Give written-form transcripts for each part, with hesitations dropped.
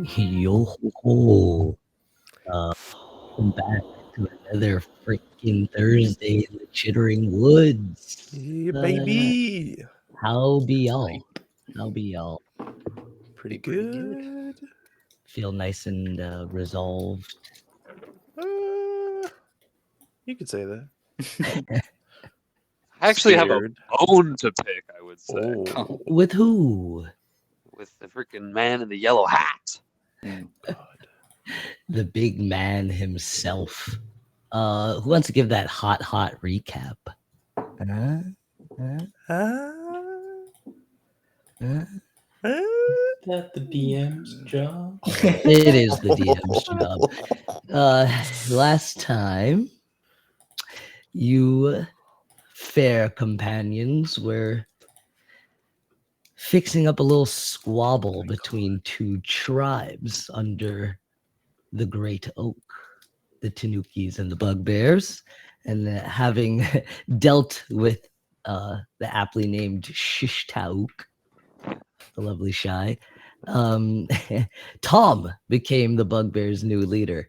Yo ho ho. Welcome back to another freaking Thursday in the Chittering Woods. Yeah, Uh, baby. how be y'all? How be y'all? Pretty good. Feel nice and resolved. You could say that. I actually have a Scared. bone to pick, I would say, Oh, With who? with the freaking man in the yellow hat. God. The big man himself. Who wants to give that hot recap? Ah. That the DM's job. It is the DM's job. Last time, you fair companions were fixing up a little squabble between two tribes under the Great Oak, the Tanukis and the Bugbears, and having dealt with the aptly named Shishtauk, the lovely Shy, Tom became the Bugbears' new leader.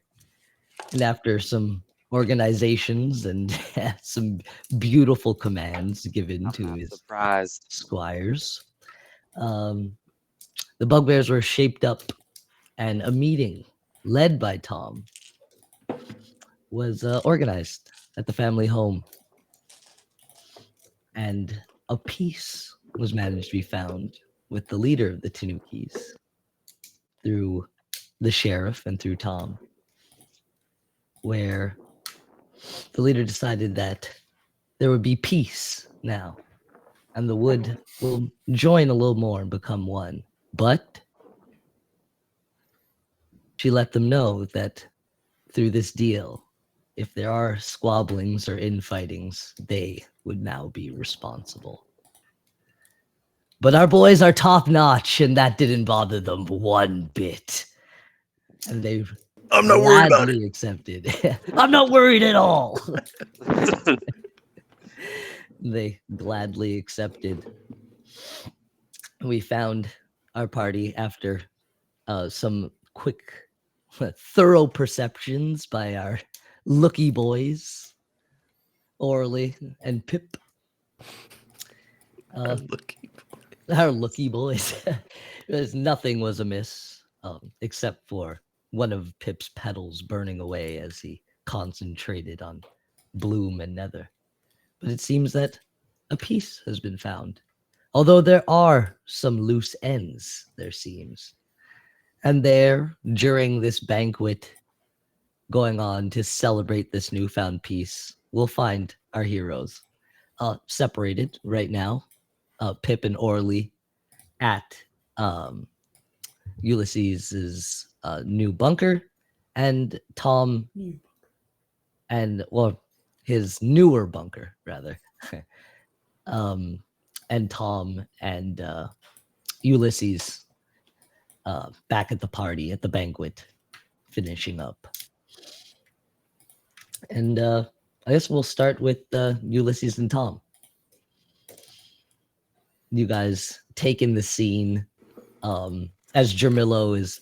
And after some organizations and some beautiful commands given I'm to not his surprised. squires, the Bugbears were shaped up, and a meeting led by Tom was organized at the family home. And a peace was managed to be found with the leader of the Tanukis through the sheriff and through Tom, where the leader decided that there would be peace now, and the wood will join a little more and become one. But she let them know that through this deal, if there are squabblings or infightings, they would now be responsible. But our boys are top notch, and that didn't bother them one bit. And they I'm not worried about gladly accepted. I'm not worried at all. They gladly accepted. We found our party after some quick, thorough perceptions by our looky boys, Orly and Pip. Our looky boys. There's nothing was amiss, except for one of Pip's petals burning away as he concentrated on bloom and nether. But it seems that a peace has been found. Although there are some loose ends, there seems. And there, during this banquet going on to celebrate this newfound peace, we'll find our heroes separated right now. Pip and Orly at Ulysses's new bunker, and Tom and his newer bunker rather. And Tom and Ulysses back at the party at the banquet, finishing up. And I guess we'll start with Ulysses and Tom. You guys take in the scene as Jermillo is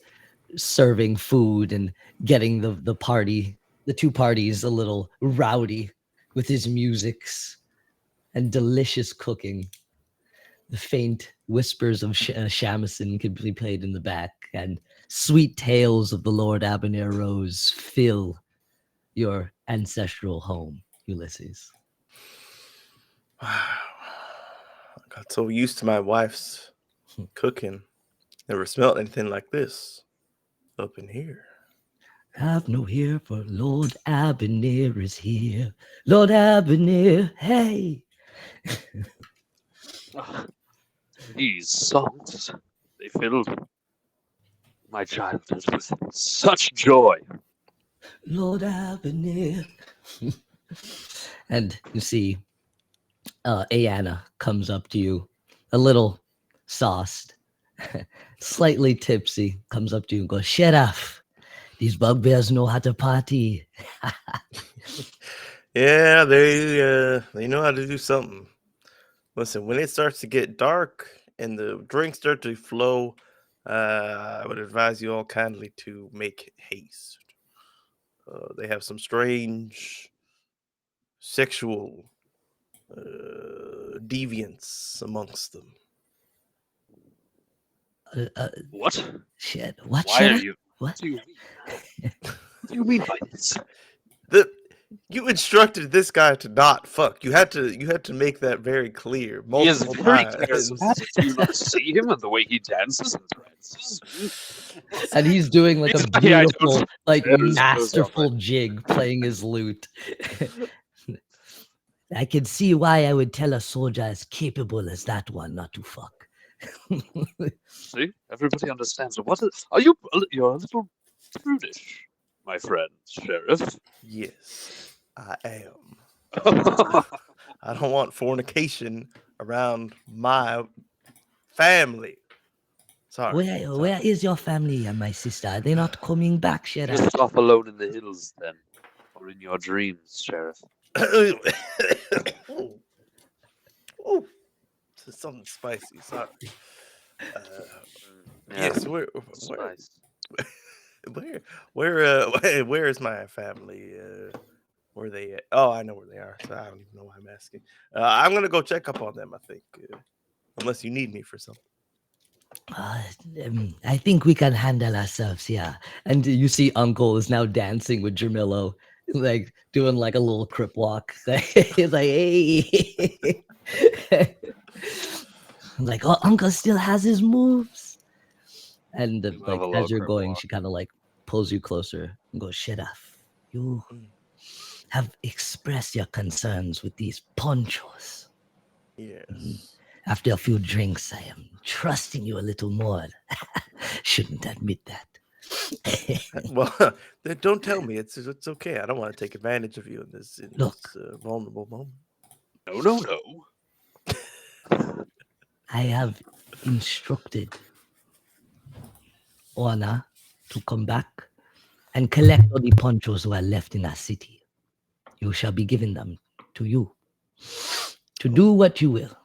serving food and getting the two parties a little rowdy with his musics and delicious cooking. The faint whispers of shamisen could be played in the back, and sweet tales of the Lord Abner Rose fill your ancestral home, Ulysses. Wow. I got so used to my wife's cooking. Never smelled anything like this up in here. Have no fear, for Lord Abner is here. Lord Abner, hey! These songs, they filled my childhood with such joy. Lord Abner. And you see, Ayanna comes up to you, a little sauced, slightly tipsy, comes up to you and goes, Sheriff, these bugbears know how to party. Yeah, they know how to do something. Listen, when it starts to get dark and the drinks start to flow, I would advise you all kindly to make haste. They have some strange sexual deviance amongst them. What? Shit. What? Why are Shit? you? What? What do you mean? What do you mean by this? You instructed this guy to not fuck. You had to make that very clear He is multiple very times. charismatic. Do you not see him and the way he dances and prances? And he's doing like a He's- yeah, I don't- beautiful, like There's those masterful jig playing his lute. I can see why I would tell a soldier as capable as that one not to fuck. See, everybody understands. Are you? You're a little prudish, my friend, Sheriff. Yes, I am. I don't want fornication around my family. Sorry. Where is your family and my sister? Are they not coming back, Sheriff? Just off alone in the hills, then, or in your dreams, Sheriff. Oh, this is something spicy. Sorry. Yes, Spice. where is my family? Where they at? Oh, I know where they are. So I don't even know why I'm asking. I'm gonna go check up on them. I think, unless you need me for something. I think we can handle ourselves, yeah. And you see Uncle is now dancing with Jamillo, like doing like a little crip walk. He's like, hey. Like, oh, Uncle still has his moves. And We love like a little as you're crip going, walk. she kind of like pulls you closer and goes, Sheriff, you have expressed your concerns with these ponchos. Yes. After a few drinks, I am trusting you a little more. Shouldn't admit that. Well, then don't tell me. It's okay. I don't want to take advantage of you in this vulnerable moment. No. I have instructed Orna to come back and collect all the ponchos who are left in our city. You shall be giving them to you to do what you will.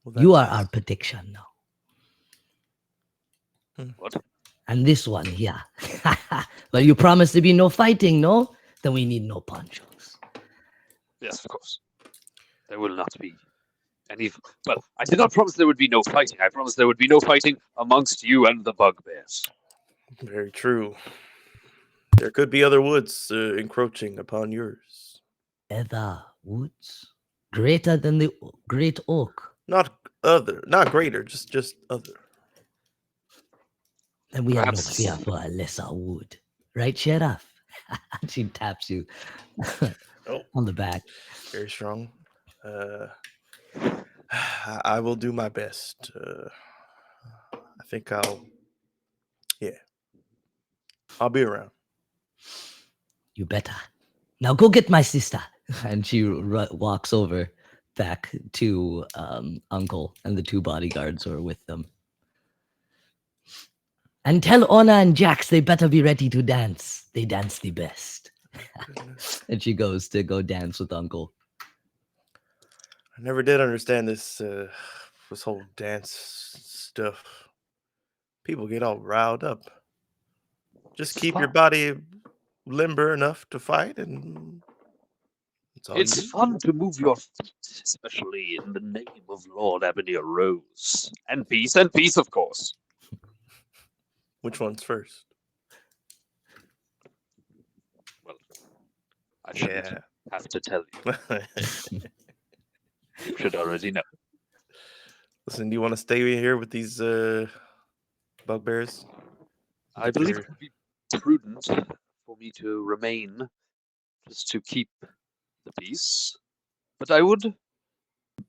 Well, You are that's- our protection now. What? And this one here. Well, you promised to be no fighting, no? Then we need no ponchos. Yes, of course. There will not be any. Well, I did not promise there would be no fighting. I promised there would be no fighting amongst you and the bugbears. Very true. There could be other woods encroaching upon yours. Other woods? Greater than the great oak. Not greater, just other. Then we have no Perhaps- fear for a lesser wood. Right, Sheriff? She taps you on the back. Very strong. I will do my best. I think I'll be around. You better. Now go get my sister. And she walks over back to Uncle and the two bodyguards who are with them. And tell Ona and Jax they better be ready to dance. They dance the best. And she goes to go dance with Uncle. I never did understand this whole dance stuff. People get all riled up. Just keep your body limber enough to fight, and that's all It's you do. fun to move your feet, especially in the name of Lord Avenir Rose. And peace, of course. Which one's first? Well, I shouldn't have to tell you. You should already know. Listen, do you want to stay here with these bugbears? I believe it would be prudent for me to remain just to keep the peace. But I would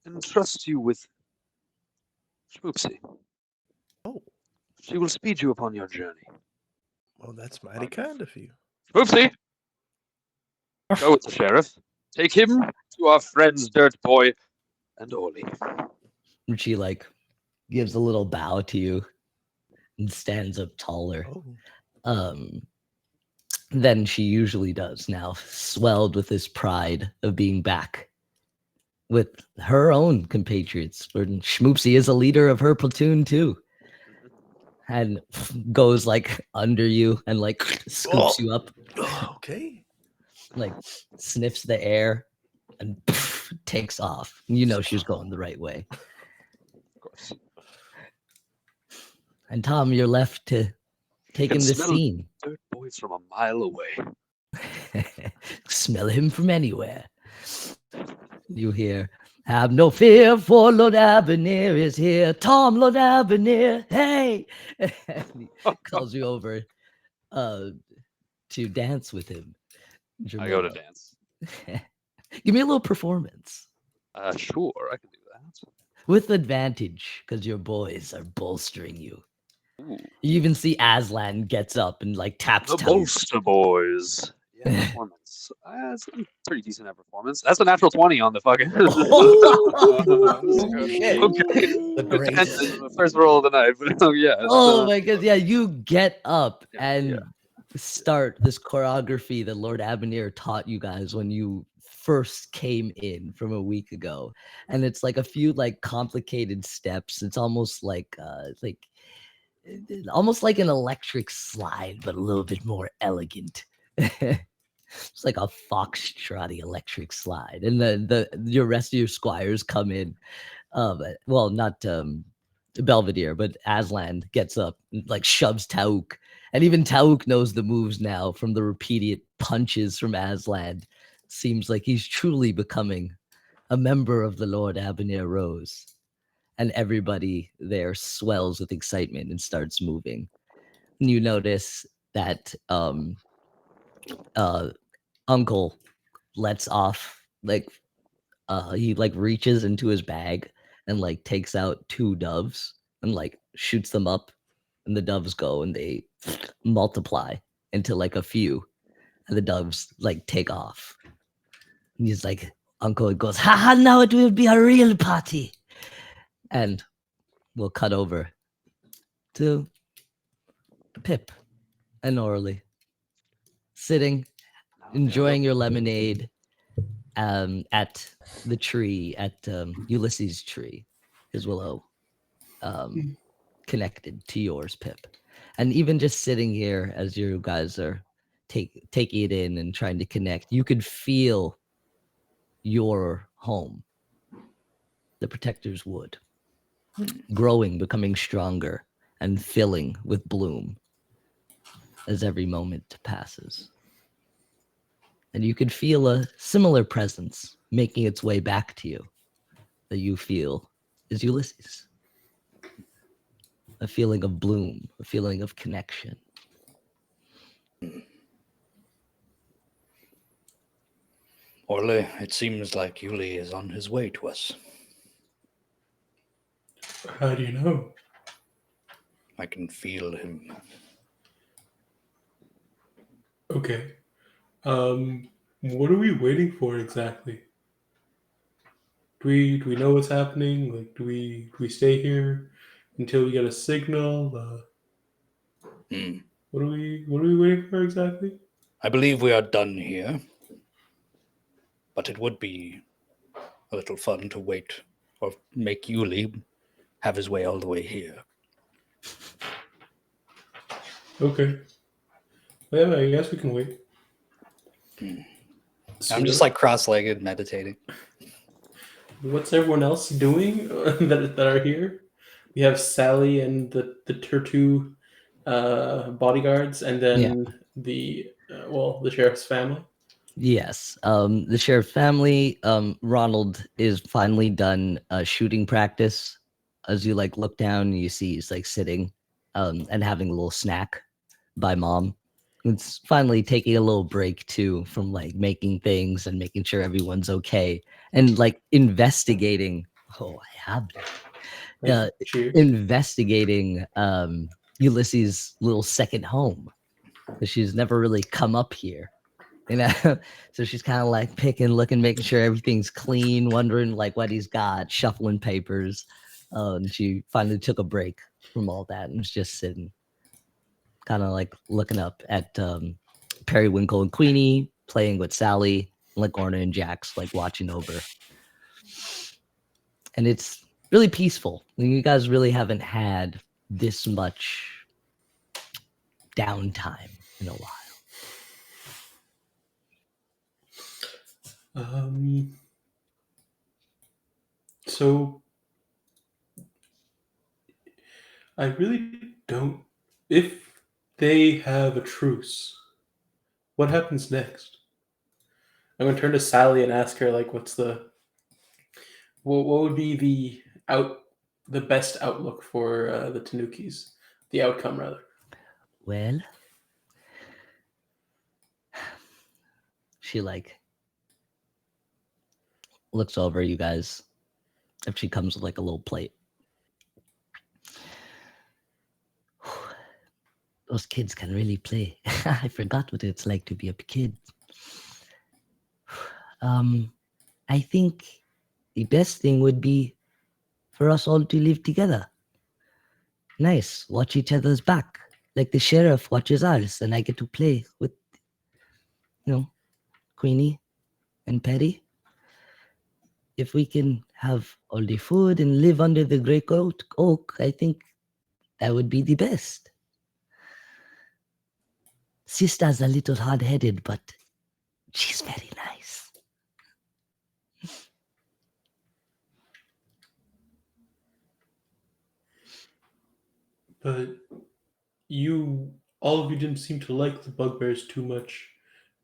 entrust you with Schmoopsy. Oh. She will speed you upon your journey. Well, that's mighty kind of you. Schmoopsy! Go with the sheriff. Take him to our friends Dirt Boy and Orly. And she like gives a little bow to you and stands up taller Oh. than she usually does now, swelled with this pride of being back with her own compatriots. Schmoopsy is a leader of her platoon too. and goes like under you and like scoops you up, Okay. like sniffs the air and takes off. You know she's going the right way. Of course. And Tom, you're left to take can in this smell scene. Dirt boys from a mile away. Smell him from anywhere. You hear, have no fear, for Lord Abernere is here. Tom, Lord Abernere, hey! And he calls you over to dance with him. I go to Jermaine. dance. Give me a little performance. Sure, I can do that. With advantage, because your boys are bolstering you. Ooh, You even see Aslan gets up and like taps the Toad. Bolster Boys. Yeah, performance. That's a pretty decent at performance. That's a natural 20 on the fucking. Okay. Okay. The greatest. First roll of the night. But yeah. Oh my god, yeah, you get up Yeah, and yeah. start this choreography that Lord Abernere taught you guys when you first came in from a week ago. And it's like a few like complicated steps. It's almost like almost like an electric slide, but a little bit more elegant. It's like a foxtrotty electric slide. And your rest of your squires come in. Well, not Belvedere, but Aslan gets up and like shoves Tauk. And even Tauk knows the moves now from the repeated punches from Aslan. Seems like he's truly becoming a member of the Lord Abernere Rose. And everybody there swells with excitement and starts moving. And you notice that Uncle lets off like he like reaches into his bag and like takes out 2 doves and like shoots them up, and the doves go and they multiply into like a few, and the doves like take off. And he's like, Uncle goes, haha, now it will be a real party. And we'll cut over to Pip and Orly sitting, enjoying your lemonade at the tree, at Ulysses' tree, his willow, connected to yours, Pip. And even just sitting here as you guys are taking it in and trying to connect, you could feel your home, the Protector's Wood, growing, becoming stronger, and filling with bloom as every moment passes. And you could feel a similar presence making its way back to you that you feel is Ulysses. A feeling of bloom, a feeling of connection. Orly, it seems like Yuli is on his way to us. How do you know? I can feel him. Okay. What are we waiting for exactly? Do we know what's happening? Like, do we stay here until we get a signal? What are we waiting for exactly? I believe we are done here, but it would be a little fun to wait or make Yuli have his way all the way here. Okay. Yeah, I guess we can wait. I'm just like cross-legged meditating. What's everyone else doing that are here? We have Sally and the Turtu bodyguards, and then the sheriff's family. Yes. The sheriff's family, Ronald is finally done shooting practice. As you like look down, you see he's like sitting and having a little snack by mom. It's finally taking a little break too from like making things and making sure everyone's okay and like investigating. Oh, I have investigating Ulysses' little second home. She's never really come up here, you know. So she's kind of like picking, looking, making sure everything's clean, wondering like what he's got, shuffling papers. And she finally took a break from all that and was just sitting, kind of like looking up at Periwinkle and Queenie, playing with Sally, like Lorna and Jax, like watching over. And it's really peaceful. You guys really haven't had this much downtime in a while. So I really don't. If they have a truce, what happens next? I'm gonna turn to Sally and ask her, like, what would be the best outlook for the Tanukis, the outcome rather. Well, she like looks over you guys. If she comes with like a little plate. Those kids can really play. I forgot what it's like to be a kid. I think the best thing would be for us all to live together. Nice. Watch each other's back. Like the sheriff watches ours, and I get to play with, Queenie and Petty. If we can have all the food and live under the great oak, I think that would be the best. Sister's a little hard-headed, but she's very nice. But all of you didn't seem to like the bugbears too much.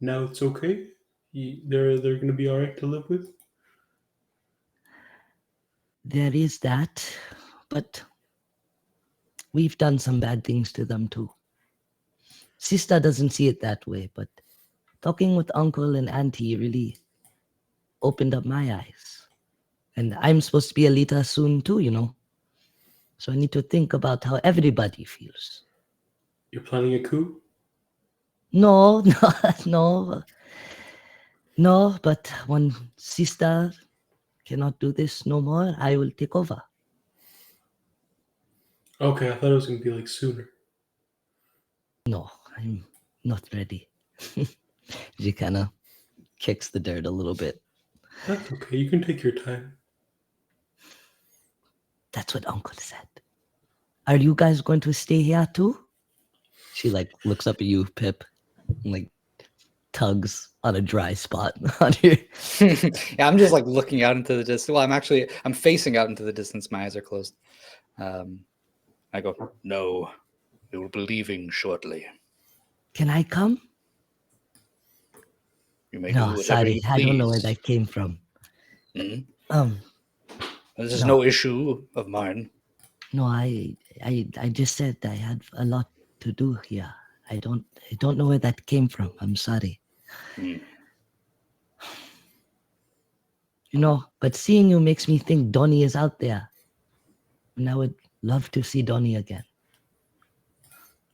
Now it's okay? They're going to be all right to live with? There is that, but we've done some bad things to them too. Sister doesn't see it that way, but talking with uncle and auntie really opened up my eyes. And I'm supposed to be a leader soon too, So I need to think about how everybody feels. You're planning a coup? No, but when sister cannot do this no more, I will take over. Okay, I thought it was going to be like sooner. No, I'm not ready. She kind of kicks the dirt a little bit. That's okay. You can take your time. That's what Uncle said. Are you guys going to stay here too? She like looks up at you, Pip, and like tugs on a dry spot on you. Yeah, I'm just like looking out into the distance. Well, I'm facing out into the distance. My eyes are closed. I go, no, we will be leaving shortly. Can I come? You may No, do whatever sorry, you I don't know where please. that came from. This is no. no issue of mine. No, I just said I had a lot to do here. I don't know where that came from. I'm sorry. But seeing you makes me think Donnie is out there. And I would love to see Donnie again.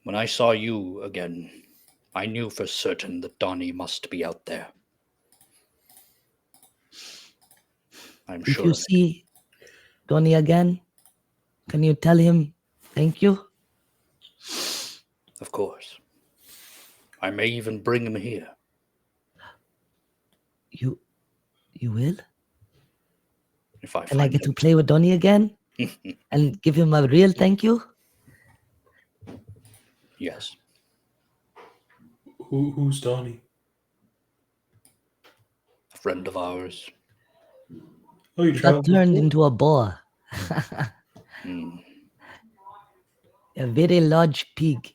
When I saw you again, I knew for certain that Donnie must be out there. I'm If sure you of it. see Donnie again, can you tell him thank you? Of course. I may even bring him here. You will? If I And I find get to him. play with Donnie again? And give him a real thank you? Yes. Who's Donnie? A friend of ours. Oh, you He got traveled turned before? into a boar. A very large pig.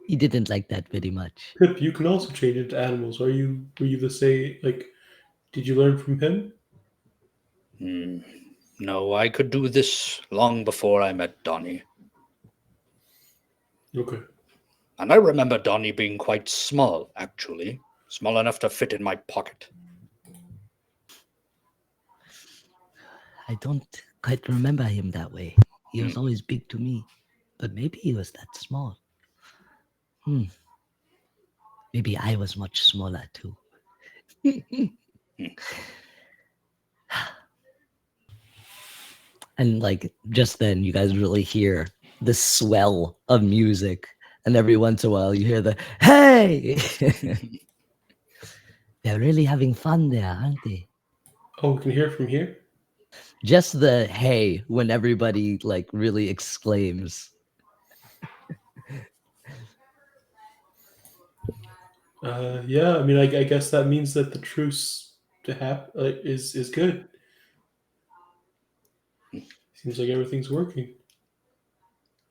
He didn't like that very much. Pip, you can also change into animals. Were you the same? Like, did you learn from him? No, I could do this long before I met Donnie. Okay. And I remember Donnie being quite small, actually. Small enough to fit in my pocket. I don't quite remember him that way. He was always big to me. But maybe he was that small. Maybe I was much smaller too. And like just then you guys really hear the swell of music. And every once in a while you hear the hey. They're really having fun there, aren't they? Oh, we can hear from here? Just the hey when everybody like really exclaims. Yeah, I mean, I guess that means that the truce is good. Seems like everything's working.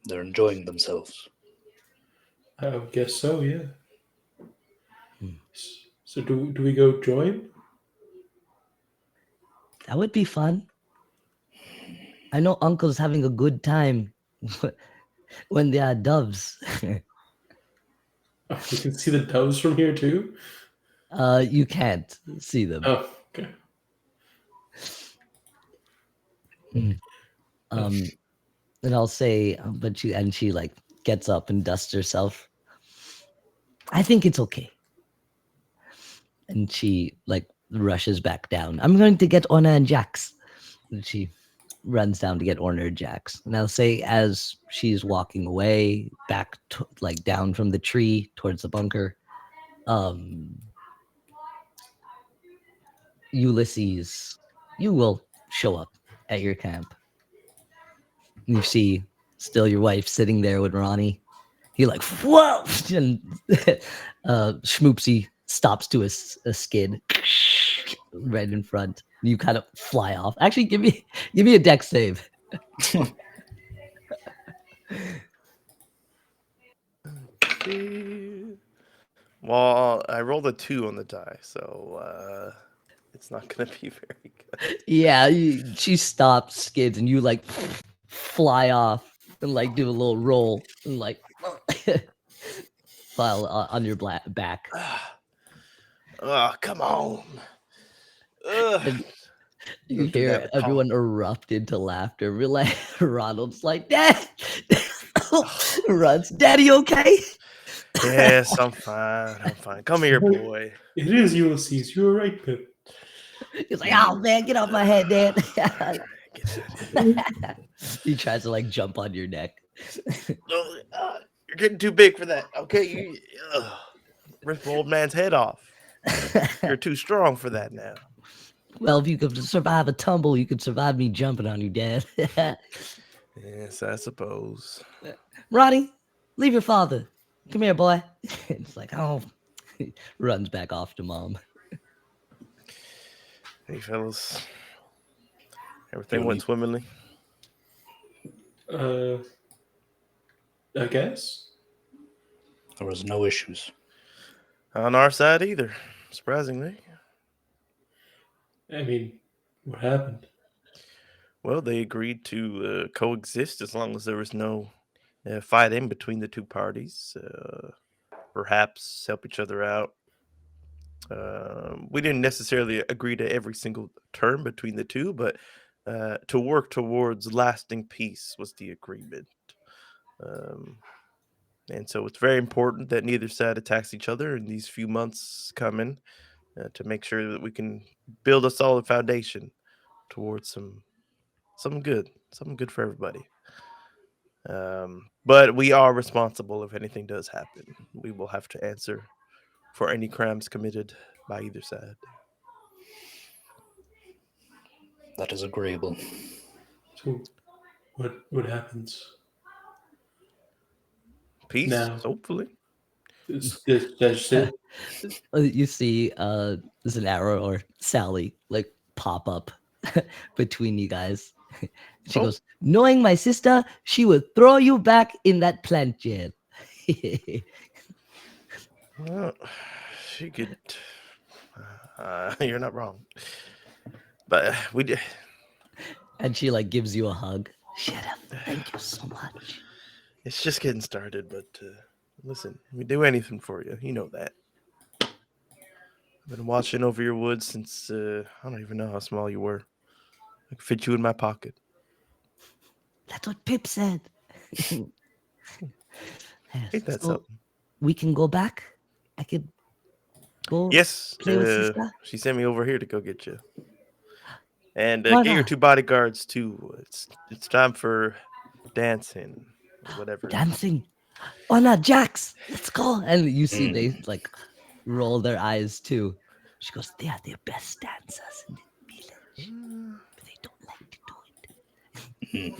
They're enjoying themselves. I would guess so. Yeah. Hmm. So do we go join? That would be fun. I know Uncle's having a good time when they are doves. Oh, we can see the doves from here too. You can't see them. Oh, okay. And I'll say, but she like gets up and dusts herself. I think it's okay. And she like rushes back down. I'm going to get Orna and Jax. And she runs down to get Orna and Jax. And I'll say, as she's walking away back like down from the tree towards the bunker, Ulysses, you will show up at your camp. You see still your wife sitting there with Ronnie. He like, whoa! And Schmoopsy stops to a skid right in front. You kind of fly off. Actually, give me a dex save. Well, I rolled a 2 on the die, so it's not gonna be very good. Yeah, she stops, skids, and you like fly off and like do a little roll and like file on your back. Oh, come on. Ugh. You Don't do hear that with everyone erupt into laughter. We're like, Ronald's like, Dad! Runs, Daddy okay? Yes, I'm fine. I'm fine. Come here, boy. It is Ulysses. You were right, Pip. He's like, oh man, get off my head, Dad. Get He tries to like jump on your neck. You're getting too big for that. Okay, rip old man's head off. You're too strong for that now. Well, if you could survive a tumble, you could survive me jumping on you, Dad. Yes, I suppose. Ronnie, leave your father. Come here, boy. It's like, oh, he runs back off to Mom. Hey, fellas. Everything went swimmingly? I guess. There was no issues. On our side either, surprisingly. I mean, what happened? Well, they agreed to coexist as long as there was no fight in between the two parties. Perhaps help each other out. We didn't necessarily agree to every single term between the two, but to work towards lasting peace was the agreement. And so it's very important that neither side attacks each other in these few months coming to make sure that we can build a solid foundation towards something good for everybody. But we are responsible if anything does happen. We will have to answer for any crimes committed by either side. That is agreeable. So, what happens Peace, now? hopefully. That's it. You see Zanara or Sally like pop up between you guys. She goes, knowing my sister, she would throw you back in that plant jail. Well, she could. You're not wrong. But we did. And she like gives you a hug. Shut up. Thank you so much. It's just getting started, but listen, we do anything for you. You know that. I've been watching over your woods since I don't even know how small you were. I could fit you in my pocket. That's what Pip said. Ain't that So something? we can go back. I could go. Yes, play with sister? she sent me over here to go get you. And Why get your not? 2 bodyguards too. It's time for dancing, or whatever. Dancing. Oh no, Jax, let's go. And you see they like roll their eyes too. She goes, they are the best dancers in the village, but they don't like to do I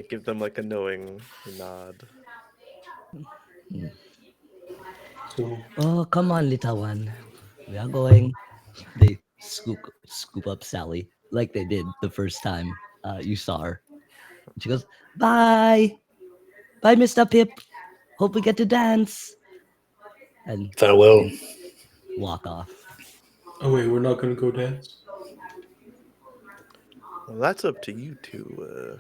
give them like a knowing nod. So Oh, come on, little one. We are going. They scoop up Sally like they did the first time you saw her. She goes, "Bye, bye, Mr. Pip. Hope we get to dance." And Farewell. walk off. oh wait, we're not gonna go dance. Well, that's up to you two.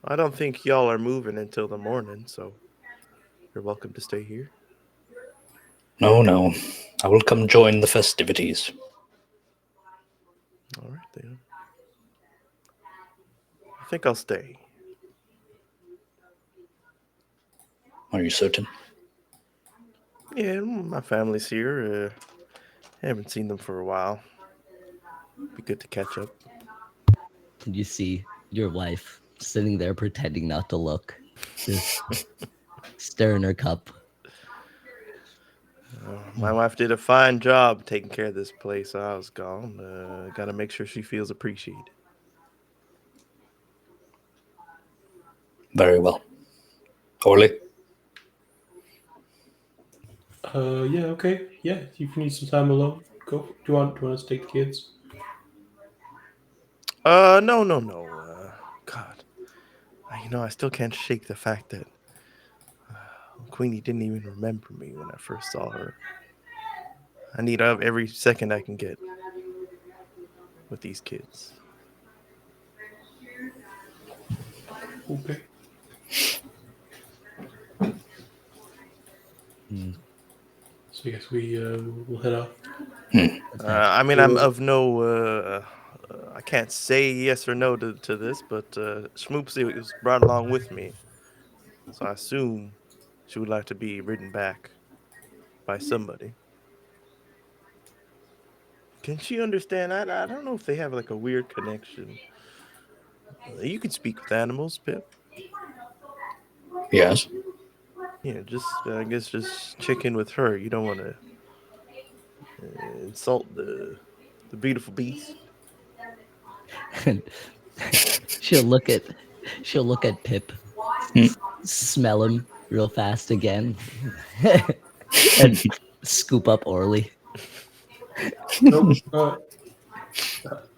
I don't think y'all are moving until the morning, so you're welcome to stay here. No. I will come join the festivities. All right, then. I think I'll stay. Are you certain? Yeah, my family's here. I haven't seen them for a while. Be good to catch up. And you see your wife sitting there pretending not to look, just stirring her cup. My wife did a fine job taking care of this place while I was gone. Got to make sure she feels appreciated. Very well. Orly? Yeah, okay. Yeah, if you need some time alone, go. Do you want us to take the kids? No. God, I still can't shake the fact that Queenie didn't even remember me when I first saw her. I need every second I can get with these kids. Okay. Mm, So I guess we'll head off. I mean, I'm of no. I can't say yes or no to this, but Schmoopsy was brought along with me, so I assume she would like to be ridden back by somebody. Can she understand? I don't know if they have like a weird connection. You can speak with animals, Pip. Yes. Yeah, I guess just check in with her. You don't want to insult the beautiful beast. and she'll look at Pip, smell him real fast again, and scoop up Orly. Nope.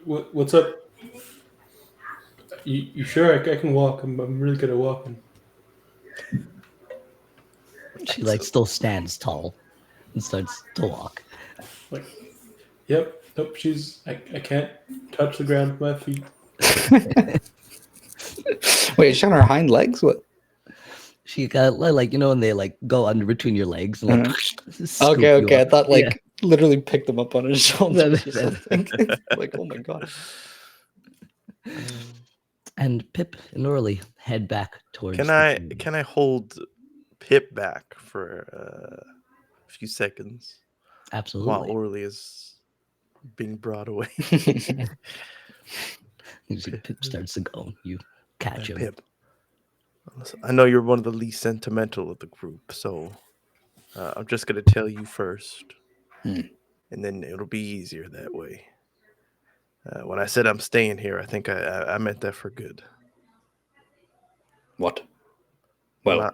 What's up? You sure I can walk? I'm really good at walking. She like still stands tall and starts to walk. Like, yep. Nope. I can't touch the ground with my feet. Wait, is she on her hind legs? What? She got like when they like go under between your legs and like scoop Okay. you I up. thought like literally picked them up on his shoulders. Yeah. or something. Like, oh my god. And Pip and Orly head back towards. Can I hold Pip back for a few seconds while Absolutely. Orly is being brought away? You see Pip starts to go. You catch him. Pip, listen, I know you're one of the least sentimental of the group, so I'm just gonna tell you first, and then it'll be easier that way. When I said I'm staying here, I think I meant that for good. What? Well,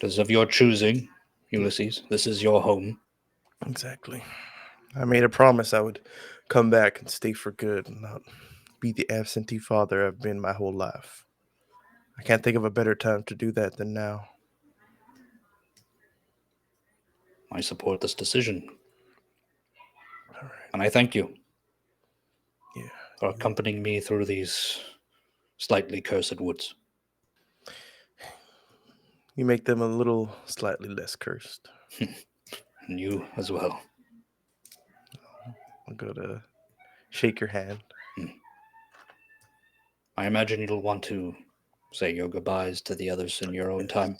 it is of your choosing, Ulysses. This is your home. Exactly. I made a promise I would come back and stay for good and not be the absentee father I've been my whole life. I can't think of a better time to do that than now. I support this decision. All right. And I thank you Yeah. for accompanying me through these slightly cursed woods. You make them a little slightly less cursed. And you as well. I'm gonna shake your hand. I imagine you'll want to say your goodbyes to the others in your own time.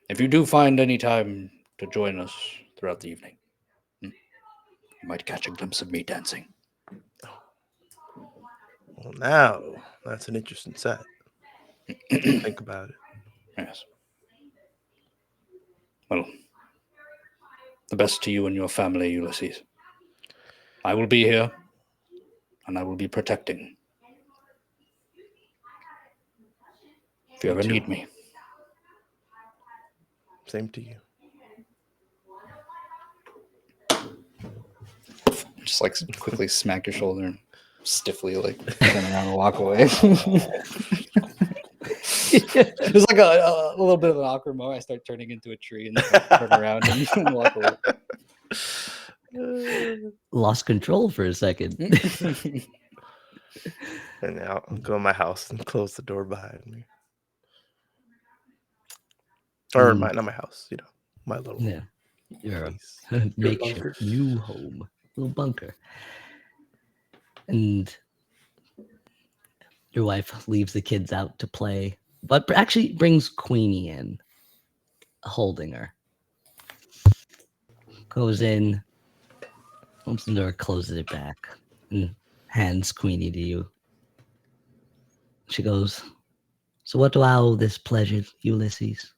If you do find any time to join us throughout the evening, you might catch a glimpse of me dancing. Well, now that's an interesting sight. Think about it. Yes. Well, the best to you and your family, Ulysses. I will be here, and I will be protecting. If you ever need me. Same to you. Just like quickly smack your shoulder and stiffly like turn around and walk away. There's like a little bit of an awkward moment. I start turning into a tree and then turn around and walk away. Lost control for a second. And now I'll go in my house and close the door behind me. Or not my house, my little Your place. makeshift new home, little bunker. And your wife leaves the kids out to play, but actually brings Queenie in, holding her. Goes in, opens the door, closes it back, and hands Queenie to you. She goes, "So what do I owe this pleasure, Ulysses?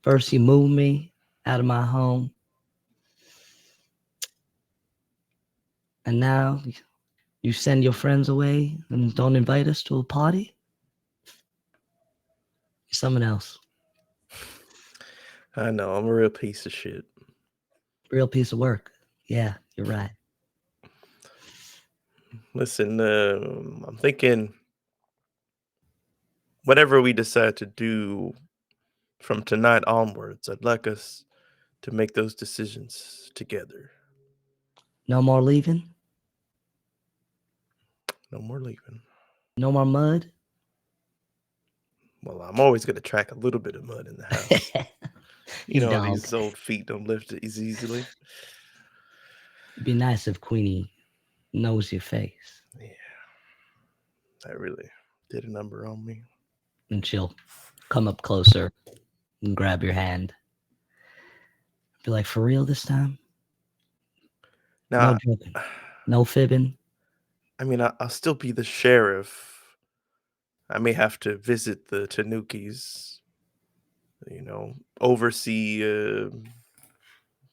First you moved me out of my home, and now you send your friends away and don't invite us to a party? You're someone else. I know, I'm a real piece of shit. Real piece of work. Yeah, you're right." Listen, I'm thinking whatever we decide to do from tonight onwards, I'd like us to make those decisions together. No more leaving? No more leaving. No more mud? Well, I'm always going to track a little bit of mud in the house. These old feet don't lift as easily. It'd be nice if Queenie knows your face. Yeah. That really did a number on me. And she'll come up closer and grab your hand. Be like, "For real this time? Now, No joking. No fibbing." I mean, I'll still be the sheriff. I may have to visit the Tanukis, oversee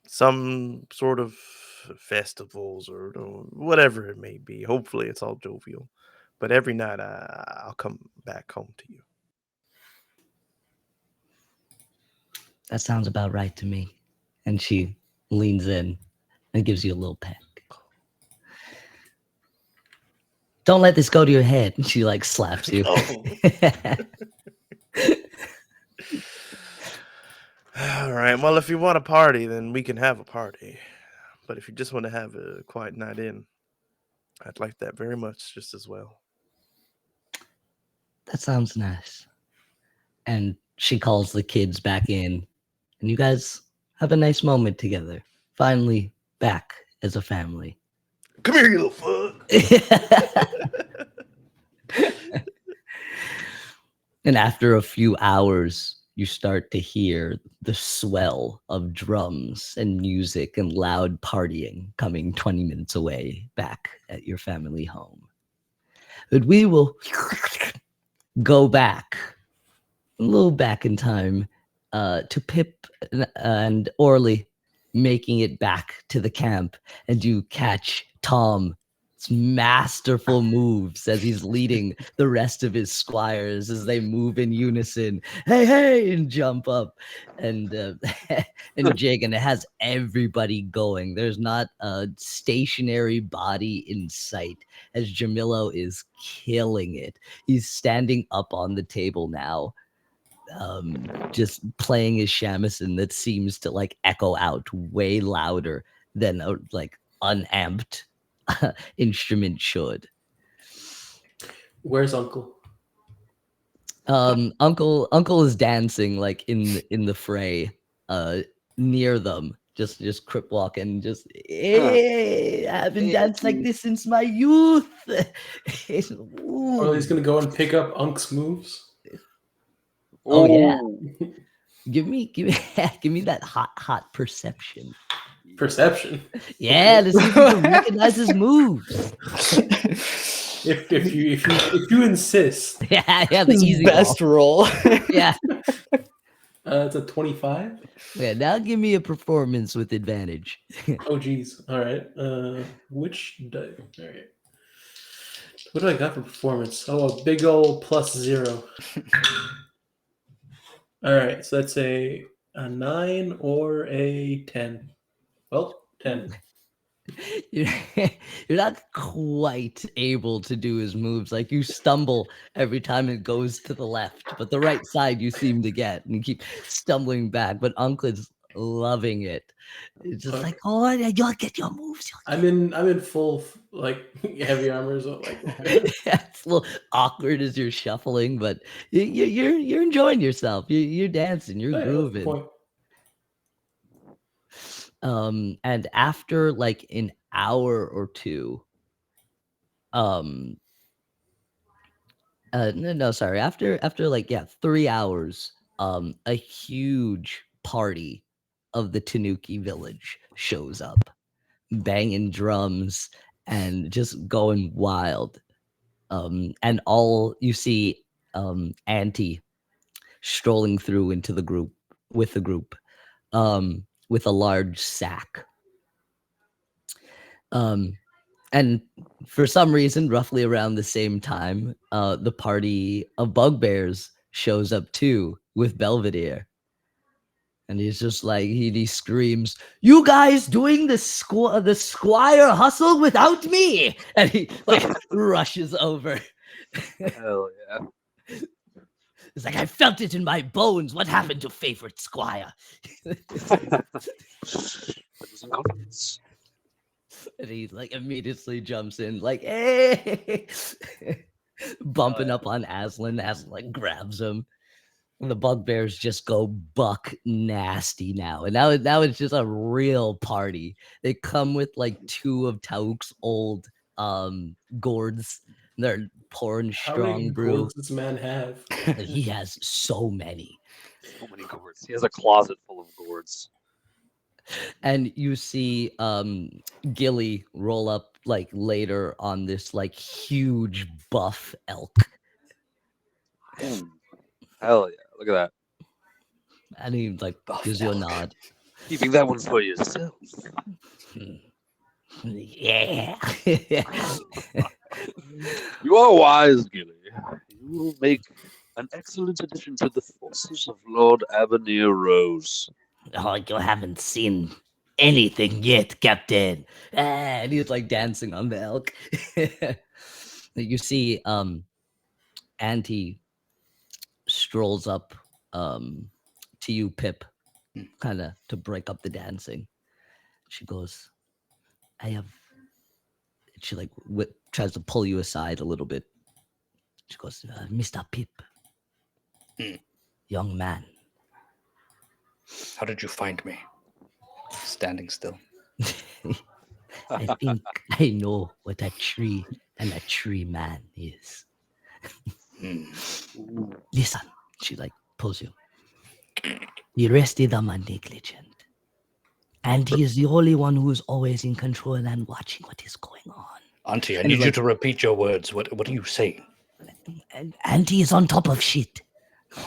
some sort of festivals or whatever it may be. Hopefully it's all jovial. But every night I'll come back home to you. That sounds about right to me. And she leans in and gives you a little peck. "Don't let this go to your head." And she like slaps you. All right. Well, if you want a party, then we can have a party. But if you just want to have a quiet night in, I'd like that very much just as well. That sounds nice. And she calls the kids back in, and you guys have a nice moment together. Finally back as a family. Come here, you little fuck. And after a few hours, you start to hear the swell of drums and music and loud partying coming 20 minutes away back at your family home. But we will go back, a little back in time, to Pip and Orly making it back to the camp, and you catch Tom's masterful moves as he's leading the rest of his squires as they move in unison, "Hey, hey," and jump up, and jig, and it has everybody going. There's not a stationary body in sight as Jamilo is killing it. He's standing up on the table now, just playing his shamisen that seems to like echo out way louder than a like unamped instrument should. Where's Uncle? Uncle is dancing like in the fray near them, just crip walking, just hey, I haven't danced like this since my youth. Oh, he's gonna go and pick up Unk's moves. Oh yeah. Give me that hot perception. Perception. Yeah, let's see if you can recognize his moves. If you insist. Yeah, the easy best roll. Yeah. It's a 25. Yeah, now give me a performance with advantage. Oh, geez. All right. Which die? All right. What do I got for performance? Oh, a big old +0. All right. So that's a 9 or a 10. Well, 10. You're, you're not quite able to do his moves. Like you stumble every time it goes to the left, but the right side you seem to get, and you keep stumbling back. But Uncle's loving it. It's just Okay. like, oh, you'll get your moves. I'm in full like heavy armor, so like It's a little awkward as you're shuffling, but you're enjoying yourself. You're dancing. You're oh, yeah, that's the grooving. point. And after like an hour or two, no, sorry, after like 3 hours, a huge party of the Tanuki village shows up, banging drums and just going wild. And all you see, Auntie strolling through into the group with the group, with a large sack. And for some reason, roughly around the same time, the party of bugbears shows up too with Belvedere. And he's just like, he screams, "You guys doing the squire hustle without me?" And he like rushes over. Hell yeah. It's like, "I felt it in my bones. What happened to favorite squire?" That was incompetence. And he like immediately jumps in, like, "Hey!" Bumping up on Aslan. Aslan like grabs him. And the bugbears just go buck nasty now. And now it's just a real party. They come with like 2 of Tauk's old gourds. And they're pouring How many strong brew. gourds does this man have? He has so many. So many gourds. He has a closet full of gourds. And you see Gilly roll up like later on this like huge buff elk. Hell yeah. Look at that. And he like Buff gives you a elk. nod. Keeping that one for yourself. Yeah. You are wise, Gilly. You will make an excellent addition to the forces of Lord Avenir Rose. Oh, you haven't seen anything yet, Captain. And he's like dancing on the elk. You see Auntie strolls up to you, Pip, kind of to break up the dancing. She goes, "I have," she like tries to pull you aside a little bit. She goes, "Mr. Pip, young man." How did you find me? Standing still. I think I know what a tree and a tree man is. Listen, she like pulls you. The rest of them are negligent. And he is the only one who is always in control and watching what is going on. Auntie, I And need he's you like- to repeat your words. What are you saying? And he is on top of shit.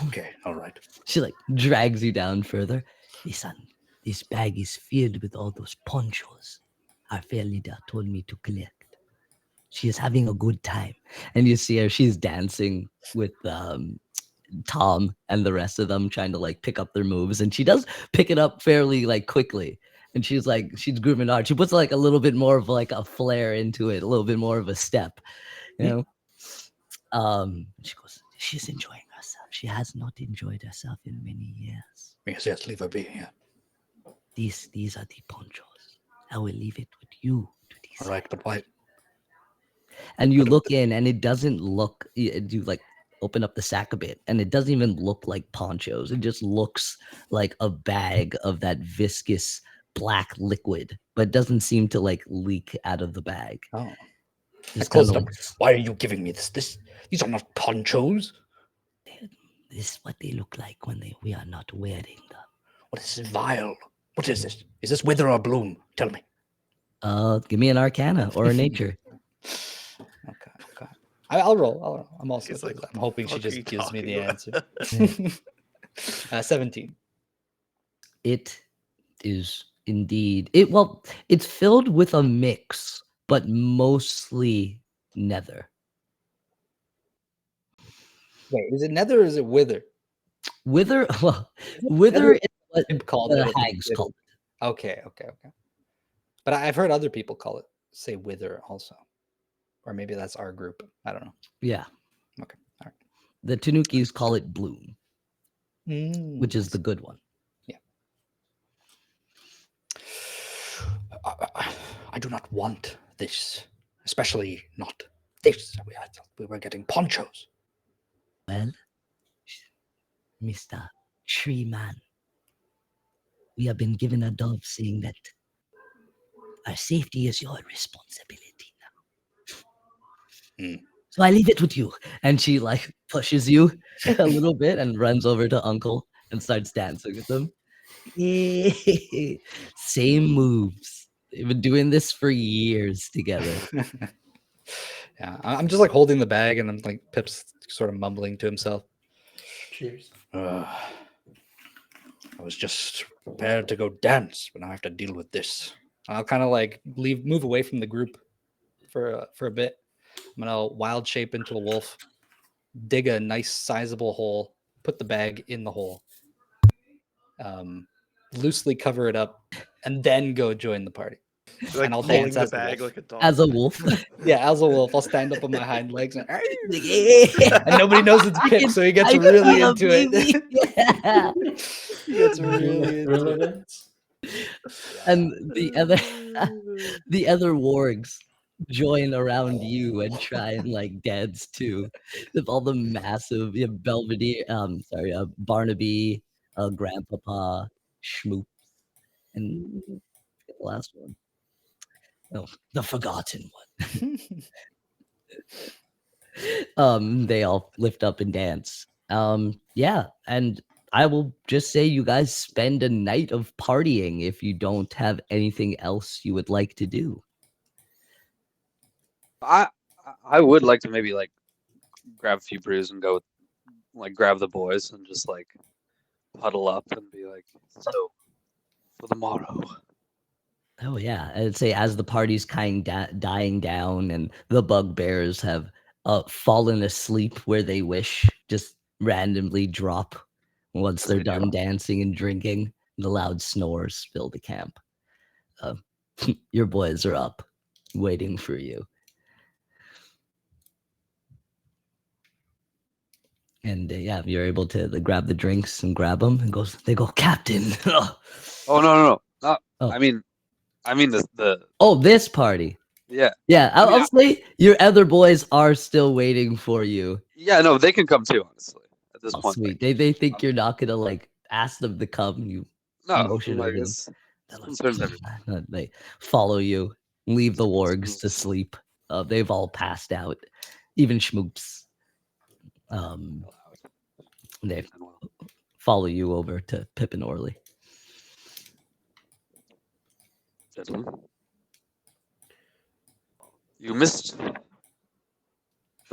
Okay, all right. She like drags you down further. Listen, this bag is filled with all those ponchos our fair leader told me to collect. She is having a good time. And you see her, she's dancing with Tom and the rest of them, trying to like pick up their moves. And she does pick it up fairly like quickly. And she's grooving hard. She puts like a little bit more of like a flair into it, a little bit more of a step, you know? She goes, she's enjoying herself. She has not enjoyed herself in many years. Yes, leave her be here. These are the ponchos. I will leave it with you to decide. All right, but why? And you look in, and it doesn't look. You like open up the sack a bit, and it doesn't even look like ponchos. It just looks like a bag of that viscous black liquid, but it doesn't seem to like leak out of the bag. Oh, It's closed kinda up. Why are you giving me this? These are not ponchos. this is what they look like when we are not wearing them. What is this vial? What is this? Is this wither or bloom? Tell me. Give me an Arcana or a Nature. Okay. I'll roll. I'm also. He's like, I'm hoping she "What the just fuck are you gives me the talking answer. 17. It is indeed it's filled with a mix, but mostly nether. Wait, is it nether or is it wither? Wither, well, wither Nether is what I've called the it. hags call it. Okay. But I've heard other people call it, say wither also. Or maybe that's our group. I don't know. Yeah. Okay. All right. The Tanukis call it bloom, which is I the see. good one. Yeah. I do not want this, especially not this. We were getting ponchos. Well, Mr. Tree Man, we have been given a dove saying that our safety is your responsibility now. Hmm. So I leave it with you. And she like pushes you a little bit and runs over to Uncle and starts dancing with him. Same moves. They've been doing this for years together. Yeah, I'm just like holding the bag, and I'm like Pip's sort of mumbling to himself. Cheers. I was just prepared to go dance, but now I have to deal with this. I'll kind of like move away from the group for a bit. I'm gonna wild shape into a wolf, dig a nice sizable hole, put the bag in the hole, loosely cover it up, and then go join the party. Like and I'll pulling dance the as a bag wolf. like a dog. As a wolf. Yeah, as a wolf, I'll stand up on my hind legs and nobody knows it's Pip, so he gets really into it. Yeah. He gets really into Thriller it. dance? And the other wargs join around you and try and like dance too. With all the massive Belvedere, Barnaby, Grandpapa, Schmoop, and the last one. Oh, the forgotten one. They all lift up and dance. Yeah, and I will just say you guys spend a night of partying if you don't have anything else you would like to do. I would like to maybe like grab a few brews and go like grab the boys and just like huddle up and be like, so for the morrow. Oh yeah, I'd say as the party's kind dying down and the bugbears have fallen asleep where they wish, just randomly drop once they're done dancing and drinking. The loud snores fill the camp. Your boys are up, waiting for you. And yeah, you're able to grab the drinks and grab them and they go, Captain. Oh no. Oh. I mean the Oh, this party. yeah. Yeah, I'll say your other boys are still waiting for you. Yeah, no, they can come too, honestly. At this Oh, point. sweet. They think you're not gonna like ask them to come. You No, motion like over them. it's concerns everyone. They follow you, leave the wargs to sleep. They've all passed out, even Schmoops. They follow you over to Pip and Orly. Gentlemen, you missed the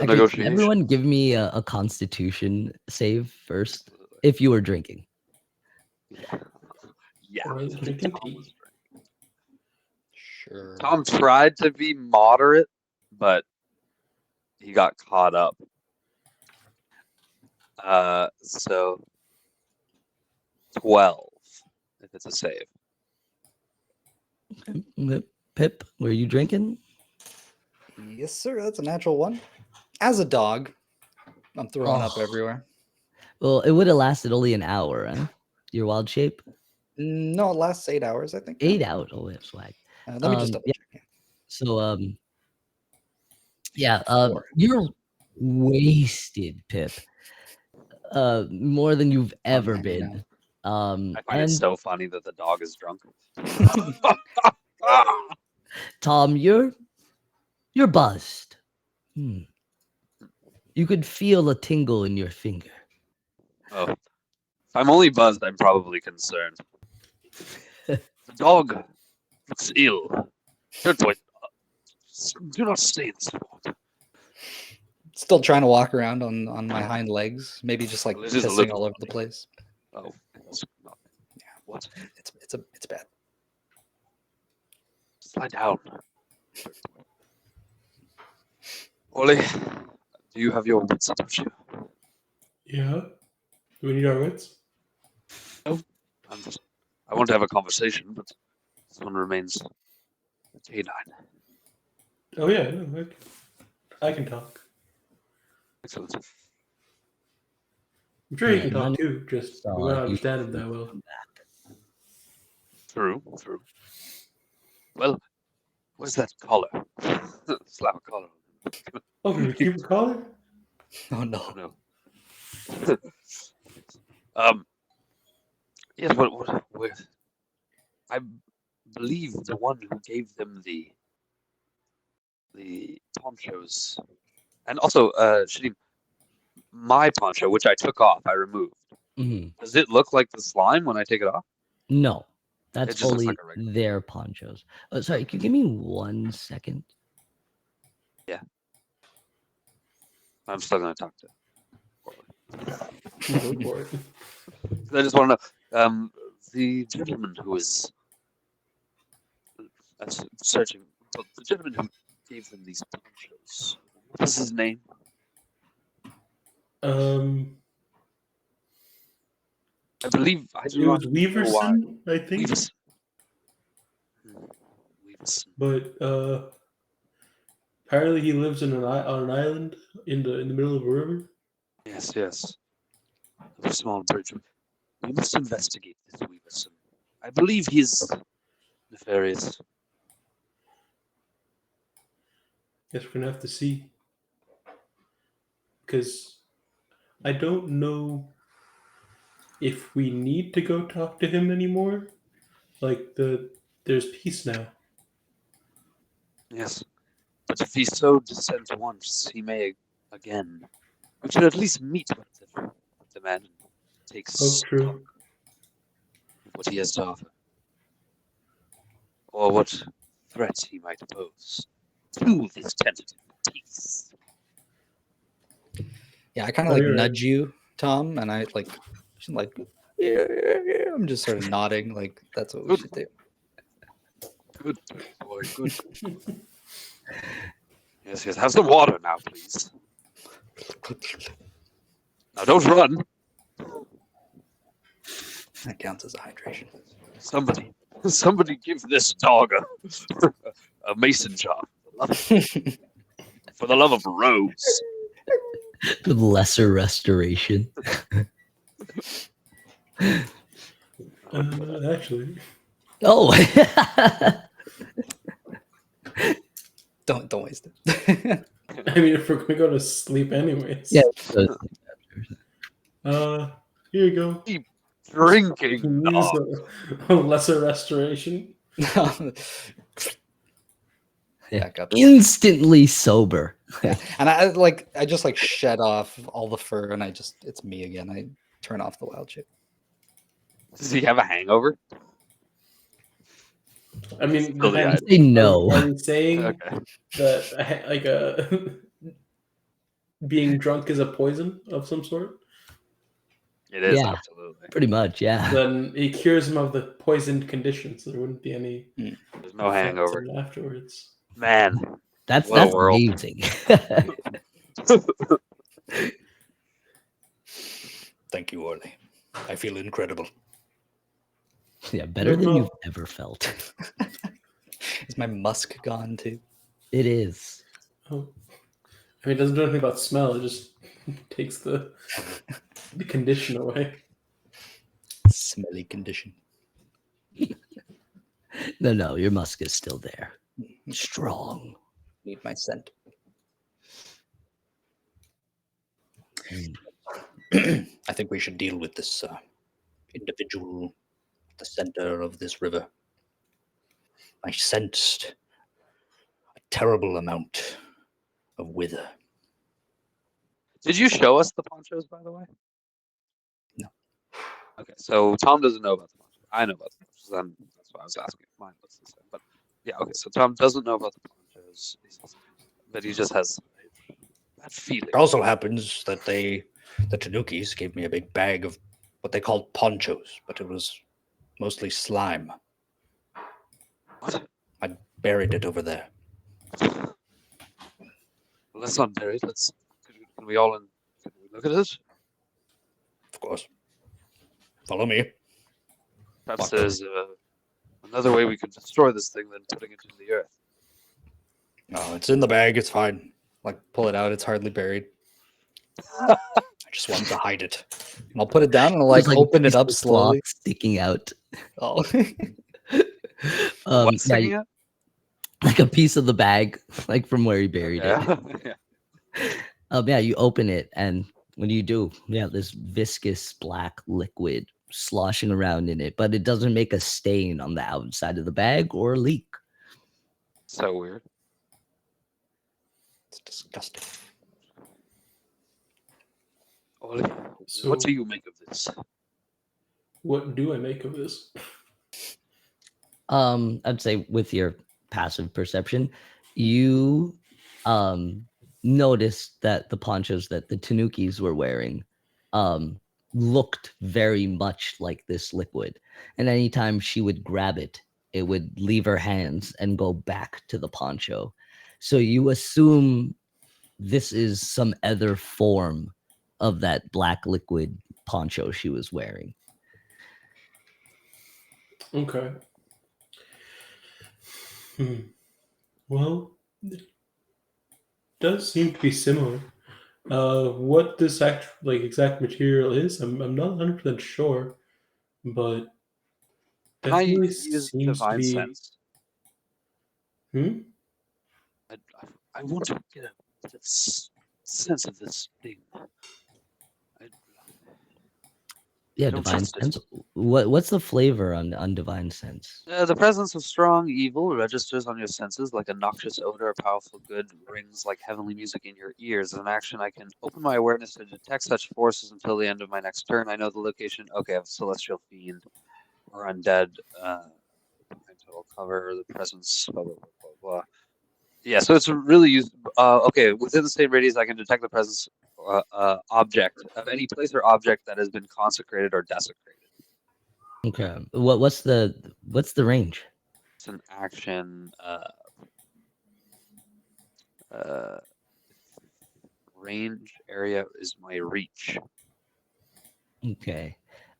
Actually, negotiation. everyone give me a Constitution save first, if you were drinking. Yeah. Or is drinking tea? Sure. Tom tried to be moderate, but he got caught up. So 12 if it's a save. Pip, were you drinking? Yes, sir. That's a natural one. As a dog, I'm throwing up everywhere. Well, it would have lasted only an hour, huh? Your wild shape? No, it lasts 8 hours, I think. 8 hours. Oh, it's swag. Let me just double check. So, yeah, 4. you're wasted, Pip. More than you've ever been. I find it so funny that the dog is drunk. Tom, you're buzzed. You could feel a tingle in your finger. Oh, if I'm only buzzed, I'm probably concerned. The dog looks ill. Do not stay in this spot. Still trying to walk around on my hind legs, maybe just like Well, it is a pissing little all over the place. Oh, it's not. Yeah. What? It's bad. Slide down. Ollie, do you have your wits about you? Yeah. Do we need our wits? I want to have a conversation, but this one remains canine. Oh yeah, no, I can talk. Excellent. I'm sure he Yeah, can talk none too. Just saw we don't you understand him that well. come back. True. Well, where's that collar? Slap a collar. Oh, can we keep a collar? Oh Oh no. no. Yes, where? I believe the one who gave them the ponchos, and also Shadim, my poncho, which I took off, I removed. Mhm. Does it look like the slime when I take it off? No, It that's just looks only like a regular. their ponchos. Oh, sorry, can you give me 1 second? I'm still gonna talk to. Go for it. I just want to know, the gentleman who is searching, the gentleman who gave them these ponchos. What is his name? I believe I do It not was know why. Weaverson, I think. Weaverson. Weaverson. But apparently he lives in on an island in the middle of a river. Yes. A small bridge. We must investigate this Weaverson. I believe he's nefarious. Guess we're gonna have to see. Because I don't know if we need to go talk to him anymore. Like there's peace now. Yes. But if he sowed dissent once, he may again. We should at least meet with the man and take Oh, stock true. of what he has to offer. Or what threat he might pose to this tentative peace. Yeah, I kind of Oh, like you're right. nudge you, Tom, and I like yeah. I'm just sort of nodding like that's what we Good. should do. Good boy, good. Yes, have some water now, please. Now don't run. That counts as a hydration. Somebody give this dog a mason jar. For the love of Rose. The lesser restoration. Actually, Oh, Don't waste it. I mean, if we're gonna go to sleep anyways. yeah. Here you go. Drinking Use dog. a lesser restoration. Back up. Instantly sober. Yeah. And I just like shed off all the fur and it's me again. I turn off the wild shape. Does he have a hangover? I mean, Still the depends. Say no. Are we saying Okay. that like a being drunk is a poison of some sort? It is, Yeah. absolutely. Pretty much, yeah. Then it cures him of the poisoned condition, so there wouldn't be any There's no effects hangover. on it afterwards. Man. That's What a world. amazing. Thank you, Orly. I feel incredible. Yeah, better than you've ever felt. Is my musk gone too? It is. Oh. I mean, it doesn't do anything about smell. It just takes the condition away. Smelly condition. No, your musk is still there. Strong. Need my scent. I think we should deal with this individual at the center of this river. I sensed a terrible amount of wither. Did you show us the ponchos, by the way? No. Okay, so Tom doesn't know about the ponchos. I know about the ponchos. That's why I was asking. Mine looks the same. But yeah, okay, so Tom doesn't know about the ponchos, but he just has that feeling. It also happens that the Tanukis gave me a big bag of what they called ponchos, but it was mostly slime. What? I buried it over there. Well, let's not bury it. Can we all can we look at it? Of course. Follow me. Perhaps What? there's another way we could destroy this thing than putting it into the earth. No, it's in the bag. It's fine. Like, pull it out. It's hardly buried. I just wanted to hide it. And I'll put it down and I'll There's, like open piece it up of slowly. cloth sticking out. Oh. What's Yeah, sticking out? like a piece of the bag, like from where he buried it. Yeah. Yeah, you open it, and what do? Yeah, this viscous black liquid sloshing around in it, but it doesn't make a stain on the outside of the bag or a leak. So weird. It's disgusting. Ollie, So- what do you make of this? What do I make of this? I'd say with your passive perception, you noticed that the ponchos that the Tanukis were wearing looked very much like this liquid. And anytime she would grab it, it would leave her hands and go back to the poncho. So you assume this is some other form of that black liquid poncho she was wearing. Okay. Well, it does seem to be similar. What this exact material is, I'm not 100% sure, but Can I definitely use seems to divine be. sense? Hmm? I want to get a bit of sense of this thing. Yeah, Don't divine trust it. sense. What's the flavor on divine sense? The presence of strong evil registers on your senses like a noxious odor. A powerful good rings like heavenly music in your ears. As an action, I can open my awareness to detect such forces until the end of my next turn. I know the location. Okay, I have celestial fiend or undead. Total cover the presence. Blah blah blah blah blah. Yeah, so it's really used. Okay, within the same radius, I can detect the presence object of any place or object that has been consecrated or desecrated. Okay. What's the range? It's an action. Range area is my reach. Okay.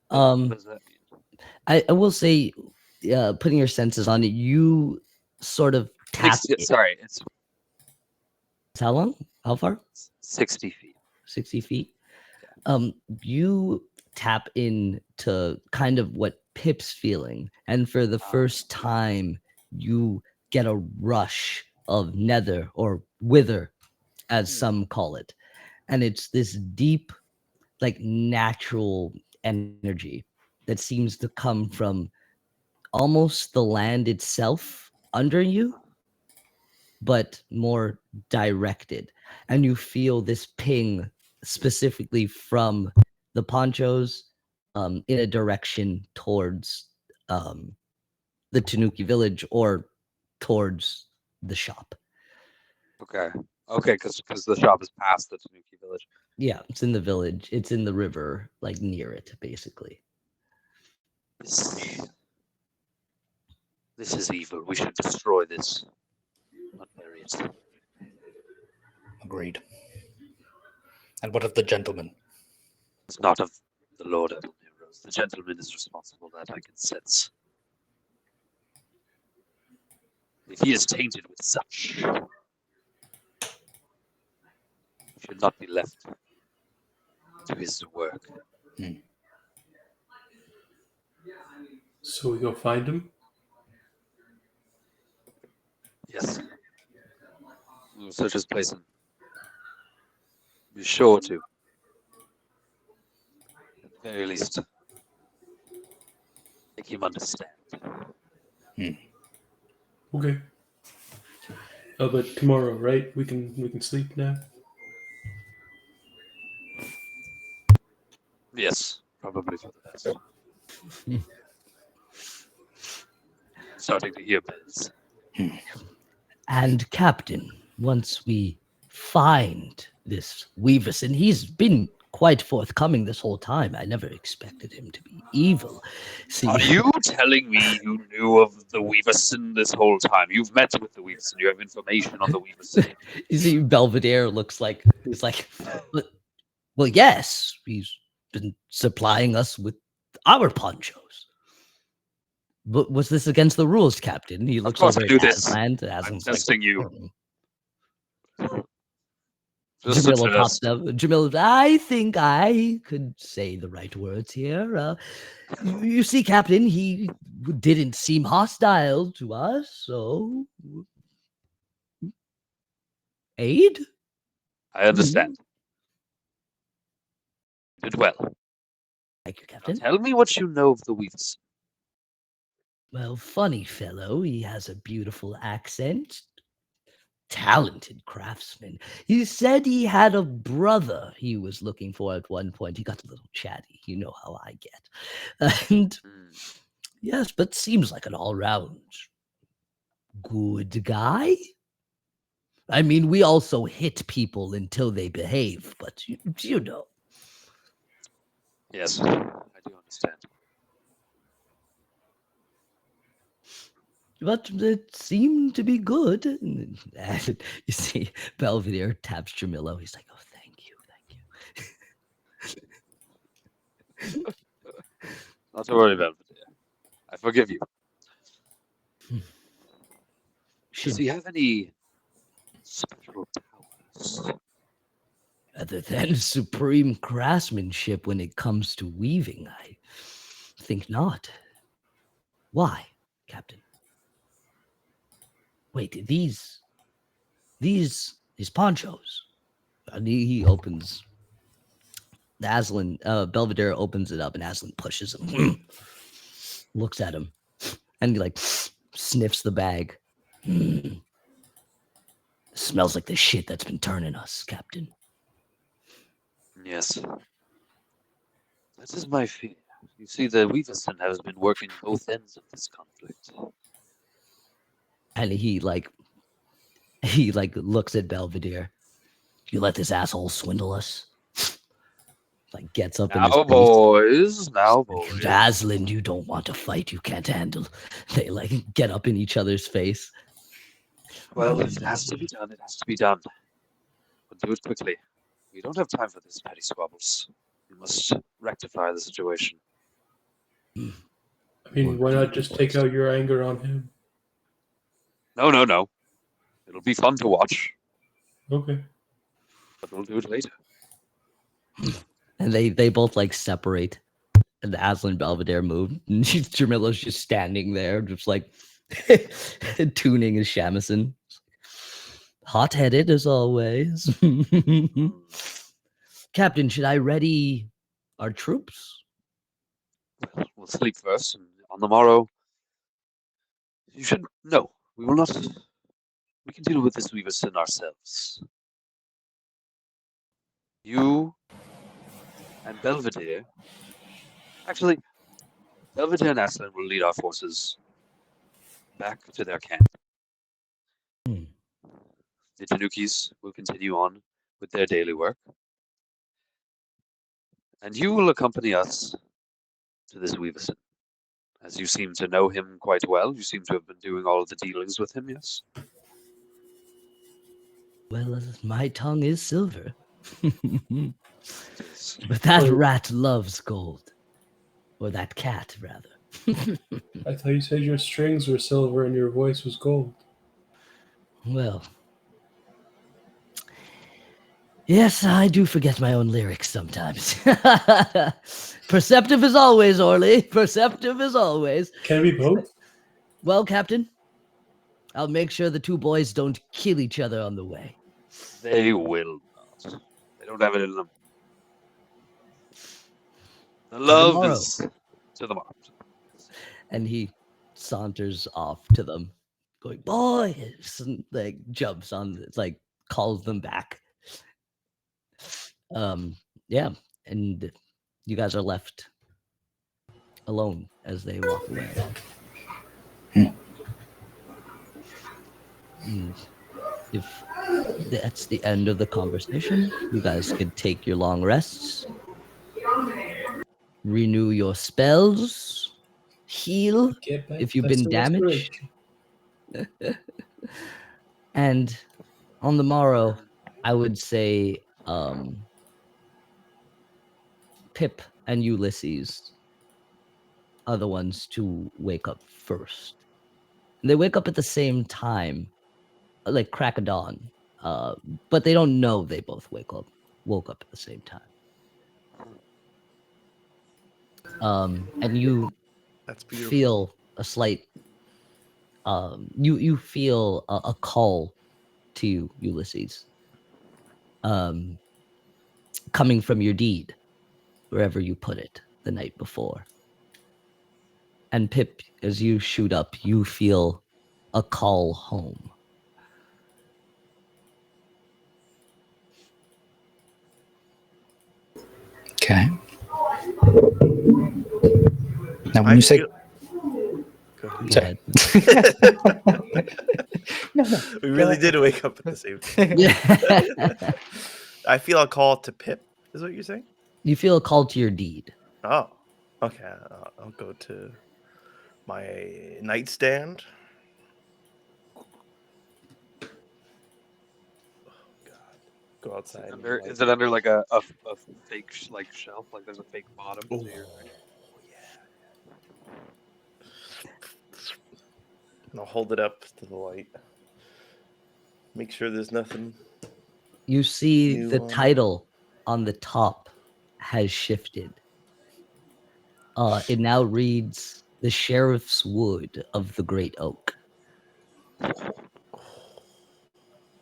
What does that mean? I will say, putting your senses on it, you sort of tap. Sorry, it's How long? How far? 60 feet. 60 feet. You tap into kind of what Pip's feeling, and for the first time, you get a rush of nether or wither, as some call it, and it's this deep, like natural energy that seems to come from almost the land itself under you, but more directed. And you feel this ping specifically from the ponchos in a direction towards the Tanuki village or towards the shop. Okay, because the shop is past the Tanuki village. Yeah, it's in the village. It's in the river, like near it, basically. This is evil. We should destroy this. Not bury it. Agreed. And what of the gentleman? It's not of the Lord of the Heroes. The gentleman is responsible, that I can sense. If he is tainted with such, he should not be left to his work. So we go find him? Yes. We'll search his place and be sure to, at the very least, make him understand. Okay. But tomorrow, right? We can sleep now. Yes, probably for the best. Starting to hear bells. And Captain, once we find this Weaverson, he's been quite forthcoming this whole time. I never expected him to be evil. See, Are you telling me you knew of the Weaverson this whole time? You've met with the Weaverson. You have information on the Weaverson. you see, Belvedere looks like he's like, well, yes, he's been supplying us with our ponchos. But was this against the rules, Captain? He looks course over I do at this. Aslan. I'm testing you. Just a Jamila test. pops up. Jamila, I think I could say the right words here. You see, Captain, he didn't seem hostile to us, so aid? I understand. You did well. Thank you, Now Captain. tell me what you know of the Weaverson. Well, funny fellow. He has a beautiful accent. Talented craftsman. He said he had a brother he was looking for at one point. He got a little chatty. You know how I get. And yes, but seems like an all-round good guy. I mean, we also hit people until they behave, but you know. Yes, I do understand. But it seemed to be good. And you see, Belvedere taps Jamillo. He's like, oh, thank you. Not to worry about it. I forgive you. Does he have any special powers? Other than supreme craftsmanship when it comes to weaving, I think not. Why, Captain? Wait, these ponchos. And he opens. Aslan, Belvedere opens it up, and Aslan pushes him. Looks at him, and he like sniffs the bag. Smells like the shit that's been turning us, Captain. Yes. That is my fear. You see, the Weaverson has been working both ends of this conflict. And he looks at Belvedere. You let this asshole swindle us? Like gets up in his face. Now, boys. Aslan, you don't want to fight. You can't handle. They like get up in each other's face. Well, if it has to be done, it has to be done. But do it quickly. We don't have time for this petty squabbles. We must rectify the situation. I mean, why not just take out your anger on him? No. It'll be fun to watch. Okay. But we'll do it later. And they both like separate. And Aslan and Belvedere move. And Jamila's just standing there, just like tuning his shamisen. Hot-headed as always. Captain, should I ready our troops? Well, we'll sleep first, and on the morrow, you should. No, we will not. We can deal with this Weaverson ourselves. You and Belvedere. Actually, Belvedere and Aslan will lead our forces back to their camp. The Tanukis will continue on with their daily work. And you will accompany us to this Weaverson. As you seem to know him quite well, you seem to have been doing all of the dealings with him, yes? Well, my tongue is silver. But that rat loves gold. Or that cat, rather. I thought you said your strings were silver and your voice was gold. Well, yes, I do forget my own lyrics sometimes. Perceptive as always, Orly. Perceptive as always. Can it be both? Well, Captain, I'll make sure the two boys don't kill each other on the way. They will not. They don't have it in them. The love is to the mark. And he saunters off to them, going, boys, and like jumps on, like calls them back. Yeah, and you guys are left alone as they walk away. if that's the end of the conversation, you guys could take your long rests, renew your spells, heal Get back if you've to been some damaged, restoration. and on the morrow, I would say Pip and Ulysses are the ones to wake up first. And they wake up at the same time, like crack of dawn, but they don't know they both woke up at the same time. And you That's beautiful. feel a slight, you feel a call to you, Ulysses, coming from your deed, wherever you put it the night before. And Pip, as you shoot up, you feel a call home. Okay. Now, when I you say feel- Go ahead. Go Sorry. ahead. no, We really did wake up at the same time. Yeah. I feel a call to Pip, is what you're saying? You feel a call to your deed. Oh, okay. I'll go to my nightstand. Oh, God. Go outside. and light Is it under like a fake like shelf? Like there's a fake bottom. Oh, So you're... yeah. And I'll hold it up to the light. Make sure there's nothing. You see New the on it. title on the top has shifted. It now reads The Sheriff's Wood of the Great Oak.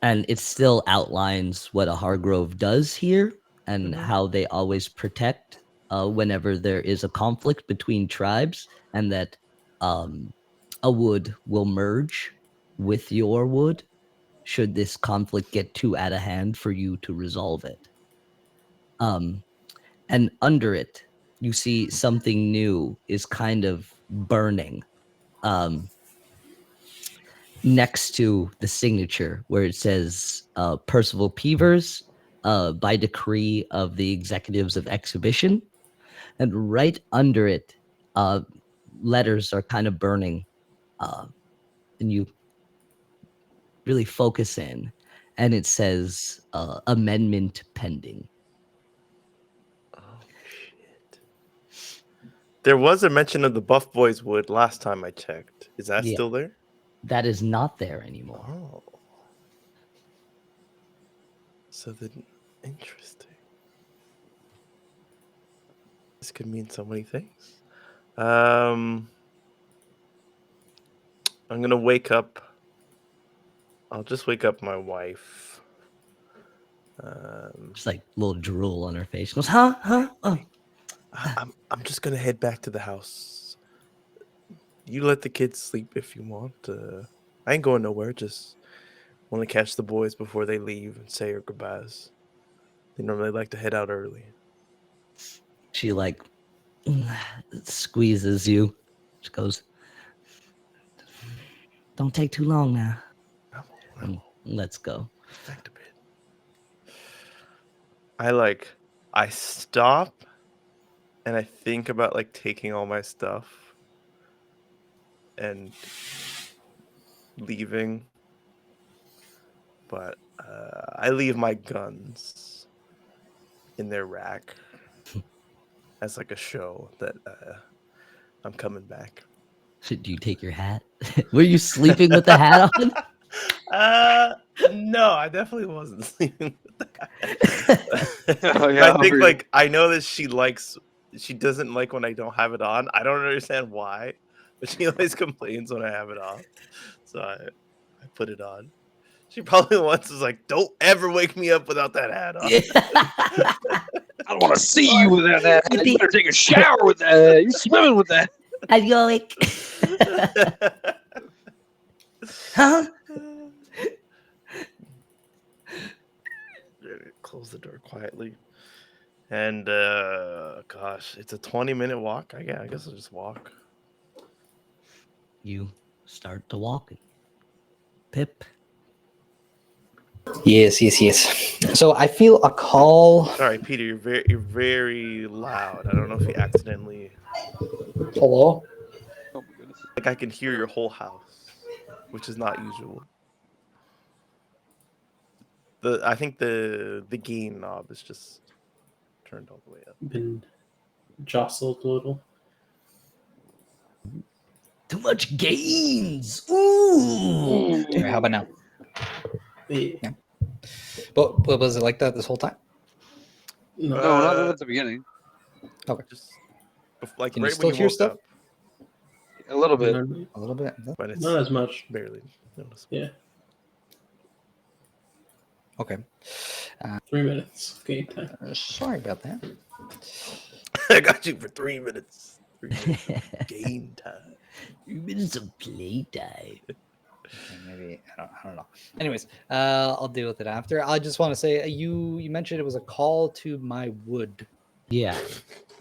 And it still outlines what a Hargrove does here and how they always protect whenever there is a conflict between tribes, and that a wood will merge with your wood should this conflict get too out of hand for you to resolve it. And under it, you see something new is kind of burning. Next to the signature where it says Percival Peevers, by decree of the executives of exhibition. And right under it, letters are kind of burning. And you really focus in, and it says amendment pending. Oh, shit. There was a mention of the Buff Boys wood last time I checked. Is that Yeah. still there? That is not there anymore. Oh. So then, interesting. This could mean so many things. I'm gonna wake up. I'll just wake up my wife. Just like little drool on her face. She goes, huh? Oh. I'm just gonna head back to the house. You let the kids sleep if you want. I ain't going nowhere. Just want to catch the boys before they leave and say their goodbyes. They normally like to head out early. She like squeezes you. She goes, don't take too long now. Let's go. Back to bed. I stop and I think about like taking all my stuff and leaving, but I leave my guns in their rack as like a show that I'm coming back. Do you take your hat? Were you sleeping with the hat on? No, I definitely wasn't sleeping with the hat. Oh, yeah, I think over like I know that she doesn't like when I don't have it on. I don't understand why, but she always complains when I have it off. So I put it on. She probably once was like, "Don't ever wake me up without that hat on." I don't want to see you with that. You better take a shower with that. You're swimming with that. And you're like, huh? Close the door quietly. And gosh, it's a 20-minute walk. I guess I'll just walk. You start to walk. Pip, Yes. So I feel a call. Sorry, Peter, you're very loud. I don't know if you accidentally Hello? Oh my goodness. like I can hear your whole house, which is not usual. I think the gain knob is just turned all the way up. Been jostled a little. Too much gains. Ooh. All right, how about now? Yeah. But was it like that this whole time? No. No, not at the beginning. Just like Can you right still when you hear woke stuff? up, A little bit. Not, A little bit. but it's not as much. barely noticeable. Yeah. Okay. 3 minutes. Game time. Sorry about that. I got you for 3 minutes. 3 minutes of game time. 3 minutes of playtime. Okay, maybe I don't know. Anyways, I'll deal with it after. I just want to say you mentioned it was a call to my wood. Yeah.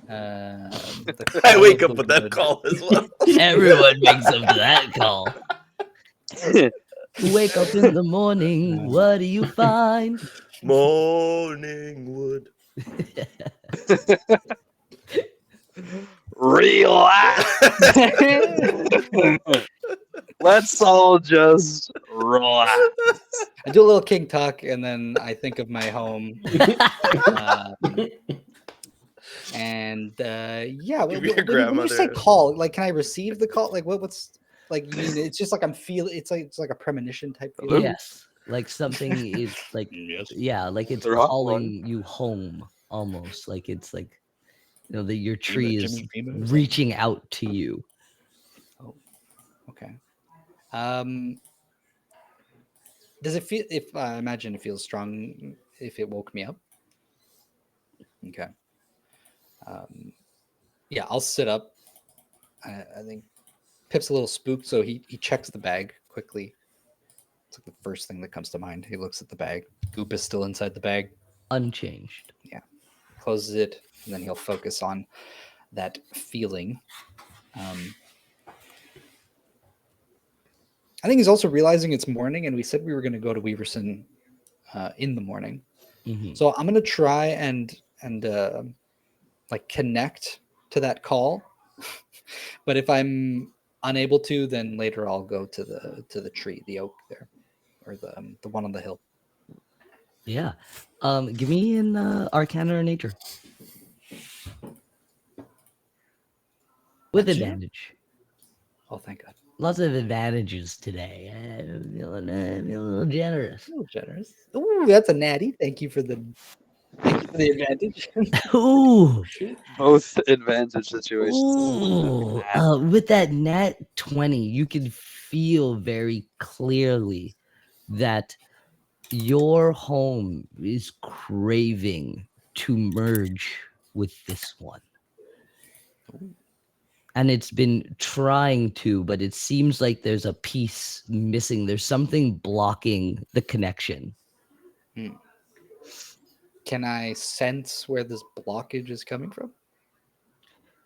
I wake up with that call as well. Everyone wakes up to that call. You wake up in the morning. What do you find? Morning wood. Relax. Let's all just relax. I do a little king talk, and then I think of my home. And yeah, Give when your you grandmother say a- call, like, can I receive the call? Like, what's like? You mean it's just like I'm feeling? It's like a premonition type feeling. Yes. Like something is like, Yes. yeah, like it's They're hot, calling you home almost. Like it's like, that your FEMA, tree is Jimmy FEMA or something? reaching out to you. Okay. Does it feel? If I imagine it feels strong, if it woke me up. Okay. Yeah, I'll sit up. I think Pip's a little spooked, so he checks the bag quickly. It's like the first thing that comes to mind. He looks at the bag. Goop is still inside the bag. Unchanged. Closes it, and then he'll focus on that feeling. I think he's also realizing it's morning, and we said we were going to go to Weaverson in the morning. Mhm. So I'm going to try and like connect to that call. But if I'm unable to, then later I'll go to the tree, the oak there, or the one on the hill. Yeah. Give me an Arcana or Nature. With That's you? advantage. Oh, thank God. Lots of advantages today. I'm feeling a little generous. Oh, generous. Ooh, that's a natty. Thank you for the advantage. Ooh. Both advantage situations. Ooh. With that nat 20, you can feel very clearly that your home is craving to merge with this one. And it's been trying to, but it seems like there's a piece missing. There's something blocking the connection. Can I sense where this blockage is coming from?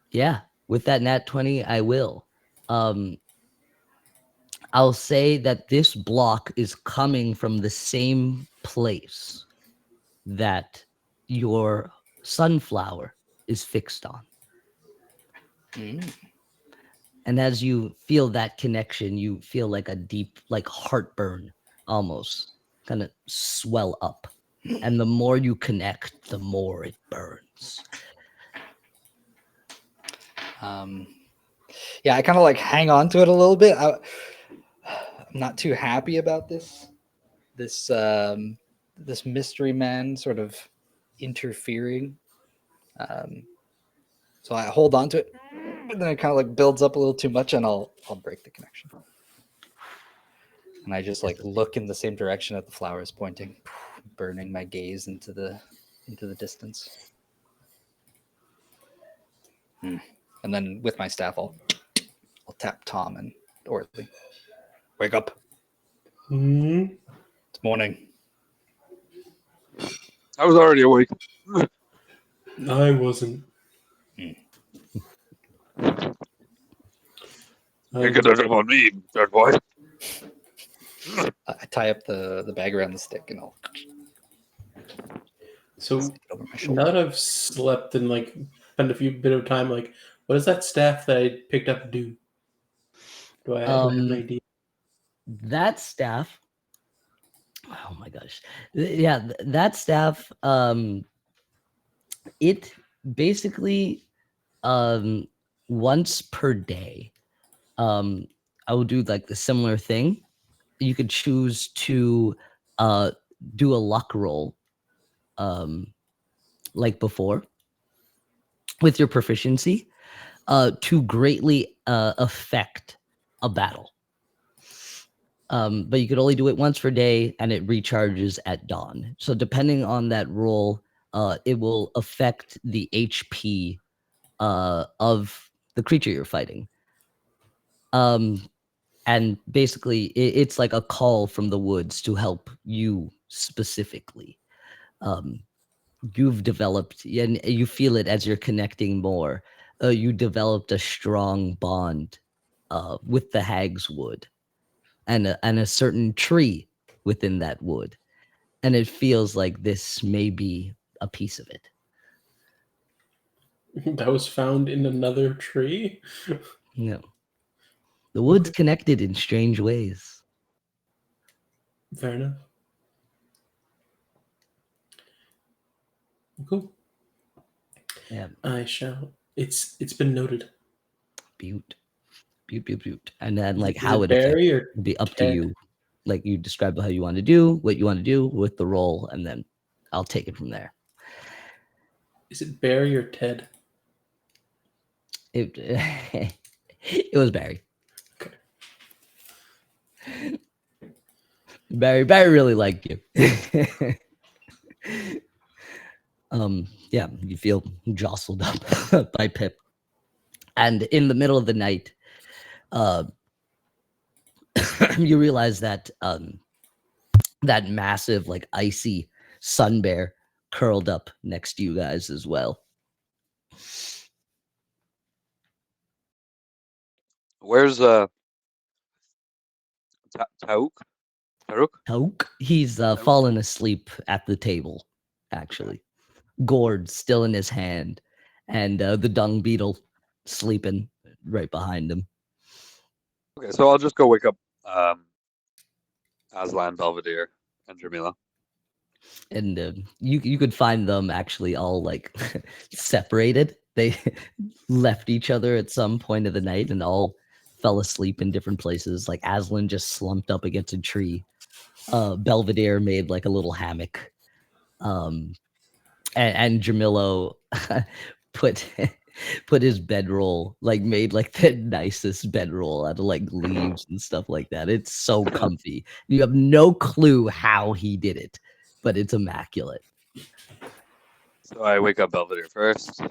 Yeah, with that nat 20, I will. I'll say that this block is coming from the same place that your sunflower is fixed on. And as you feel that connection, you feel like a deep, like heartburn almost kind of swell up. And the more you connect, the more it burns. Yeah, I kind of like hang on to it a little bit. I'm not too happy about this mystery man sort of interfering. So I hold on to it, and then it kind of like builds up a little too much, and I'll break the connection. And I just like look in the same direction that the flower is pointing, burning my gaze into the distance. And then with my staff, I'll tap Tom and Orly. Wake up! It's morning. I was already awake. I wasn't. Can't get that up on me, bad boy. I tie up the bag around the stick and I'll So stick it over my now shoulder. that I've slept and like spent a bit of time, like, what does that staff that I picked up do? Do I have an idea? That staff. Oh my gosh. Yeah, that staff. It basically once per day. I will do like the similar thing. You could choose to do a luck roll, like before, with your proficiency, to greatly affect a battle. But you could only do it once per day, and it recharges at dawn. So depending on that roll, it will affect the HP of the creature you're fighting. And basically, it's like a call from the woods to help you specifically. You've developed, and you feel it as you're connecting more. You developed a strong bond with the hag's wood, and a certain tree within that wood, and it feels like this may be a piece of it. That was found in another tree? No, the wood's connected in strange ways. Fair enough. Cool. Yeah, I shall. It's been noted. butte. And then Is like it how it affects berry or would be up to Ted? you. Like you describe how you want to do, what you want to do with the roll, and then I'll take it from there. Is it Barry or Ted? It it was Barry. Okay. Barry really liked you. Yeah, you feel jostled up by Pip. And in the middle of the night, you realize that that massive, like icy sun bear curled up next to you guys as well. Where's Tauk? Tauk, he's fallen asleep at the table, actually. Gourd still in his hand, and the dung beetle sleeping right behind him. Okay, so I'll just go wake up Aslan, Belvedere, and Jamila. And you could find them actually all like separated. They left each other at some point of the night and all fell asleep in different places. Like Aslan just slumped up against a tree. Belvedere made like a little hammock. And Jamilo put his bedroll, like made like the nicest bedroll out of like leaves and stuff like that. It's so comfy. You have no clue how he did it, but it's immaculate. So I wake up Belvedere first.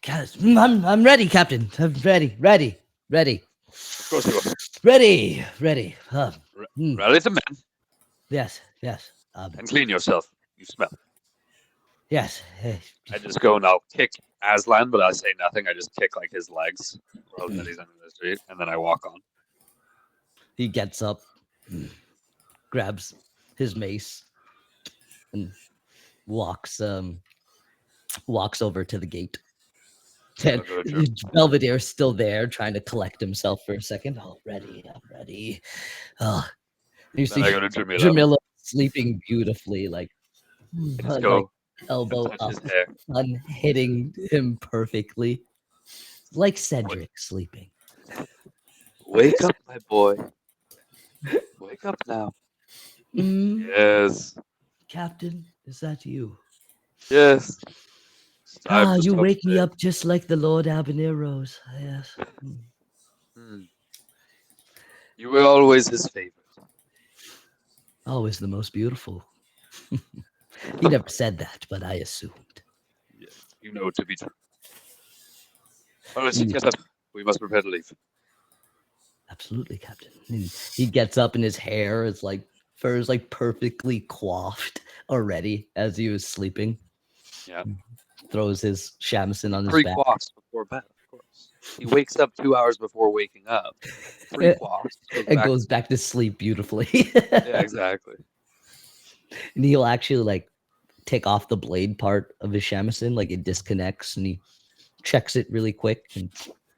Guys, I'm ready, Captain. I'm ready. Of course you are. Ready. Rally the men Yes. and clean yourself. You smell. Yes. I just go and I'll kick Aslan, but I say nothing. I just kick like his legs while that he's under the street, and then I walk on. He gets up, grabs his mace, and walks over to the gate. And Belvedere's still there, trying to collect himself for a second. I'm ready. You see Then I go to Jamila. Jamila sleeping beautifully, like, I just like go elbow and touch up, his hair. sun hitting him perfectly, like Cedric sleeping. Wake up, my boy. Wake up now. Yes. Captain, is that you? Yes. You wake me up just like the Lord Habaneros. Yes. You were always his favorite. Always the most beautiful. He never said that, but I assumed. Yes, you know it to be true. All right, get up. We must prepare to leave. Absolutely, Captain. And he gets up and his hair is like fur is like perfectly coiffed already as he was sleeping. Yeah. Throws his shamisen on his back. Pre-quaffs before bed, of course. He wakes up 2 hours before waking up. Sleepwalks. It goes back to sleep beautifully. Yeah, exactly. And he'll actually like take off the blade part of his shamisen, like it disconnects, and he checks it really quick and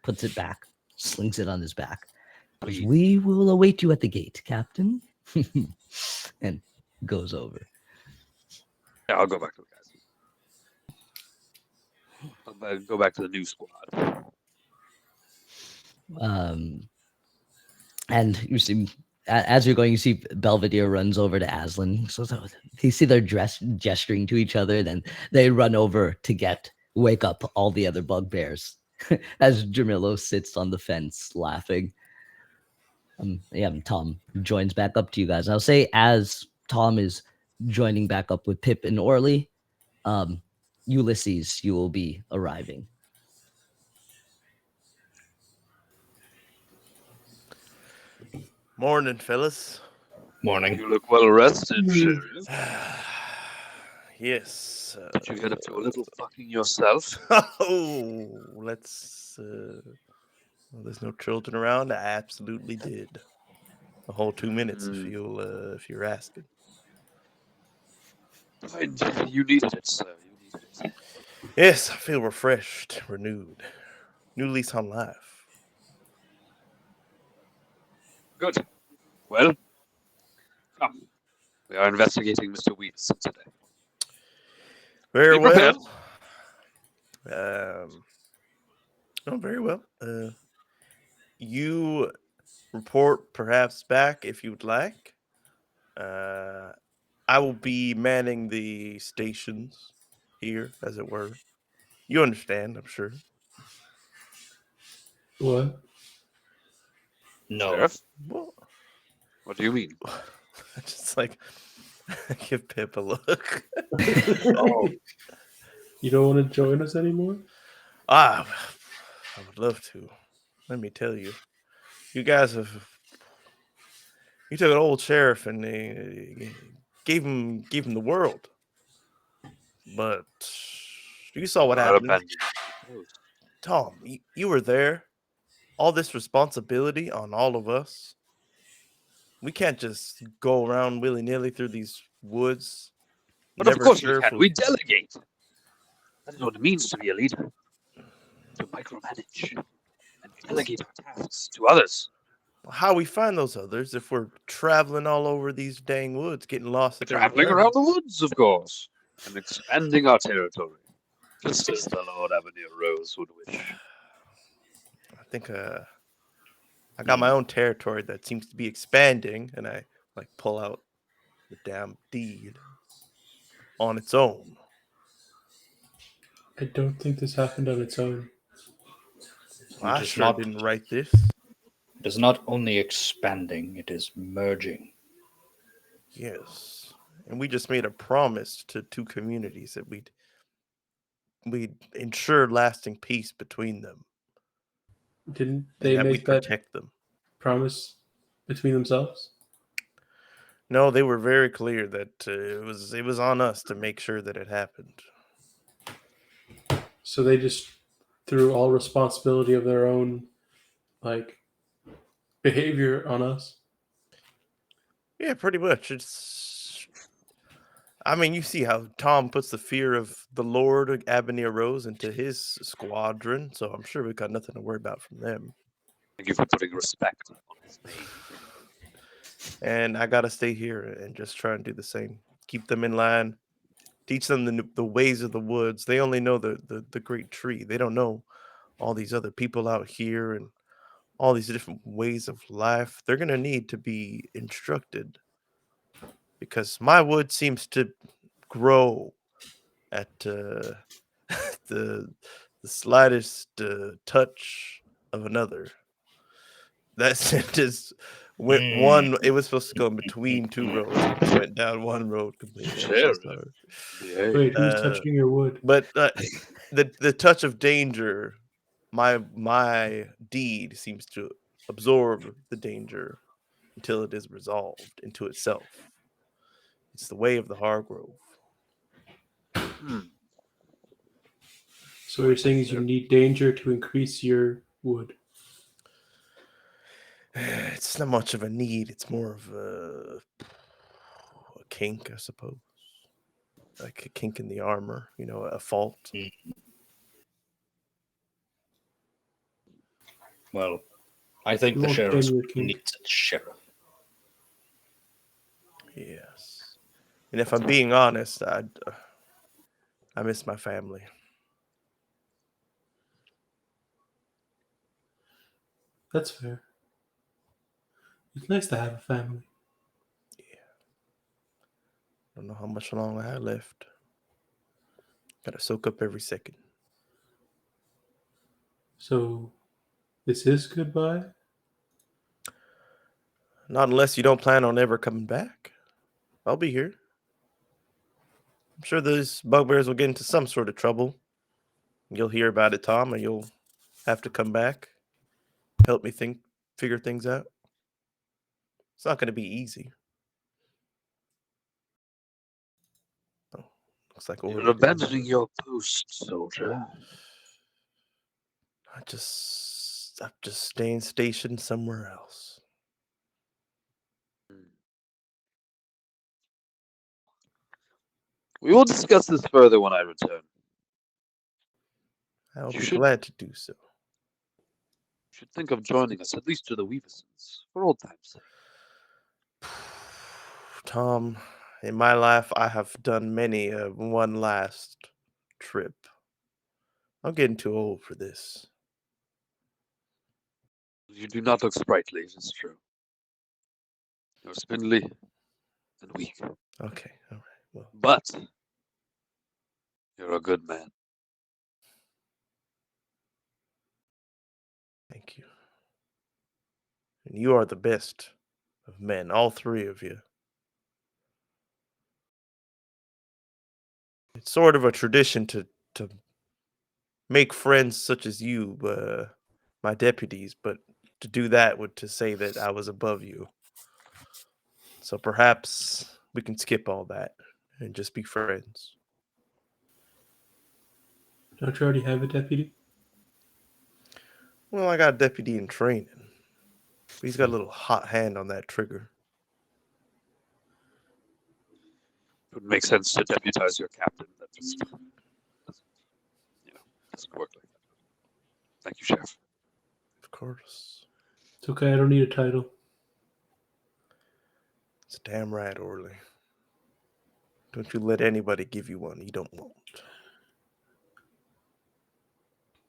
puts it back, slings it on his back. Goes, Please. we will await you at the gate, Captain. And goes over. Yeah, I'll go back to the guys. I'll go back to the new squad. And you see, as you're going, you see Belvedere runs over to Aslan. So you see they're gesturing to each other. Then they run over to wake up all the other bugbears as Jamillo sits on the fence laughing. Tom joins back up to you guys. I'll say as Tom is joining back up with Pip and Orly, Ulysses, you will be arriving. Morning, fellas. Morning. You look well rested, Sheriff. Yes. Did you get up to a little fucking yourself? Oh, let's. Well, there's no children around. I absolutely did. A whole 2 minutes, if you're asking. You needed it, sir. You needed it. Yes, I feel refreshed, renewed, new lease on life. Good. Well, come. We are investigating Mr. Weaverson today. Very Be prepared. well. Very well. You report perhaps back if you'd like. I will be manning the stations here, as it were. You understand, I'm sure. What? No. Sheriff, Well, what do you mean? just like give Pip a look. Oh. You don't want to join us anymore? I would love to. Let me tell you, you guys you took an old sheriff and gave him the world, but you saw what happened. Tom, you were there. All this responsibility on all of us. We can't just go around willy-nilly through these woods. But of course we sure can. if We delegate. That is what it means to be a leader. To micromanage and delegate our tasks to others. how we find those others if we're traveling all over these dang woods, getting lost at every Traveling turn. around the woods, of course, and expanding our territory, just as the Lord Avenir Rose would wish. I think I got my own territory that seems to be expanding, and I like pull out the damn deed on its own. I don't think this happened on its own. I is sure not- didn't write this. It is not only expanding, it is merging. Yes, and we just made a promise to two communities that we'd ensure lasting peace between them. Didn't And they that make we'd that protect them. promise between themselves? No, they were very clear that it was on us to make sure that it happened. So they just threw all responsibility of their own, like, behavior on us. Yeah, pretty much. I mean, you see how Tom puts the fear of the Lord Avenir Rose into his squadron, so I'm sure we've got nothing to worry about from them. Thank you for putting respect on his name. And I gotta stay here and just try and do the same. Keep them in line. Teach them the ways of the woods. They only know the great tree. They don't know all these other people out here and all these different ways of life. They're gonna need to be instructed because my wood seems to grow at the slightest touch of another. That's just went one. It was supposed to go in between two roads. It just went down one road completely. I'm so Sheriff. sorry. Yeah. Wait, who's touching your wood? But the touch of danger, my deed seems to absorb the danger until it is resolved into itself. It's the way of the Hargrove. So what you're saying is you need danger to increase your wood. It's not much of a need. It's more of a kink, I suppose. Like a kink in the armor, a fault. Well, I think You the won't sheriff blame your king. needs a sheriff. Yes. And if I'm being honest, I miss my family. That's fair. It's nice to have a family. I don't know how much longer I have left. Gotta soak up every second. So, this is goodbye? Not unless you don't plan on ever coming back. I'll be here. I'm sure those bugbears will get into some sort of trouble. You'll hear about it, Tom, and you'll have to come back. Help me figure things out. It's not going to be easy. Oh, looks like You're order. abandoning your post, soldier. I'm just staying stationed somewhere else. We will discuss this further when I return. I'll You be should- glad to do so. You should think of joining us, at least to the Weaversons, for old time's sake. Tom, in my life, I have done many one last trip. I'm getting too old for this. You do not look sprightly, it is true. You're spindly and weak. Okay, all right. Well, But you're a good man. thank you. And you are the best of men, all three of you. It's sort of a tradition to make friends such as you, my deputies, but to do that would to say that I was above you. So perhaps we can skip all that and just be friends. Don't you already have a deputy? Well, I got a deputy in training. But he's got a little hot hand on that trigger. It would make sense to deputize your captain. That just doesn't work like that. Thank you, Sheriff. Of course. It's okay, I don't need a title. It's damn right, Orly. Don't you let anybody give you one you don't want.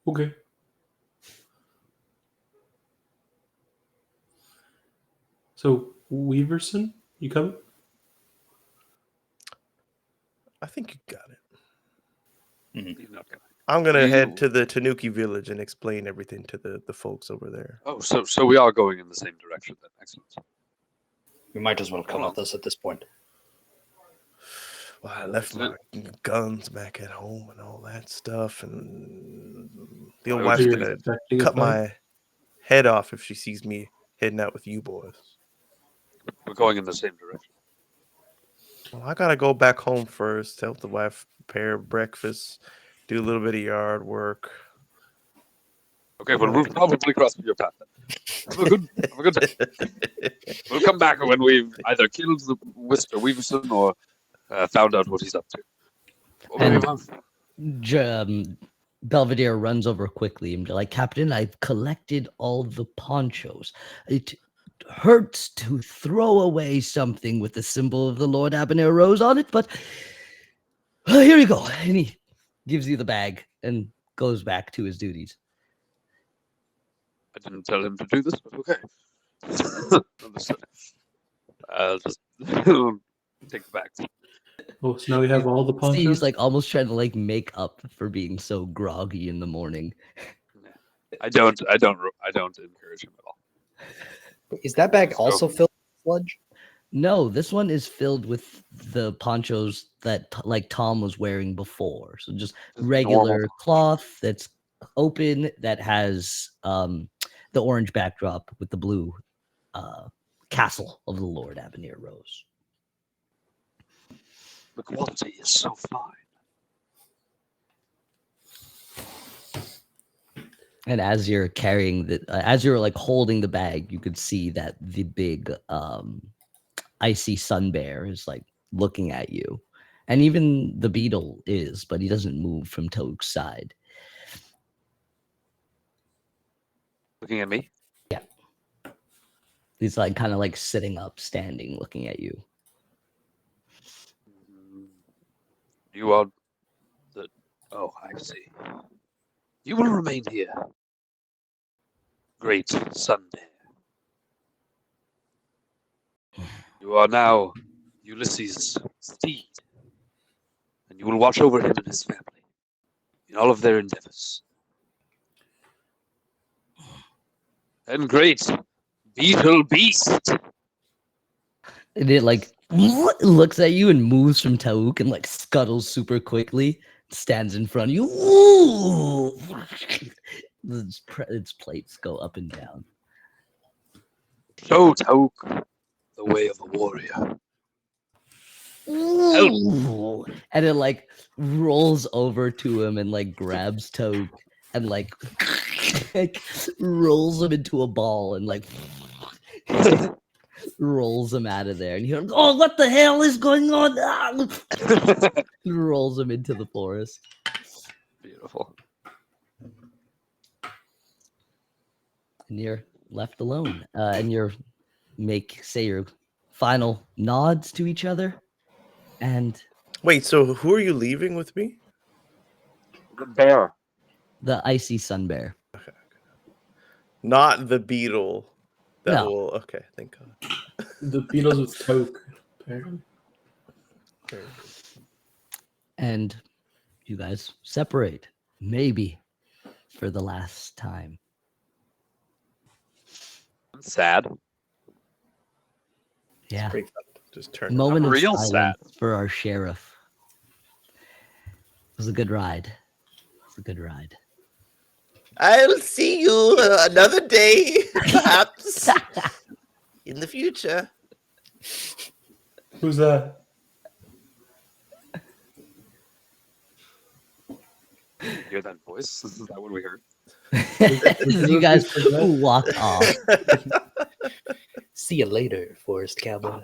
Okay. So, Weaverson, you coming? I think you got it. He's not gonna. I'm gonna You- head to the Tanuki village and explain everything to the folks over there. Oh, so we are going in the same direction then. Excellent. We might as well come with us at this point. Well, I left my guns back at home and all that stuff, and the old Why wife's would You're gonna expecting a cut fight? my head off if she sees me heading out with you boys. We're going in the same direction. Well, I gotta go back home first, help the wife prepare breakfast, do a little bit of yard work. Okay, well, we'll probably cross your path then. Have a good day. We'll come back when we've either killed the Mr. Weaverson or found out what he's up to. And Belvedere runs over quickly and be like, Captain, I've collected all the ponchos. It hurts to throw away something with the symbol of the Lord Abhor Rose on it, but here you go. And he gives you the bag and goes back to his duties. I didn't tell him to do this, but okay. Understood. I'll just take the bags. Oh, so now we have all the See, ponchos? he's like almost trying to like make up for being so groggy in the morning. I don't encourage him at all. Is that bag So- also filled with sludge? No, this one is filled with the ponchos that like Tom was wearing before. So just regular normal. cloth that's open that has the orange backdrop with the blue castle of the Lord Abhor Rose. The quality is so fine. And as you're carrying as you're like holding the bag, you could see that the big icy sun bear is like looking at you, and even the beetle is, but he doesn't move from Toad's side. Looking at me. Yeah, he's like kind of like sitting up, standing, looking at you. You are the. Oh, I see. You will remain here. Great Sunday. You are now Ulysses' steed, and you will watch over him and his family in all of their endeavors. And great beetle beast. And it like looks at you and moves from Tauk and like scuttles super quickly, stands in front of you. Ooh! Its plates go up and down. Show Tauk the way of a warrior. Ooh. And it like rolls over to him and like grabs Toad and like rolls him into a ball and like rolls him out of there. And you hear him, oh, what the hell is going on? Ah! Rolls him into the forest. Beautiful. And you're left alone. And you're say your final nods to each other. And Wait, so who are you leaving with me? The bear. the icy sun bear. Not the beetle. That No. will. Okay, thank God. The Beatles with Toke, apparently. And you guys separate, maybe for the last time. I'm sad. Yeah. Break up. Just turn. Moment I'm of real silence for our sheriff. It was a good ride. It was a good ride. I'll see you another day, perhaps in the future. Who's that? Hear that voice? Is that what we heard? You guys walk off. See you later, Forest Cowboy.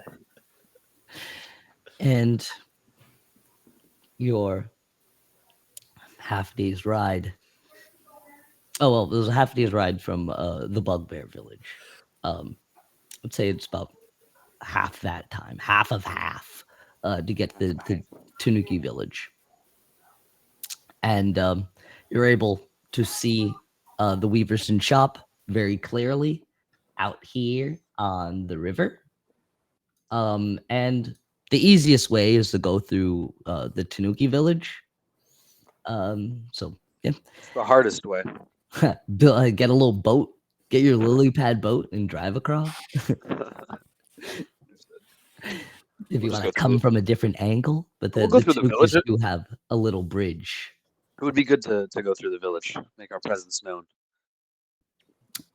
And your half day's ride. Oh, well, it was a half day's ride from the Bugbear Village. I'd say it's about half that time, half of half, to get the Tanuki Village. And you're able to see the Weaverson shop very clearly out here on the river. And the easiest way is to go through the Tanuki Village. So, yeah. It's the hardest way. Get a little boat, get your lily pad boat and drive across. If you We'll just want go to through come the- from a different angle, but We'll go the through the Tanukis village. do have a little bridge. It would be good to go through the village, make our presence known.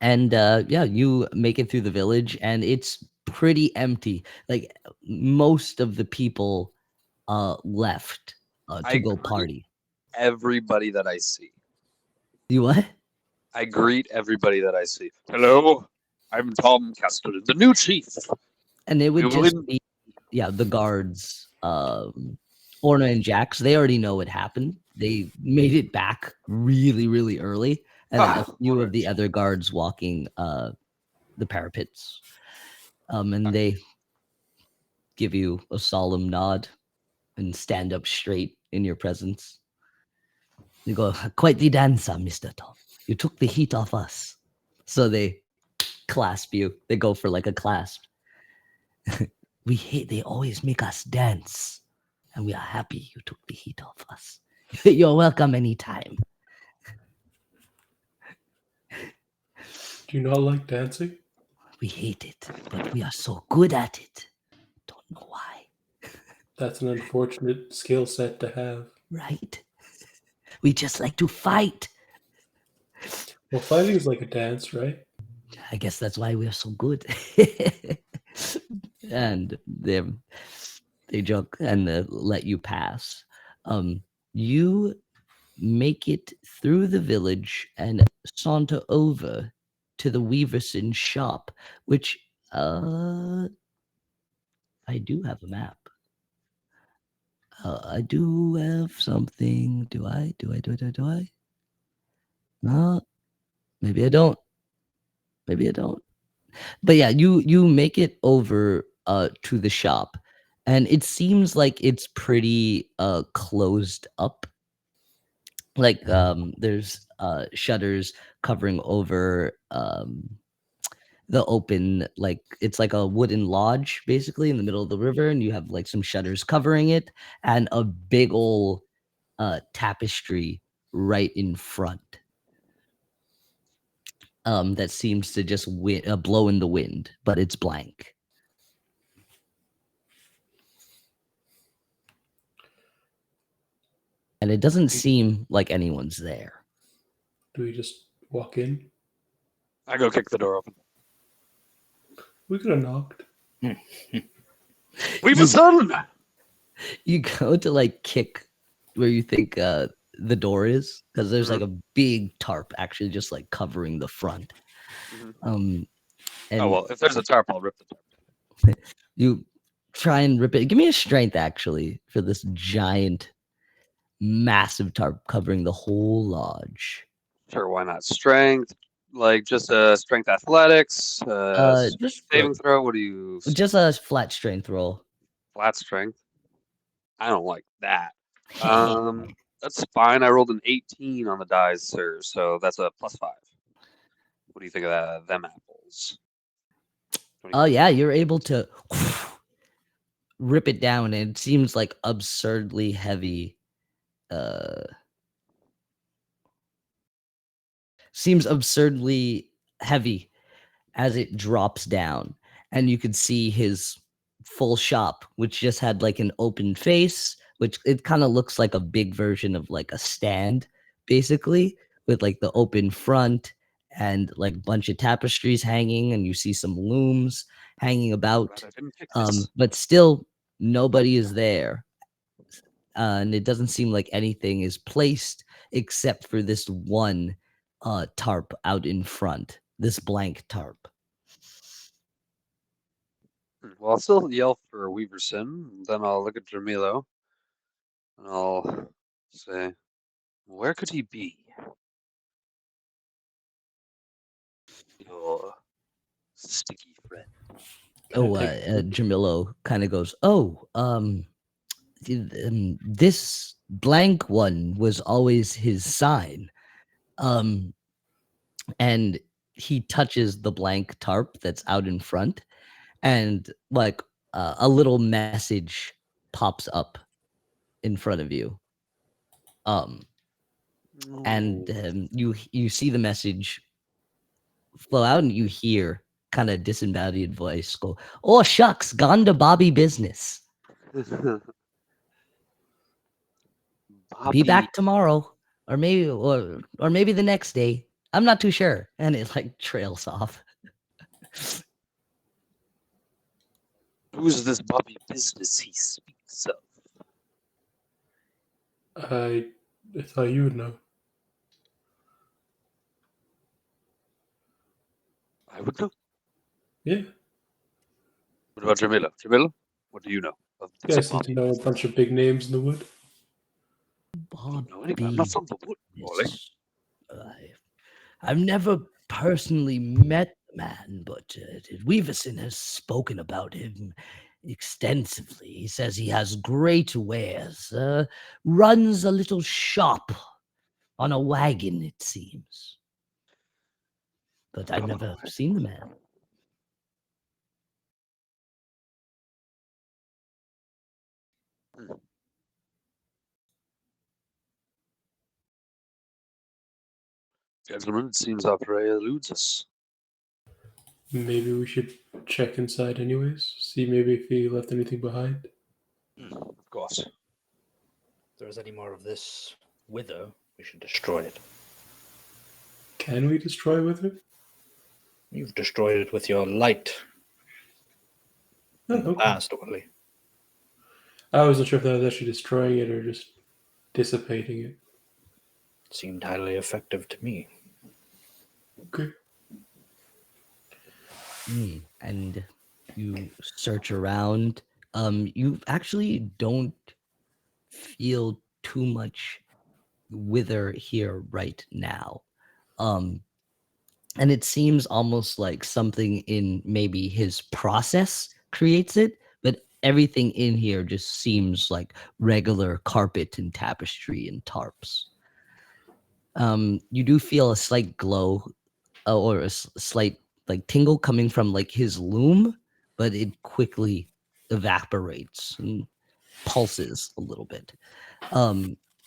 And yeah, you make it through the village and it's pretty empty. Like most of the people left to I go agree. party. Everybody that I see. You what? I greet everybody that I see. Hello, I'm Tom Castellan, the new chief. And it would You just wouldn't- be, yeah, the guards, Orna and Jax, they already know what happened. They made it back really, really early. And then a few of the other guards walking the parapets. And they give you a solemn nod and stand up straight in your presence. You go, quite the dancer, Mr. Tom. You took the heat off us. So they clasp you. They go for like a clasp. They always make us dance. And we are happy you took the heat off us. You're welcome anytime. Do you not like dancing? We hate it, but we are so good at it. Don't know why. That's an unfortunate skill set to have. Right? We just like to fight. Well, fighting is like a dance, right? I guess that's why we're so good. And they joke and let you pass. You make it through the village and saunter over to the Weaverson shop, which I do have a map. I do have something. Do I? No, maybe I don't. Maybe I don't. But yeah, you make it over to the shop, and it seems like it's pretty closed up. Like there's shutters covering over the open, like it's like a wooden lodge basically in the middle of the river, and you have like some shutters covering it and a big old tapestry right in front that seems to just blow in the wind, but it's blank. And it doesn't seem like anyone's there. Do we just walk in? I go kick the door open. We could have knocked. We've son. You go to like kick where you think the door is, because there's like a big tarp actually just like covering the front. And Oh well, if there's a tarp, I'll rip the tarp. you try and rip it. Give me a strength actually for this giant, massive tarp covering the whole lodge. Sure, why not? Strength, like just strength athletics, Just saving throw. What do you? Just a flat strength roll. Flat strength. I don't like that. That's fine. I rolled an 18 on the dice, sir. So that's a +5. What do you think of that? Them apples? Oh yeah, you're able to rip it down, and it seems like absurdly heavy. Seems absurdly heavy as it drops down, and you could see his full shop, which just had like an open face, which it kind of looks like a big version of like a stand, basically, with like the open front and like a bunch of tapestries hanging, and you see some looms hanging about, but still nobody is there. And it doesn't seem like anything is placed except for this one tarp out in front, this blank tarp. Well, I'll still yell for Weaverson. Then I'll look at Jamilo, and I'll say, "Where could he be? Your sticky friend." Jamilo kind of goes, this blank one was always his sign. And he touches the blank tarp that's out in front, and like a little message pops up in front of you. And you see the message flow out, and you hear kind of disembodied voice go, "Oh shucks, gone to Bobby business. Be back tomorrow, or maybe the next day. I'm not too sure." And it like trails off. Who's this Bobby business he speaks of? I thought you would know. I would know. Yeah. What about Jamila? Jamila, what do you know? You guys seem to know a bunch of big names in the wood. I'm not from the wood, Wally. I've never personally met the man, but Weaverson has spoken about him extensively. He says he has great wares, runs a little shop on a wagon, it seems. But I've never seen the man. Gentlemen, it seems our prey eludes us. Maybe we should check inside anyways. See maybe if he left anything behind. Of course. If there's any more of this wither, we should destroy it. Can we destroy with it? You've destroyed it with your light. In the past, Wally. I wasn't sure if that was actually destroying it or just dissipating it. seemed highly effective to me. Okay. And you search around. You actually don't feel too much wither here right now. And it seems almost like something in maybe his process creates it, but everything in here just seems like regular carpet and tapestry and tarps. You do feel a slight glow or a slight like tingle coming from like his loom, but it quickly evaporates and pulses a little bit.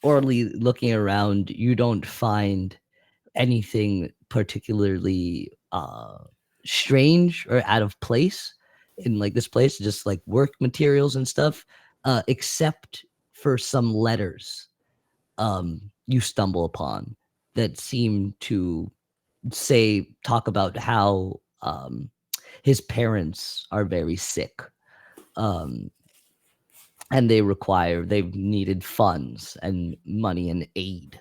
Orally looking around, you don't find anything particularly strange or out of place in like this place, just like work materials and stuff, except for some letters you stumble upon that seem to talk about how his parents are very sick, um, and they've needed funds and money and aid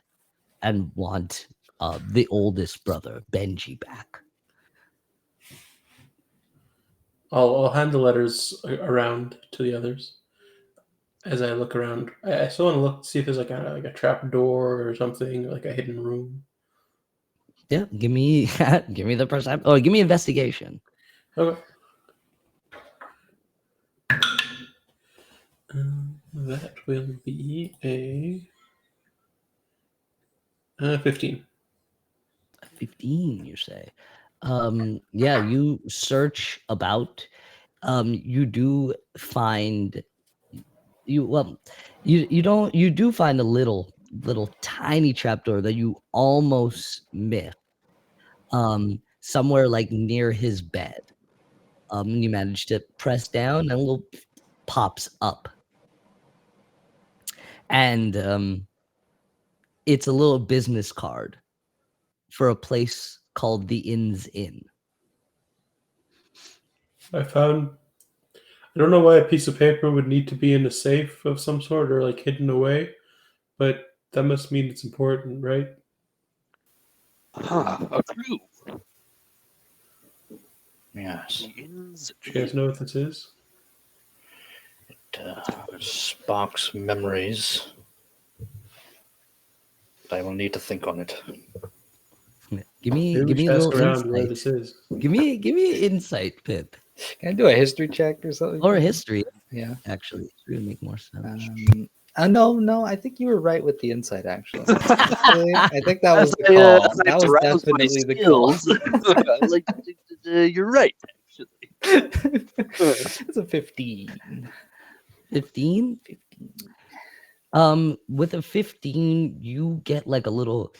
and want the oldest brother Benji back. I'll hand the letters around to the others as I look around. I still want to look see if there's like a trap door or something, like a hidden room. Yeah, give me give me the perception or give me investigation. Okay. That will be a 15. 15, you say. Yeah, you search about. You do find you do find a little tiny trapdoor that you almost missed. Somewhere like near his bed. You manage to press down and a little pops up. And it's a little business card for a place called the Inn's Inn. I don't know why a piece of paper would need to be in a safe of some sort or like hidden away, but that must mean it's important, right? A clue. Yes. The inn's Do you guys know what this is? It sparks memories. But I will need to think on it. Give me Maybe we a should ask little around where insight. this is. Give me insight, Pip. Can I do a history check or something? Or a history, Yeah. actually. It would make more sense. No, I think you were right with the insight, actually. I think that was the call. That was definitely the call. Like, you're right, actually. It's a 15. 15? With a 15, you get like a little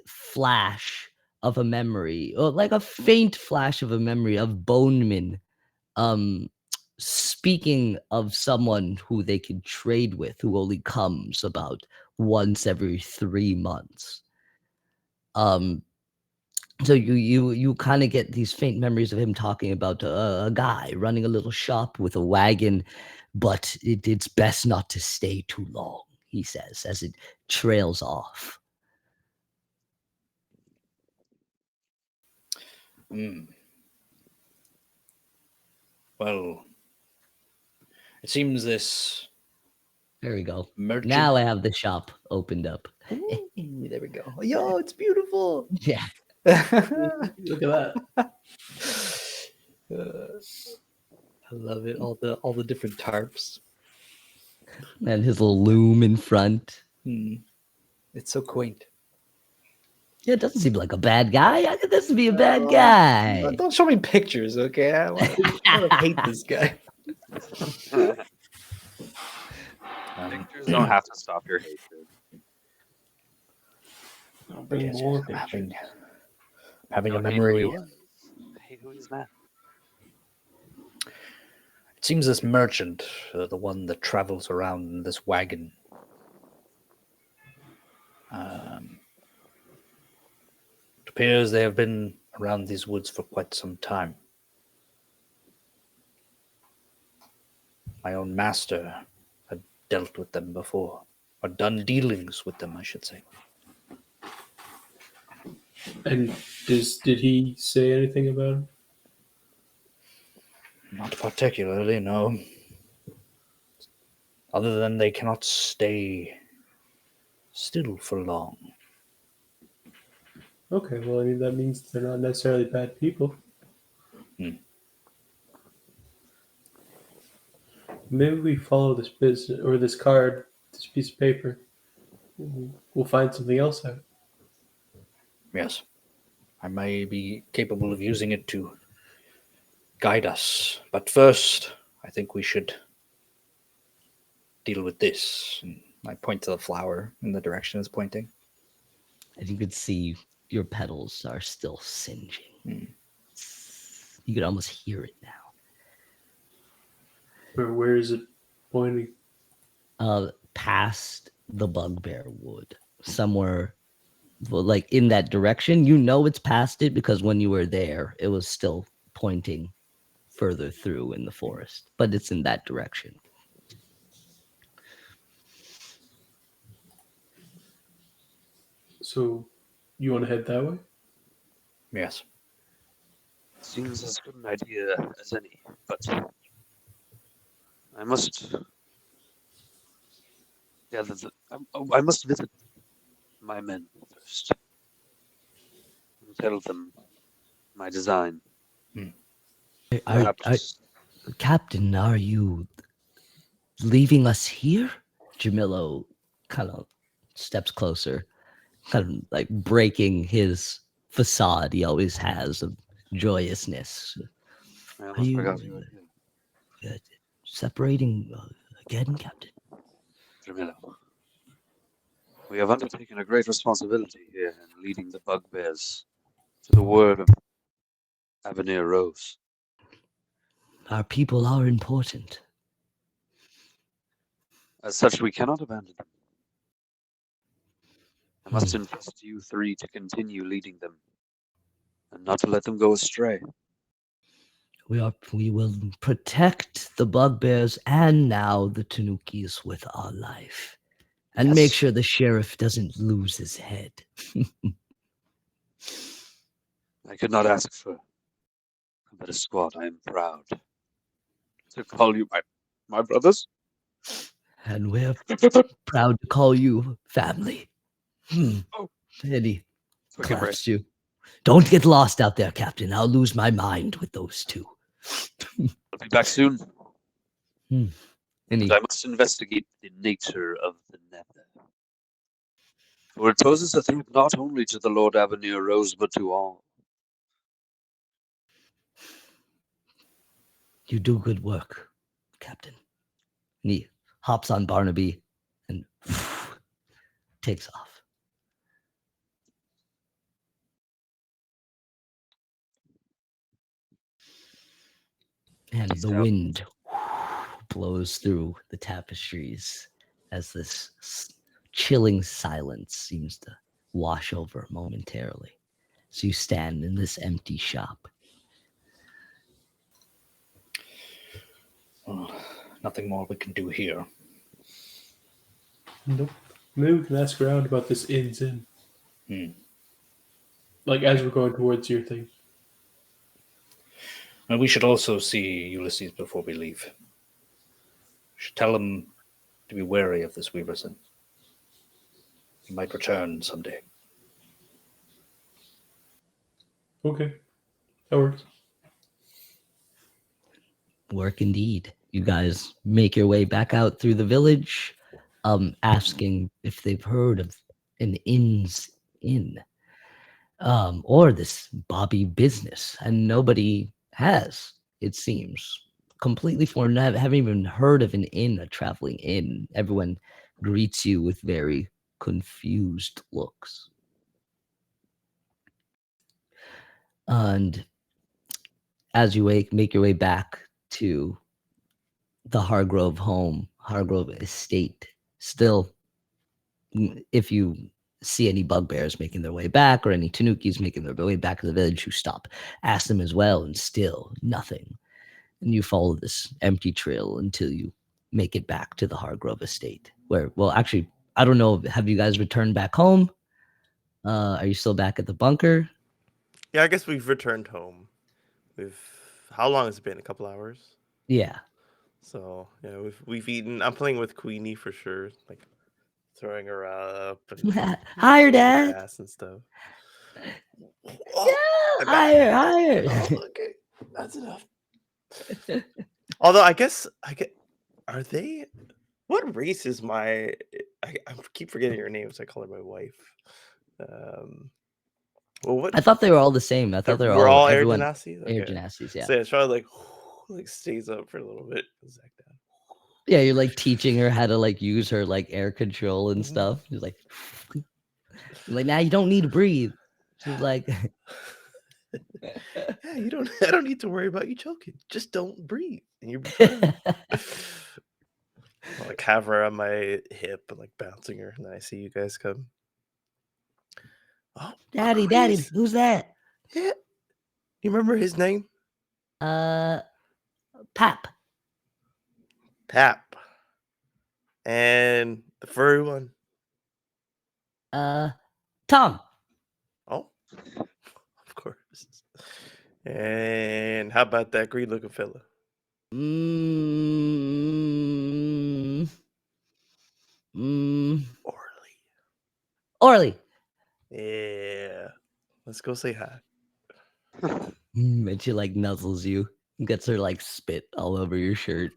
flash of a memory, or like a faint flash of a memory of Boneman speaking of someone who they could trade with, who only comes about once every 3 months. So you kind of get these faint memories of him talking about a guy running a little shop with a wagon, but it's best not to stay too long, he says, as it trails off. Well, it seems this There we go. merchant... Now I have the shop opened up. Ooh, there we go. Yo, it's beautiful. Yeah. Look at that. I love it. All the different tarps. And his little loom in front. It's so quaint. Yeah, it doesn't seem like a bad guy. How could this be a bad guy? Don't show me pictures, okay? I want to hate this guy. Pictures don't have to stop your hatred. I'll bring more pictures. Having a Don't hate who he memory. was. Hate who he's now. It seems this merchant, the one that travels around in this wagon, it appears they have been around these woods for quite some time. My own master had dealt with them before, or done dealings with them, I should say. And did he say anything about it? Not particularly, no. Other than they cannot stay still for long. Okay, well, I mean, that means they're not necessarily bad people. Maybe we follow this business or this card, this piece of paper. We'll find something else out. Yes. I may be capable of using it to guide us. But first, I think we should deal with this. And I point to the flower in the direction it's pointing. And you could see your petals are still singeing. Hmm. You could almost hear it now. Where is it pointing? Past the bugbear wood, somewhere like in that direction. You know it's past it because when you were there, it was still pointing further through in the forest, but it's in that direction. So, you want to head that way? Yes. Seems as good an idea as any, but I must gather I must visit my men first and tell them my design. Perhaps Captain, are you leaving us here? Jamillo kind of steps closer, kind of like breaking his facade he always has of joyousness. I Are almost you forgot you were here. separating again, Captain? Jamila. We have undertaken a great responsibility here in leading the bugbears to the word of Avenir Rose. Our people are important. As such, we cannot abandon them. I must entrust you three to continue leading them, and not to let them go astray. We will protect the bugbears and now the Tanukis with our life. And make Yes. sure the sheriff doesn't lose his head. I could not ask for a better squad. I am proud to call you my brothers. And we're proud to call you family. Oh. And he Forgive me. claps you. Don't get lost out there, Captain. I'll lose my mind with those two. I'll be back soon. And he But I must investigate the nature of the nether. For it poses a threat not only to the Lord Avenir Rose, but to all. You do good work, Captain. And he hops on Barnaby and takes off. And the wind blows through the tapestries as this chilling silence seems to wash over momentarily. So you stand in this empty shop. Well, nothing more we can do here. Nope. Maybe we can ask around about this Inn's Inn. Like, as we're going towards your thing. And we should also see Ulysses before we leave. We should tell him to be wary of this Weaverson. He might return someday. Okay. That works. Work indeed. You guys make your way back out through the village, asking if they've heard of an Inn's Inn, or this Bobby business, and nobody has. It seems completely foreign. Haven't even heard of an inn, a traveling inn. Everyone greets you with very confused looks. And as you make your way back to the Hargrove home, Hargrove estate, still, if you see any bugbears making their way back or any Tanukis making their way back to the village, you stop, ask them as well, and still nothing. And you follow this empty trail until you make it back to the Hargrove estate, where, well, actually, I don't know, have you guys returned back home? Are you still back at the bunker? Yeah, I guess we've returned home. How long has it been? A couple hours. Yeah. So yeah, we've eaten. I'm playing with Queenie for sure, like throwing her up and Higher, kicking her Dad. ass and stuff. Yeah, I'm back. higher, higher. Oh, okay, that's enough. Although I get, are they? What race is my? I keep forgetting her name, so I call her my wife. Well, what? I thought they were all the same. I thought they were We're all Air everyone Genasi? Air Okay. Genastis, yeah. So yeah, try to like stays up for a little bit. Goes back down. Yeah, you're like teaching her how to like use her like air control and Mhm. stuff. You're like now you don't need to breathe. She's like Yeah, you don't. I don't need to worry about you choking. Just don't breathe, and you'll be fine. I'll, like have her on my hip and like bouncing her, and then I see you guys come. Oh, Daddy, Chris. who's that? Yeah, you remember his name? Pap. Pap. And the furry one. Tom. Oh, of course. And how about that green looking fella? Orly. Orly. Yeah. Let's go say hi. And she like nuzzles you and gets her like spit all over your shirt.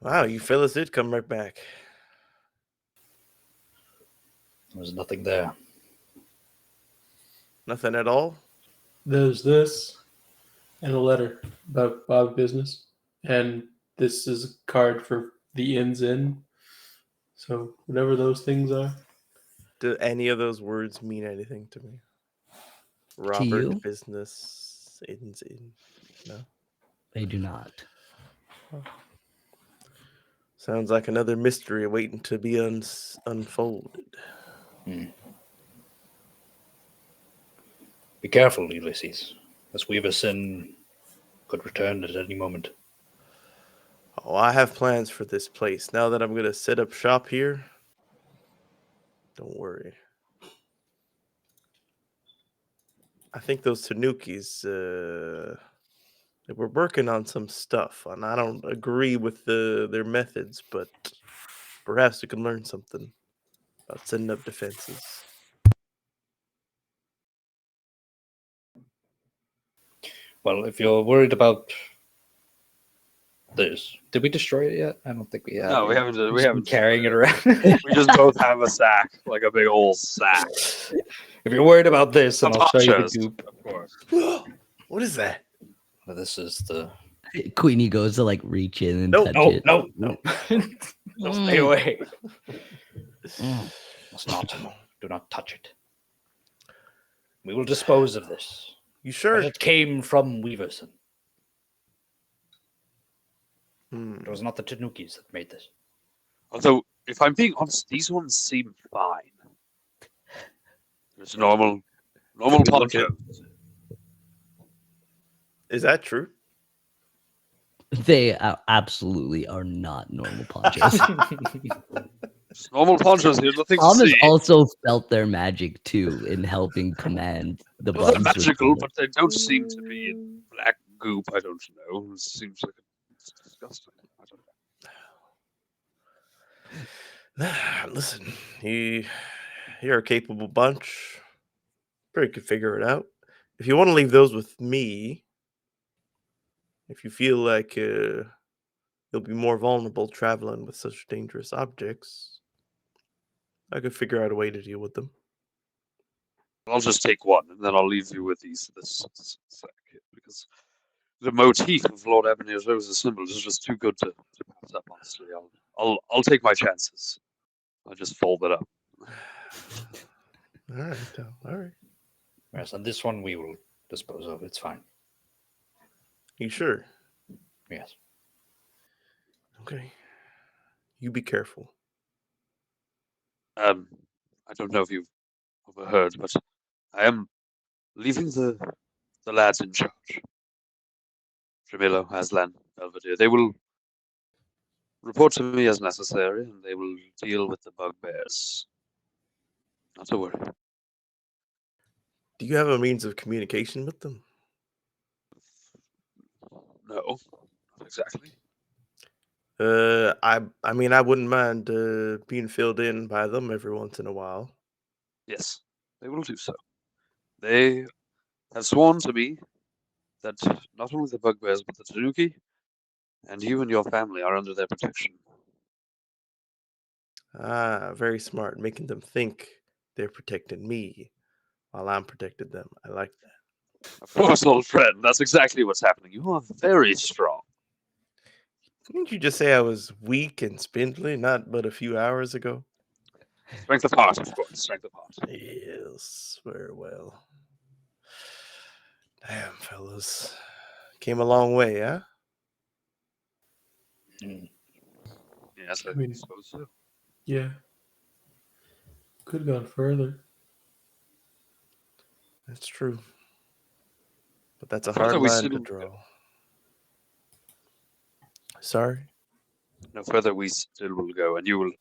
Wow, you fellas did come right back. There was nothing there. Nothing at all? There's this and a letter about Bob's business. And this is a card for the Inn's Inn. So whatever those things are. Do any of those words mean anything to me? Robert, you? business, in. No? They do not. Sounds like another mystery waiting to be unfolded. Be careful, Ulysses. This Weaverson could return at any moment. Oh, I have plans for this place. Now that I'm going to set up shop here, don't worry. I think those Tanukis, they were working on some stuff, and I don't agree with their methods, but perhaps we can learn something about setting up defenses. Well, if you're worried about this, did we destroy it yet? I don't think we have. No, we haven't. We Just haven't carrying it around. We just both have a sack, like a big old sack. If you're worried about this, then I'll show you the Ponchos, goop. of course. What is that? Well, this is the. Queenie goes to like reach in and No, touch No, it. no, no. No, stay away. Must not. Do not touch it. We will dispose of this. You sure? But it came from Weaverson. Hmm. It was not the Tanukis that made this. Although, if I'm being honest, these ones seem fine. It's normal look at- poncho. Is that true? They absolutely are not normal ponchos. It's normal ponchos here, nothing to Tom has see. also felt their magic too in helping command the Well, they're bugs. magical, but they don't seem to be in black goop. I don't know. It seems like it's disgusting. I don't know. Listen, you're a capable bunch. Pretty could figure it out. If you want to leave those with me, if you feel like you'll be more vulnerable traveling with such dangerous objects, I could figure out a way to deal with them. I'll just take one, and then I'll leave you with this sack here, because the motif of Lord Ebonier's Rose's symbol is just too good to pass up. Honestly, I'll take my chances. I just fold it up. All right, all right. Yes, and this one we will dispose of. It's fine. You sure? Yes. Okay. You be careful. I don't know if you've overheard, but I am leaving the lads in charge. Jamilo, Aslan, Belvedere. They will report to me as necessary, and they will deal with the bugbears. Not to worry. Do you have a means of communication with them? No, not exactly. I mean, I wouldn't mind being filled in by them every once in a while. Yes, they will do so. They have sworn to me that not only the bugbears, but the Tanuki, and you and your family are under their protection. Ah, very smart, making them think they're protecting me while I'm protecting them. I like that. Of course, old friend, that's exactly what's happening. You are very strong. Didn't you just say I was weak and spindly not but a few hours ago? Strength of heart, of course. Strength of heart. Yes, very well. Damn, fellas. Came a long way, huh? Yes, I mean- suppose so. Yeah. Could have gone further. That's true. But that's a Further hard we line to still draw. go. Sorry? No further we still will go, and you will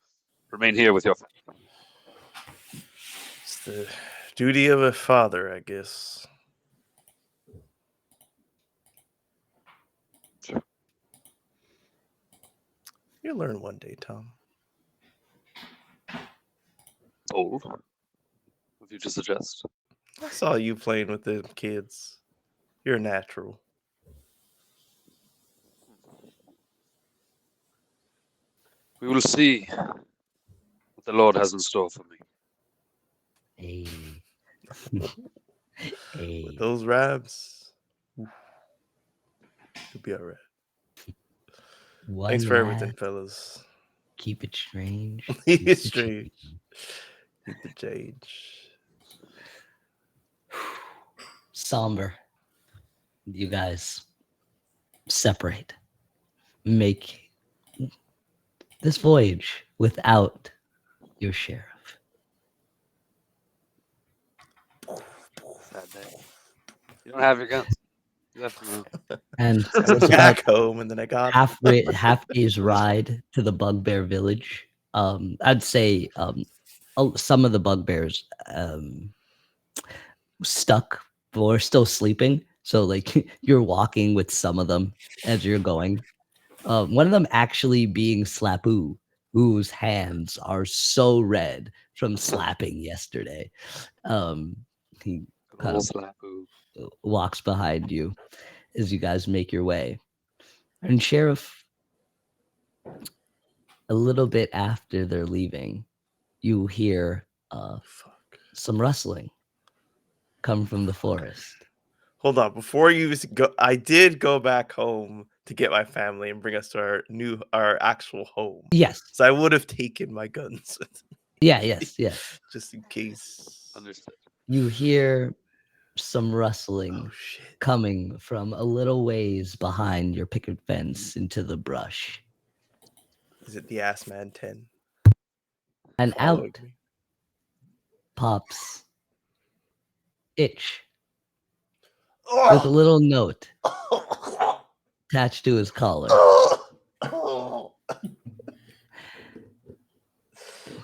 remain here with your family. It's the duty of a father, I guess. Sure. You'll learn one day, Tom. Old, if you to suggest. I saw you playing with the kids. You're a natural. We will see what the Lord has in store for me. Hey. Hey. With those rabs, oof, you'll be all right. One Thanks for everything, last, fellas. keep it strange. Keep keep it the strange. change. Keep the change. Somber. You guys separate. Make this voyage without your sheriff. Sad day. You don't have your guns. You left them out. And I it's went about back home and then I got half day's ride to the bugbear village. I'd say some of the bugbears stuck or still sleeping. So like you're walking with some of them as you're going. One of them actually being Slapoo, whose hands are so red from slapping yesterday. He Good kind old of Slapoo. walks behind you as you guys make your way. And Sheriff, a little bit after they're leaving, you hear Fuck. some rustling come from the forest. Hold on. Before you go, I did go back home to get my family and bring us to our actual home. Yes. So I would have taken my guns with me. Yeah, yes. Just in case. Understood. You hear some rustling Oh shit. coming from a little ways behind your picket fence into the brush. Is it the Ass Man 10? And Following out me? pops Itch Oh! with a little note attached to his collar.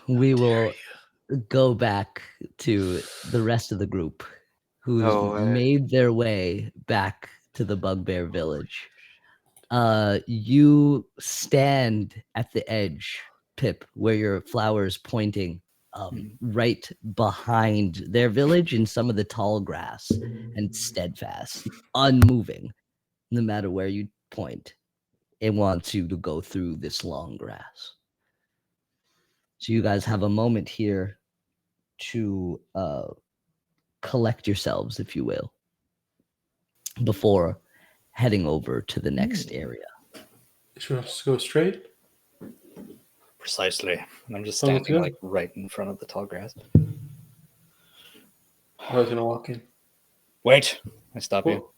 We will go back to the rest of the group who's No way. made their way back to the bugbear village. You stand at the edge, Pip, where your flower is pointing, right behind their village in some of the tall grass, and steadfast, unmoving, no matter where you point. It wants you to go through this long grass. So you guys have a moment here to collect yourselves, if you will, before heading over to the next area. Should we just go straight? Precisely. And I'm just Oh, let's standing go. like right in front of the tall grass. I was gonna walk in. Wait, I stop you.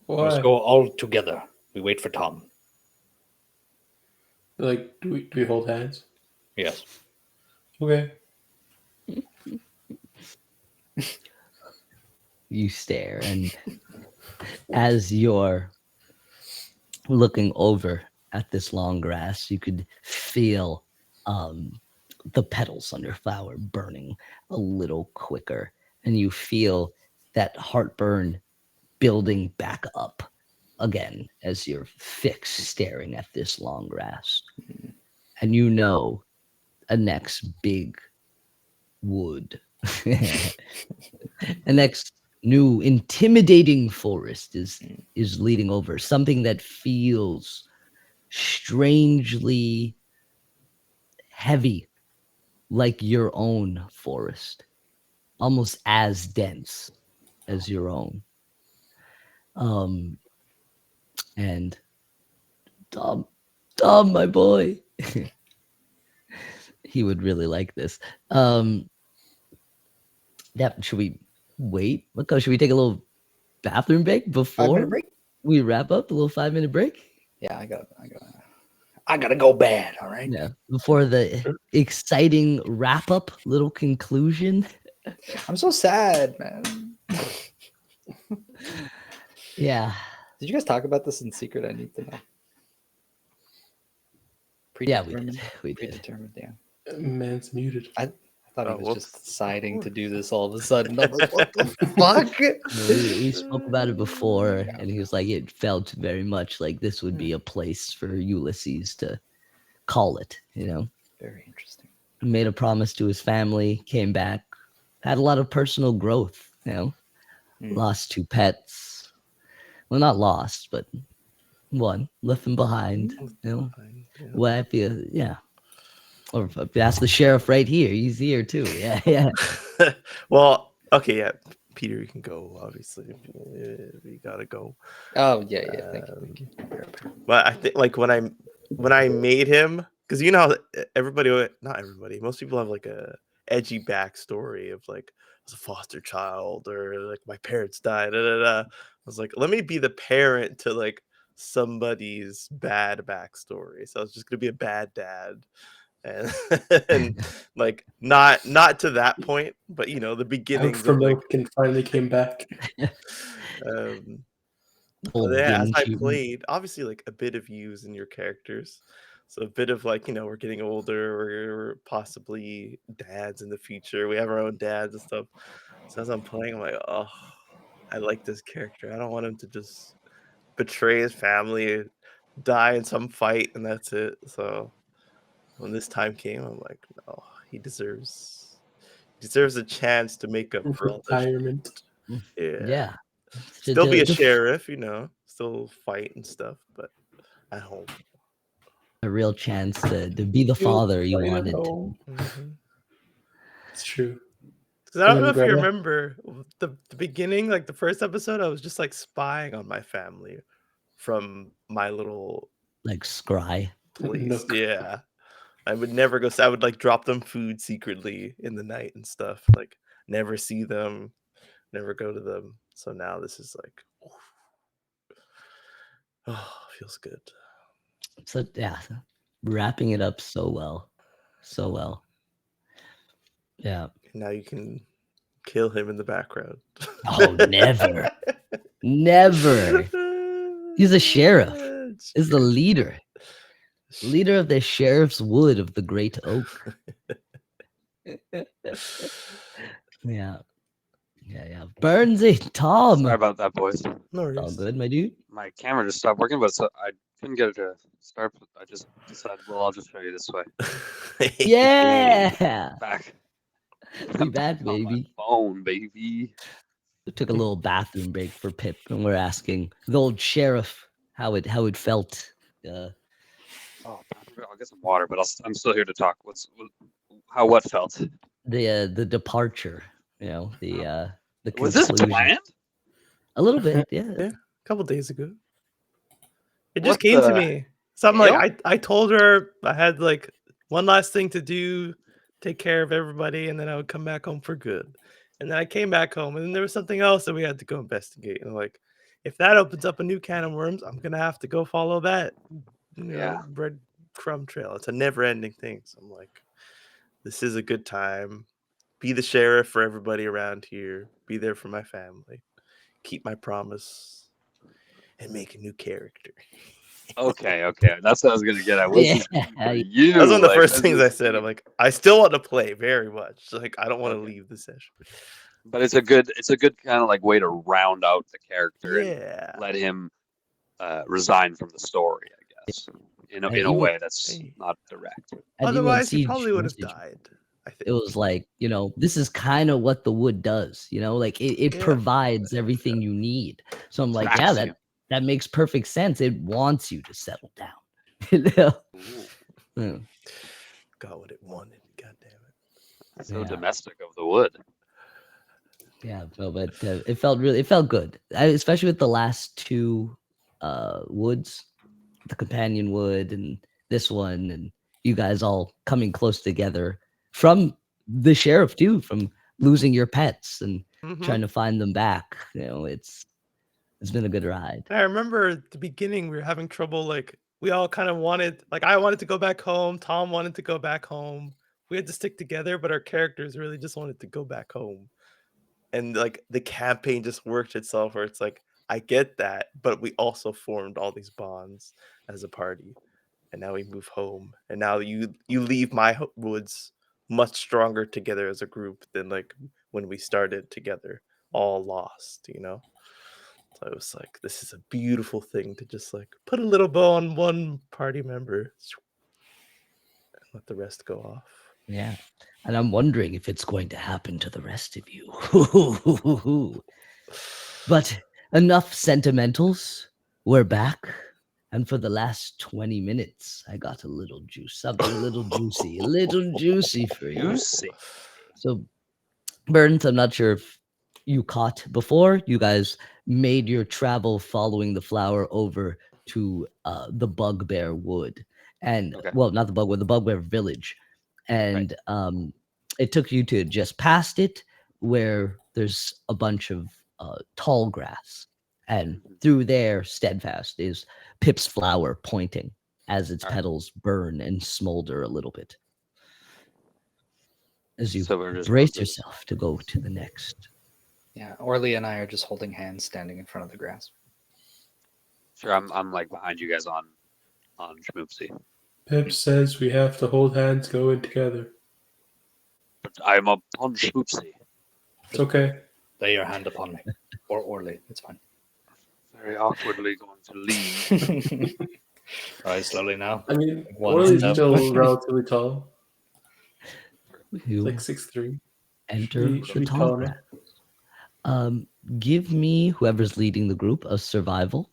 Why? Let's go all together. We wait for Tom. Like, do we hold hands? Yes. Okay. You stare, and as you're looking over at this long grass, you could feel the petals on your flower burning a little quicker, and you feel that heartburn building back up again as you're fixed staring at this long grass. And you know a next big wood. A next new intimidating forest is leading over, something that feels strangely heavy, like your own forest, almost as dense as your own. And Tom, my boy, he would really like this. Should we wait? Should we take a little bathroom break before 5-minute break? we wrap up? A little 5-minute break? Yeah, I gotta go bad. All right. Yeah. Before the exciting wrap up, little conclusion. I'm so sad, man. Yeah. Did you guys talk about this in secret? I need to know. Yeah, we did. Predetermined, yeah. Man's muted. I thought he was whoops. just deciding to do this all of a sudden. I'm like, what the fuck? We spoke about it before, and he was like, it felt very much like this would be a place for Ulysses to call it, Very interesting. Made a promise to his family, came back, had a lot of personal growth, Lost 2 pets. Well, not lost, but one left them behind, Well, if you, or if you ask the sheriff right here, he's here too. Yeah. Well, okay, yeah. Peter, you can go. Obviously, you gotta go. Oh yeah. Thank you. But I think like when I made him, because how not everybody, most people have like a edgy backstory of like I was a foster child or like my parents died. I was like, let me be the parent to like somebody's bad backstory. So I was just gonna be a bad dad. And like not to that point, but the beginning From and finally came back. As I played, obviously like a bit of yous in your characters, so a bit of like we're getting older, we're possibly dads in the future, we have our own dads and stuff. So as I'm playing, I'm like, oh, I like this character. I don't want him to just betray his family, die in some fight, and that's it. So when this time came, I'm like, no, he deserves a chance to make up for all this. Retirement. Yeah. Still be a sheriff, still fight and stuff, but at home. A real chance to be the father you wanted. Mm-hmm. It's true. Because I don't know if you remember the beginning, like the first episode, I was just like spying on my family from my little like scry place. Yeah. I would never go. I would like drop them food secretly in the night and stuff. Like never see them, never go to them. So now this is like, feels good. So wrapping it up so well. Yeah. Now you can kill him in the background. Oh, never. He's a sheriff. He's the leader. Leader of the Sheriff's Wood of the Great Oak. Yeah. Burnsy, Tom. Sorry about that, boys. No worries. All good, my dude. My camera just stopped working, but I couldn't get it to start. I just decided, I'll just show you this way. Yeah. Back. We back, baby. Phone, baby. We took a little bathroom break for Pip, and we're asking the old sheriff how it felt. I'll get some water, but I'm still here to talk. What felt? The departure, the Was this conclusion. planned? A little bit, yeah. A couple days ago. It just came to me. Something like I told her I had like one last thing to do, take care of everybody, and then I would come back home for good. And then I came back home, and then there was something else that we had to go investigate. And like, if that opens up a new can of worms, I'm gonna have to go follow that. Breadcrumb trail. It's a never-ending thing. So I'm like, this is a good time. Be the sheriff for everybody around here. Be there for my family. Keep my promise. And make a new character. Okay. That's what I was gonna get at. Yeah. You. That was one of the first things I said. I'm like, I still want to play very much. Like, I don't want to leave the session. But it's a good kind of like way to round out the character Yeah. and let him resign from the story, I guess, in a even- way that's Hey. not direct. And even Otherwise, he Siege probably would have Message, died. I think. it was like, this is kind of what the wood does, like it Yeah. provides everything you need. So I'm like, yeah, Tracks you. that makes perfect sense. It wants you to settle down. You know? Yeah. Got what it wanted. God damn it. So Yeah. domestic of the wood. Yeah, no, but it felt good, especially with the last two woods, the companion wood and this one, and you guys all coming close together from the sheriff too, from losing your pets and trying to find them back. It's been a good ride. I remember at the beginning we were having trouble. Like we all kind of wanted, like I wanted to go back home. Tom wanted to go back home. We had to stick together, but our characters really just wanted to go back home. And like the campaign just worked itself where it's like, I get that, but we also formed all these bonds as a party. And now we move home. And now you leave my woods much stronger together as a group than like when we started together, all lost, So I was like, this is a beautiful thing to just like put a little bow on one party member and let the rest go off. Yeah, and I'm wondering if it's going to happen to the rest of you. But enough sentimentals. We're back. And for the last 20 minutes, I got a little juice, something a little juicy for you. Juicy. So, Burns, I'm not sure if you caught before. You guys made your travel following the flower over to the Bugbear Wood. And, Okay. well, not the Bugbear, the Bugbear Village. And it took you to just past it where there's a bunch of tall grass. And through there, steadfast, is Pip's flower pointing as its petals burn and smolder a little bit. As you So we're just brace yourself to go to the next. Yeah, Orly and I are just holding hands, standing in front of the grass. Sure, I'm like behind you guys on Schmoopsy. Pip says we have to hold hands going together. But I'm upon Schmoopsy. It's okay. Lay your hand upon me. Or Orly, it's fine. Very awkwardly going to lean. Rise slowly now. I mean, One Orly's step. still relatively tall. You Like 6'3". enter should the be tall taller. grass. Give me, whoever's leading the group, a survival.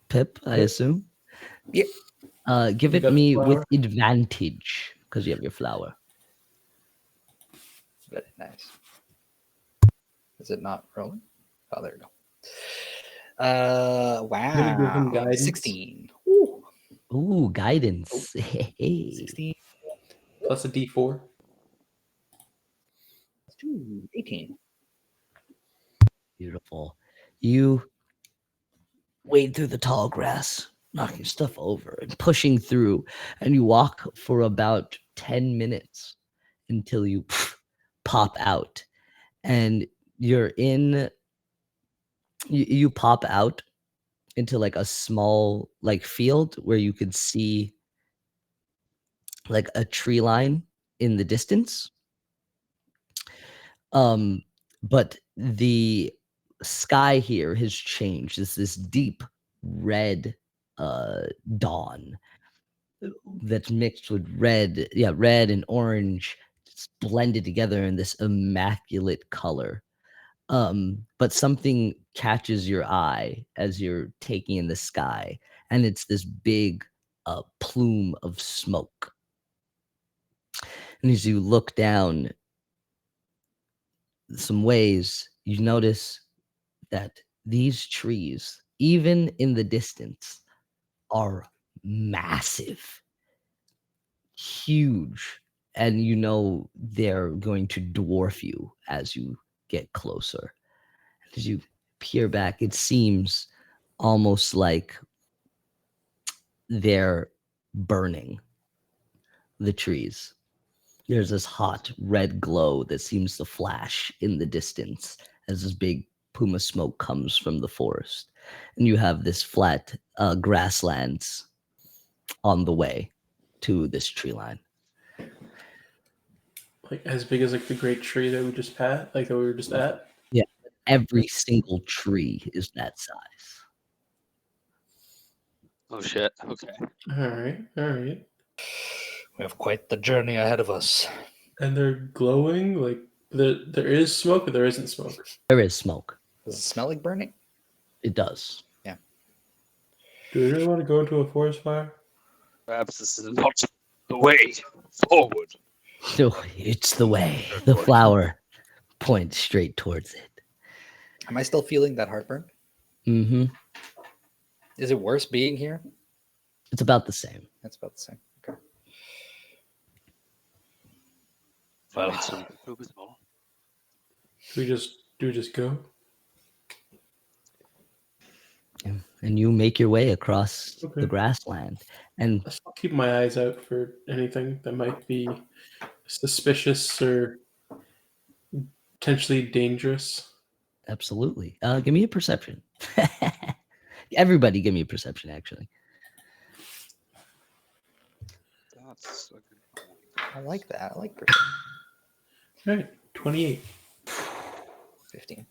Pip, I assume. Yeah. Give You it got the me with flower? advantage because you have your flower. Very nice. Is it not rolling? Oh, there we go. Gonna give him Wow. guidance. 16. Ooh. Ooh, guidance. 16 Plus a D4. 2, 18. Beautiful. You wade through the tall grass, knocking stuff over and pushing through, and you walk for about 10 minutes until you pop out. And you're in, you pop out into like a small like field where you could see like a tree line in the distance. But the sky here has changed. It's this deep red dawn that's mixed with red and orange. It's blended together in this immaculate color. But something catches your eye as you're taking in the sky, and it's this big plume of smoke. And as you look down some ways, you notice that these trees, even in the distance, are massive, huge, and they're going to dwarf you as you get closer. As you peer back, it seems almost like they're burning the trees. There's this hot red glow that seems to flash in the distance as this big plume of smoke comes from the forest. And you have this flat grasslands on the way to this tree line. Like as big as like the great tree that we just that we were just at. Yeah, every single tree is that size. Oh shit. Okay. All right, all right. We have quite the journey ahead of us. And they're glowing. Like there is smoke, or there isn't smoke. There is smoke. Does it smell like burning? It does. Do we really want to go into a forest fire? Perhaps this is not the way forward. No, it's the way. The flower points straight towards it. Am I still feeling that heartburn? Mm-hmm. Is it worse being here? It's about the same. That's about the same. Okay. Well, Well, Do we just go? And you make your way across Okay. the grassland. And I'll keep my eyes out for anything that might be suspicious or potentially dangerous. absolutely. Give me a perception. Everybody give me a perception, actually. that's a good point. I like that. I like perception. All right, 28. 15.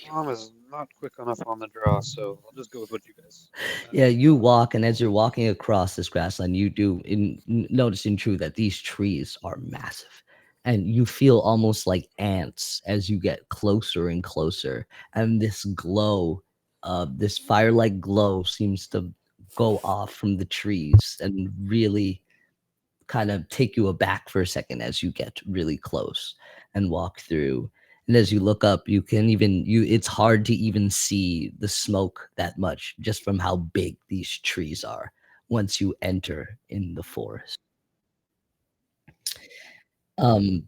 Tom is not quick enough on the draw, so I'll just go with what you guys. Yeah, you walk, and as you're walking across this grassland, you do notice in true that these trees are massive, and you feel almost like ants as you get closer and closer. And this glow, this firelight glow, seems to go off from the trees and really kind of take you aback for a second as you get really close and walk through. And as you look up, you can even it's hard to even see the smoke that much just from how big these trees are once you enter in the forest. And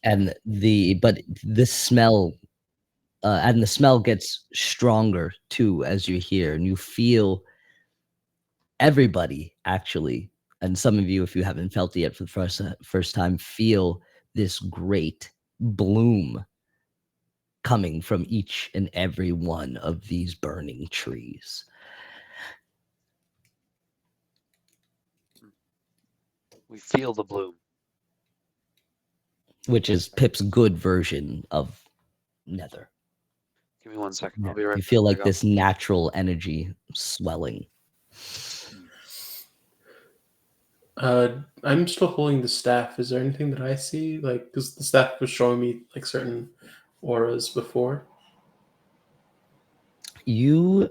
the smell gets stronger too as you're here, and you feel everybody actually, and some of you, if you haven't felt it yet for the first time, feel this great bloom coming from each and every one of these burning trees. We feel the bloom. Which is Pip's good version of Nether. Give me 1 second. I'll be right You feel like back. this natural energy swelling. I'm still holding the staff. Is there anything that I see? Like, because the staff was showing me like certain auras before. You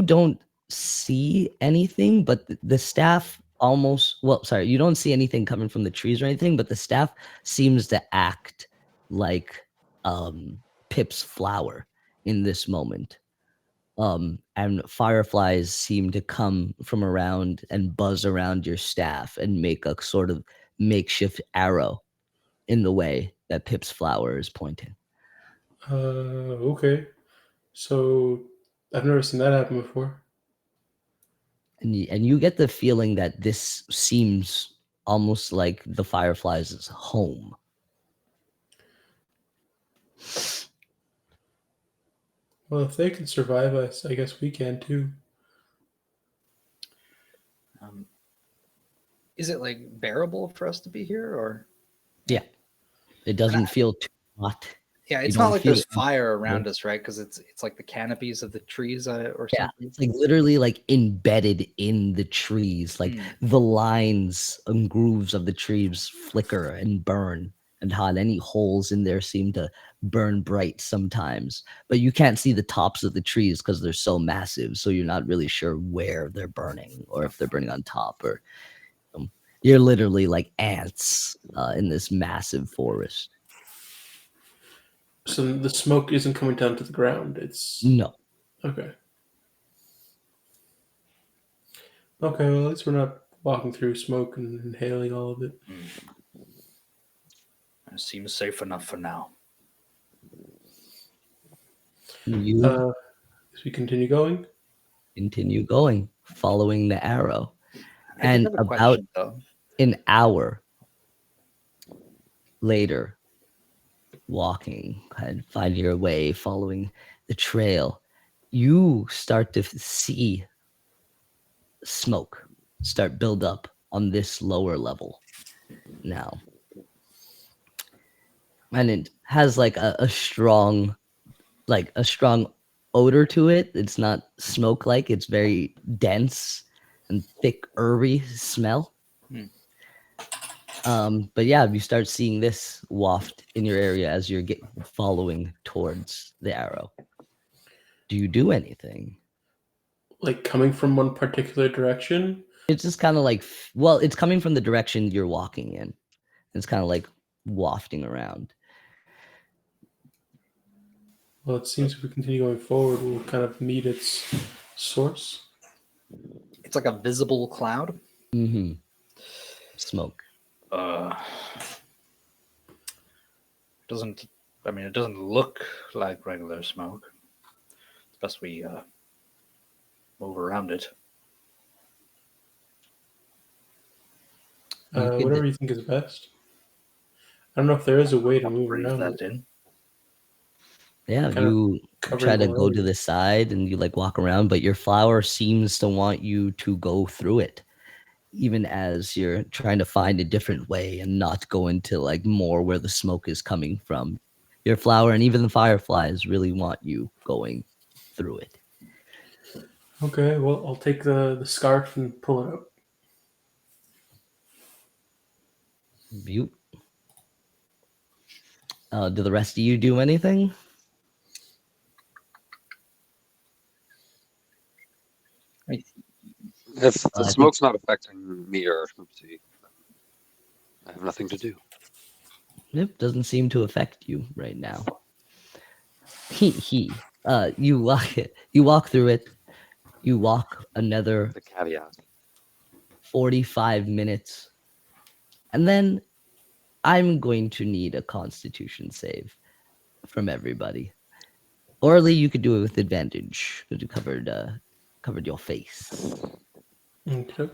don't see anything, but the staff you don't see anything coming from the trees or anything, but the staff seems to act like Pip's flower in this moment. And fireflies seem to come from around and buzz around your staff and make a sort of makeshift arrow in the way that Pip's flower is pointing. Okay. So I've never seen that happen before. And you get the feeling that this seems almost like the fireflies' home. Well, if they can survive us, I guess we can too. Is it like bearable for us to be here, or? Yeah, it doesn't feel too hot. Yeah, You it's don't not like feel there's fire around us, right? Because it's like the canopies of the trees or Yeah, something. it's like literally like embedded in the trees. Like the lines and grooves of the trees flicker and burn and hot. Any holes in there seem to burn bright sometimes, but you can't see the tops of the trees because they're so massive. So you're not really sure where they're burning or if they're burning on top or you're literally like ants in this massive forest. So the smoke isn't coming down to the ground. It's No. okay. Okay, well, at least we're not walking through smoke and inhaling all of it. It seems safe enough for now. You As we continue going. continue going, following the arrow. I And did have a about question, though. an hour later, walking and finding your way, following the trail, you start to see smoke start build up on this lower level. now. And it has like a strong odor to it. It's not smoke like, it's very dense and thick, herby smell. But yeah, you start seeing this waft in your area as you're following towards the arrow. Do you do anything? Like coming from one particular direction? It's just kind of like, well, it's coming from the direction you're walking in. It's kind of like wafting around. Well, it seems if we continue going forward, we'll kind of meet its source. It's like a visible cloud. Mm-hmm. Smoke. It doesn't look like regular smoke. It's best we move around it. Whatever you think is best. I don't know if there is a way to move Breathe around that it. in. Yeah, Kind of you try to go to the side and you like walk around, but your flower seems to want you to go through it, even as you're trying to find a different way and not go into like more where the smoke is coming from. Your flower and even the fireflies really want you going through it. Okay, well, I'll take the scarf and pull it out. Butte. Do the rest of you do anything? If the smoke's not affecting me or Schmoopsy, I have nothing to do. Yep, doesn't seem to affect you right now. You walk through it. You walk another The caveat. 45 minutes. And then I'm going to need a constitution save from everybody. Orly, you could do it with advantage because you covered your face. Okay.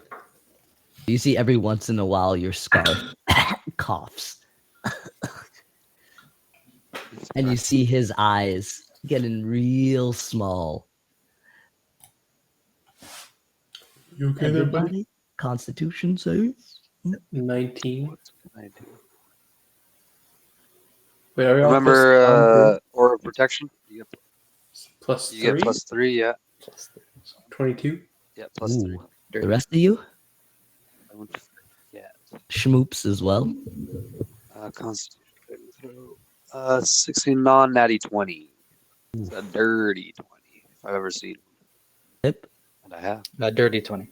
You see every once in a while your scarf coughs. And you see his eyes getting real small. You okay there, buddy? Everybody, constitution save. 19. What can I do? Wait, are we all Remember, Aura of Protection? You plus get 3? +3, yeah. 22? Yeah, +3. Ooh, the rest of you? I went to forget. Schmoops as well. Constitution throw. 16 non-natty 20. It's a dirty 20, if I've ever seen one. Yep. And I have. A dirty 20.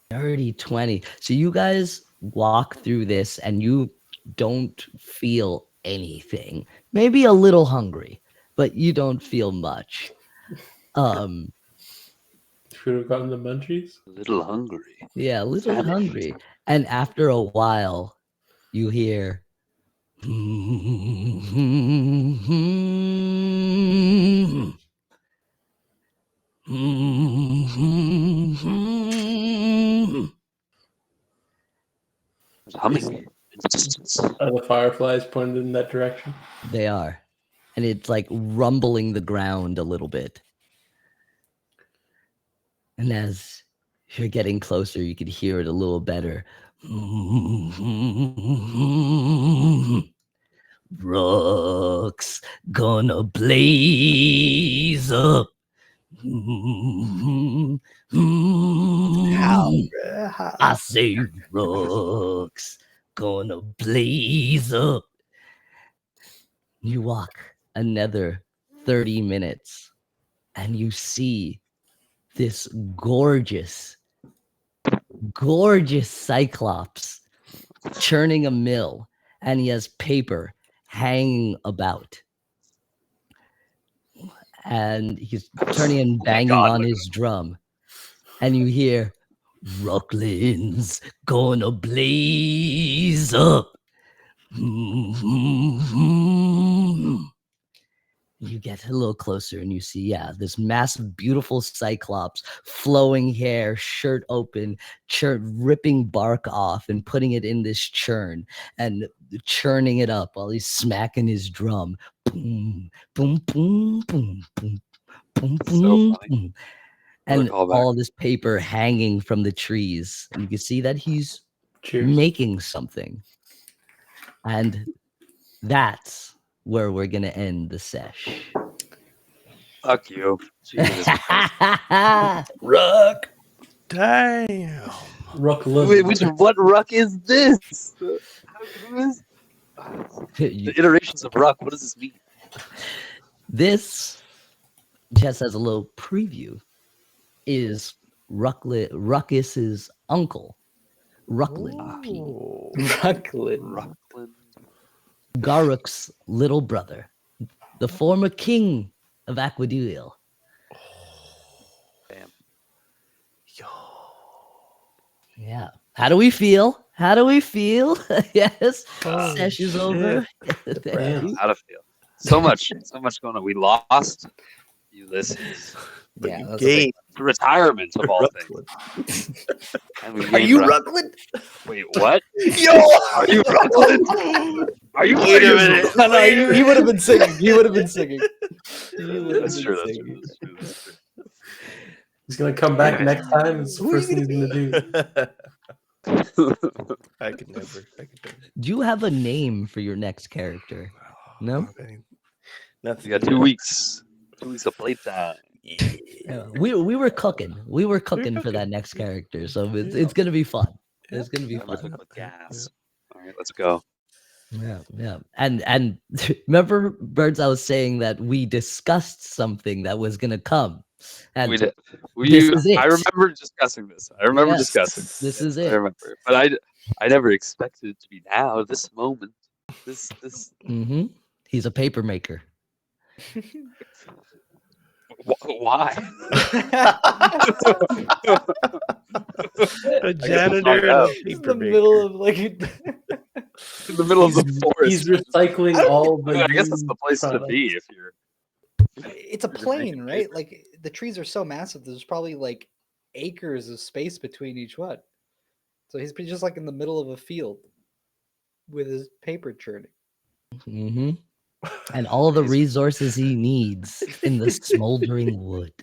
Dirty 20. So you guys walk through this and you don't feel anything. Maybe a little hungry, but you don't feel much. Should have gotten the munchies. A little hungry. Yeah, a little Famished. hungry. And after a while, you hear There's humming in the distance. Are the fireflies pointed in that direction? They are. And it's like rumbling the ground a little bit. And as you're getting closer, you could hear it a little better. Rock's gonna blaze up. I say rock's gonna blaze up. You walk another 30 minutes and you see this gorgeous Cyclops churning a mill, and he has paper hanging about. And he's turning and banging on his drum. And you hear, Rocklin's gonna blaze up. You get a little closer and you see, yeah, this massive, beautiful Cyclops, flowing hair, shirt open, ripping bark off and putting it in this churn and churning it up while he's smacking his drum. Boom, boom, boom, boom, boom, boom, So boom, funny. boom. And all this paper hanging from the trees. And you can see that he's Cheers. making something. And that's where we're going to end the sesh. Fuck you. Jesus Christ. Ruck. Damn. What ruck is this? Who is the iterations of ruck? What does this mean? This, just as a little preview, is Ruckus's uncle, Ruckland P. Ooh. Ruckland. Garruk's little brother, the former king of Aquaduil. Damn. Yo. Yeah. How do we feel? How do we feel? Yes. Holy Sesh is shit. over. Damn. How to feel. So much going on. We lost Ulysses. But Yeah, you that's a gained The retirement of all things. Ruckland. And we Are gained you Ruck- Ruckland? Wait, what? Yo! Are you Ruckland? Are you Wait a minute. No, no, he would have been singing. He would have been singing. That's true. That's true. He's gonna come back Okay. next time. It's the Who are you first thing he's gonna do. I could never. Do you have a name for your next character? No? Nothing. You got 2 weeks. 2 weeks of playtime. Yeah, we were cooking. We were cooking for cooking. that next character, so it's gonna be fun. It's gonna be Never fun. cook with gas. All right, let's go. Yeah. And remember, Birds, I was saying that we discussed something that was gonna come. And We did. this is it. I remember discussing this. I remember Yes, discussing. this is I it. remember, but I never expected it to be now. This moment. This. Mm-hmm. He's a paper maker. Why? A janitor and out. a He's in paper the maker. middle of like. In the middle of the forest. He's recycling all the. I guess that's the used place to products. be if you're. It's a You're plain, making right? paper. Like the trees are so massive. There's probably like acres of space between each one. So he's just like in the middle of a field with his paper churning. Mm-hmm. And all the resources he needs in the smoldering wood.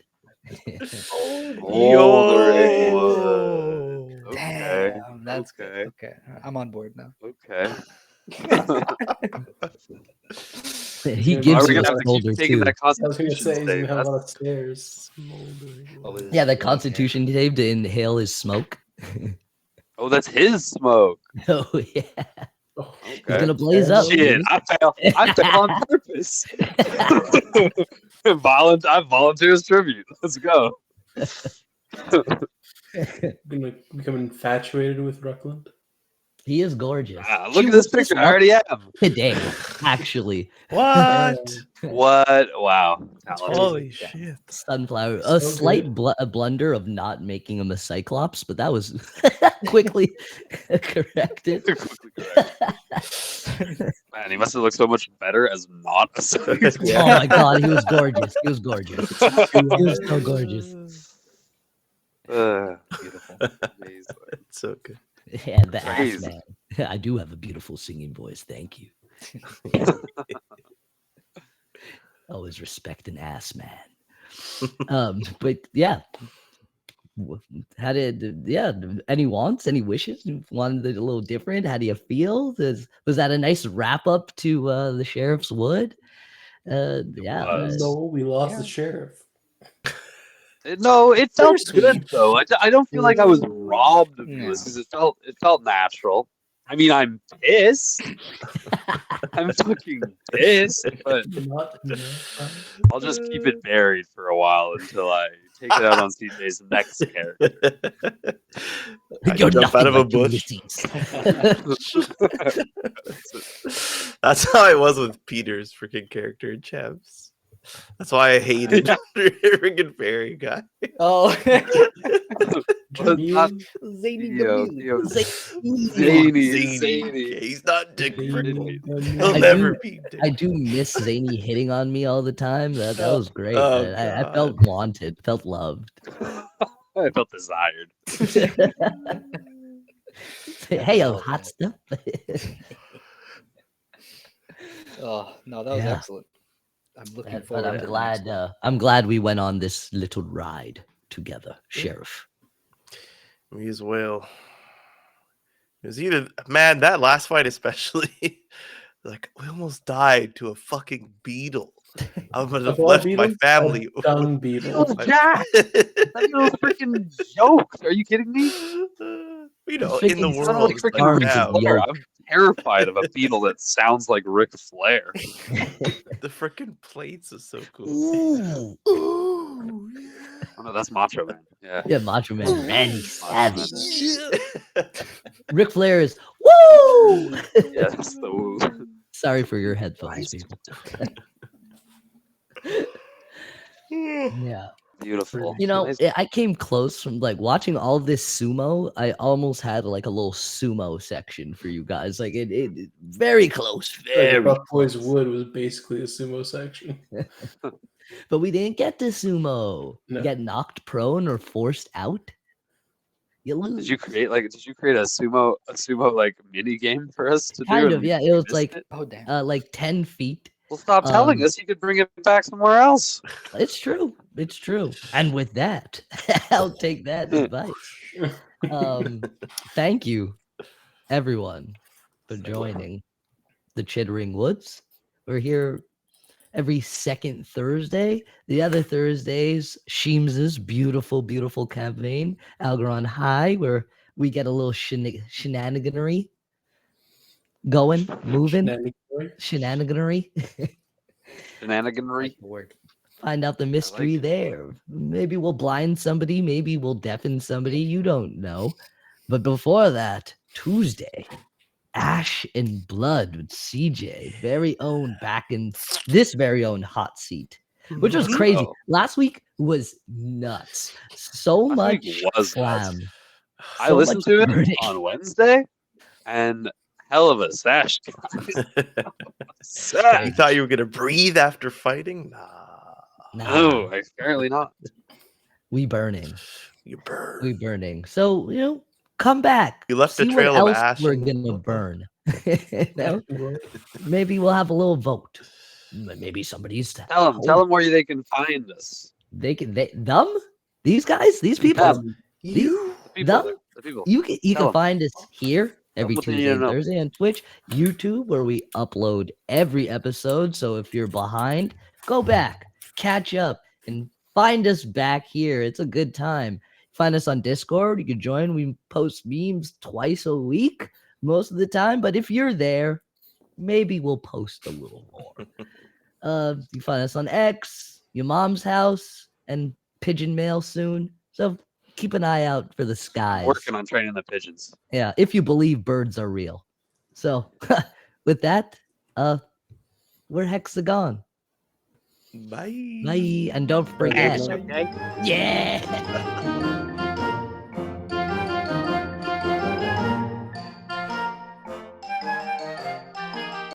Moldering wood. Okay. Damn, that's okay. good. Okay, I'm on board now. Okay. He Are gives Are we you gonna a have to smolder keep taking too. that I was gonna Constitution say he's save? gonna have a lot of That's- stairs. Yeah, the Constitution save to inhale his smoke. Oh, that's his smoke. Oh yeah, Oh, he's Okay. gonna blaze up. Shit, I fell on purpose. I volunteer as tribute. Let's go. gonna become infatuated with Ruckland. He is gorgeous. Ah, She look at this was just picture. I already am. today, actually. What? What? Wow. Holy shit. Sunflower. So A slight good. a blunder of not making him a Cyclops, but that was quickly corrected. Quickly correct. Man, he must have looked so much better as not a Cyclops. Oh my god, he was gorgeous. He was gorgeous. He was so gorgeous. Beautiful. Amazing. It's so good. Yeah, the ass Crazy. man. I do have a beautiful singing voice. Thank you. Always respect an ass man. But yeah. How did any wants, any wishes? You wanted it a little different? How do you feel? Was that a nice wrap up to the Sheriff's Wood? Yeah. was. No, we lost Yeah. the sheriff. No, it felt Bittersweet. good though. I don't feel like I was robbed of No. Ulysses. It felt natural. I mean, I'm pissed. I'm fucking pissed, but Not, I'll just keep it buried for a while until I take it out on CJ's next character. I You're jump nothing out of a like bush. Ulysses. That's how I was with Peter's freaking character in Champs. That's why I hated freaking fairy guy. Oh, But not Zany Theo, Gabu. Zany. He's not Dick Zany. Prickle. I He'll I never do- be Dick. I do miss Zany hitting on me all the time. That was great. Oh, I God. felt wanted, felt loved. I felt desired. Hey, Oh, hot stuff. Oh no, that was Yeah. excellent. I'm looking But forward. I'm to the glad. next one. I'm glad we went on this little ride together, Sheriff. Me as well. It was either man that last fight especially. Like we almost died to a fucking beetle. I would Of have all left my beetles, family. a dung beetle. Beetle's Jack! That beetle's a freaking joke. Are you kidding me? You know, in the Freaking Sounds world, like it's freaking arms Ric of now, Flair. yoke. I'm terrified of a beetle that sounds like Ric Flair. the freaking plates are so cool. Ooh. Ooh, yeah. Oh no, that's Macho Man. Yeah. Yeah, Macho Man, Randy Macho Man. Savage. Ric Flair is woo. Yes, the woo. Sorry for your headphones, people. Yeah. Beautiful. You know, Nice. I came close from like watching all this sumo. I almost had like a little sumo section for you guys. Like it very close, very. Like Buck Boys Wood was basically a sumo section. But we didn't get to sumo. No. You get knocked prone or forced out. You lose. Did you create a sumo like mini game for us to do? Kind and of, we yeah. It was missed like it? Oh damn. like 10 feet. Well, stop telling us. You could bring it back somewhere else. It's true. It's true. And with that, I'll take that advice. Thank you, everyone, for joining the Chittering Woods. We're here every second Thursday. The other Thursdays, Sheems's beautiful, beautiful campaign, Algeron High, where we get a little shenaniganery going, moving, shenaniganery. Shenaniganry. Word. Find out the mystery it. there. Maybe we'll blind somebody. Maybe we'll deafen somebody. You don't know. But before that, Tuesday, Ash and Blood with CJ, very own back in this very own hot seat, which was crazy. Oh. Last week was nuts. So Last much week was nuts. slam. I So listened much to it burning. on Wednesday, and hell of a sesh. You thought you were gonna breathe after fighting? Nah. No, apparently not. We burning. You burn. We burning. So, come back. You left a See trail what of else ash we're and- gonna burn. Maybe we'll have a little vote. Maybe somebody's Tell them where they can find us. them? These guys? These people? Them. You. The people. Them? The people. You can Tell 'em. find us here every what they need Tuesday to and know. Thursday on Twitch, YouTube, where we upload every episode. So if you're behind, go back, catch up, and find us back here. It's a good time. Find us on Discord. You can join. We post memes twice a week most of the time. But if you're there, maybe we'll post a little more. You find us on X, your mom's house, and Pigeon Mail soon. So keep an eye out for the skies. Working on training the pigeons. Yeah, if you believe birds are real. So with that, we're Hexagon. Bye. Bye. And don't forget. Okay. Yeah.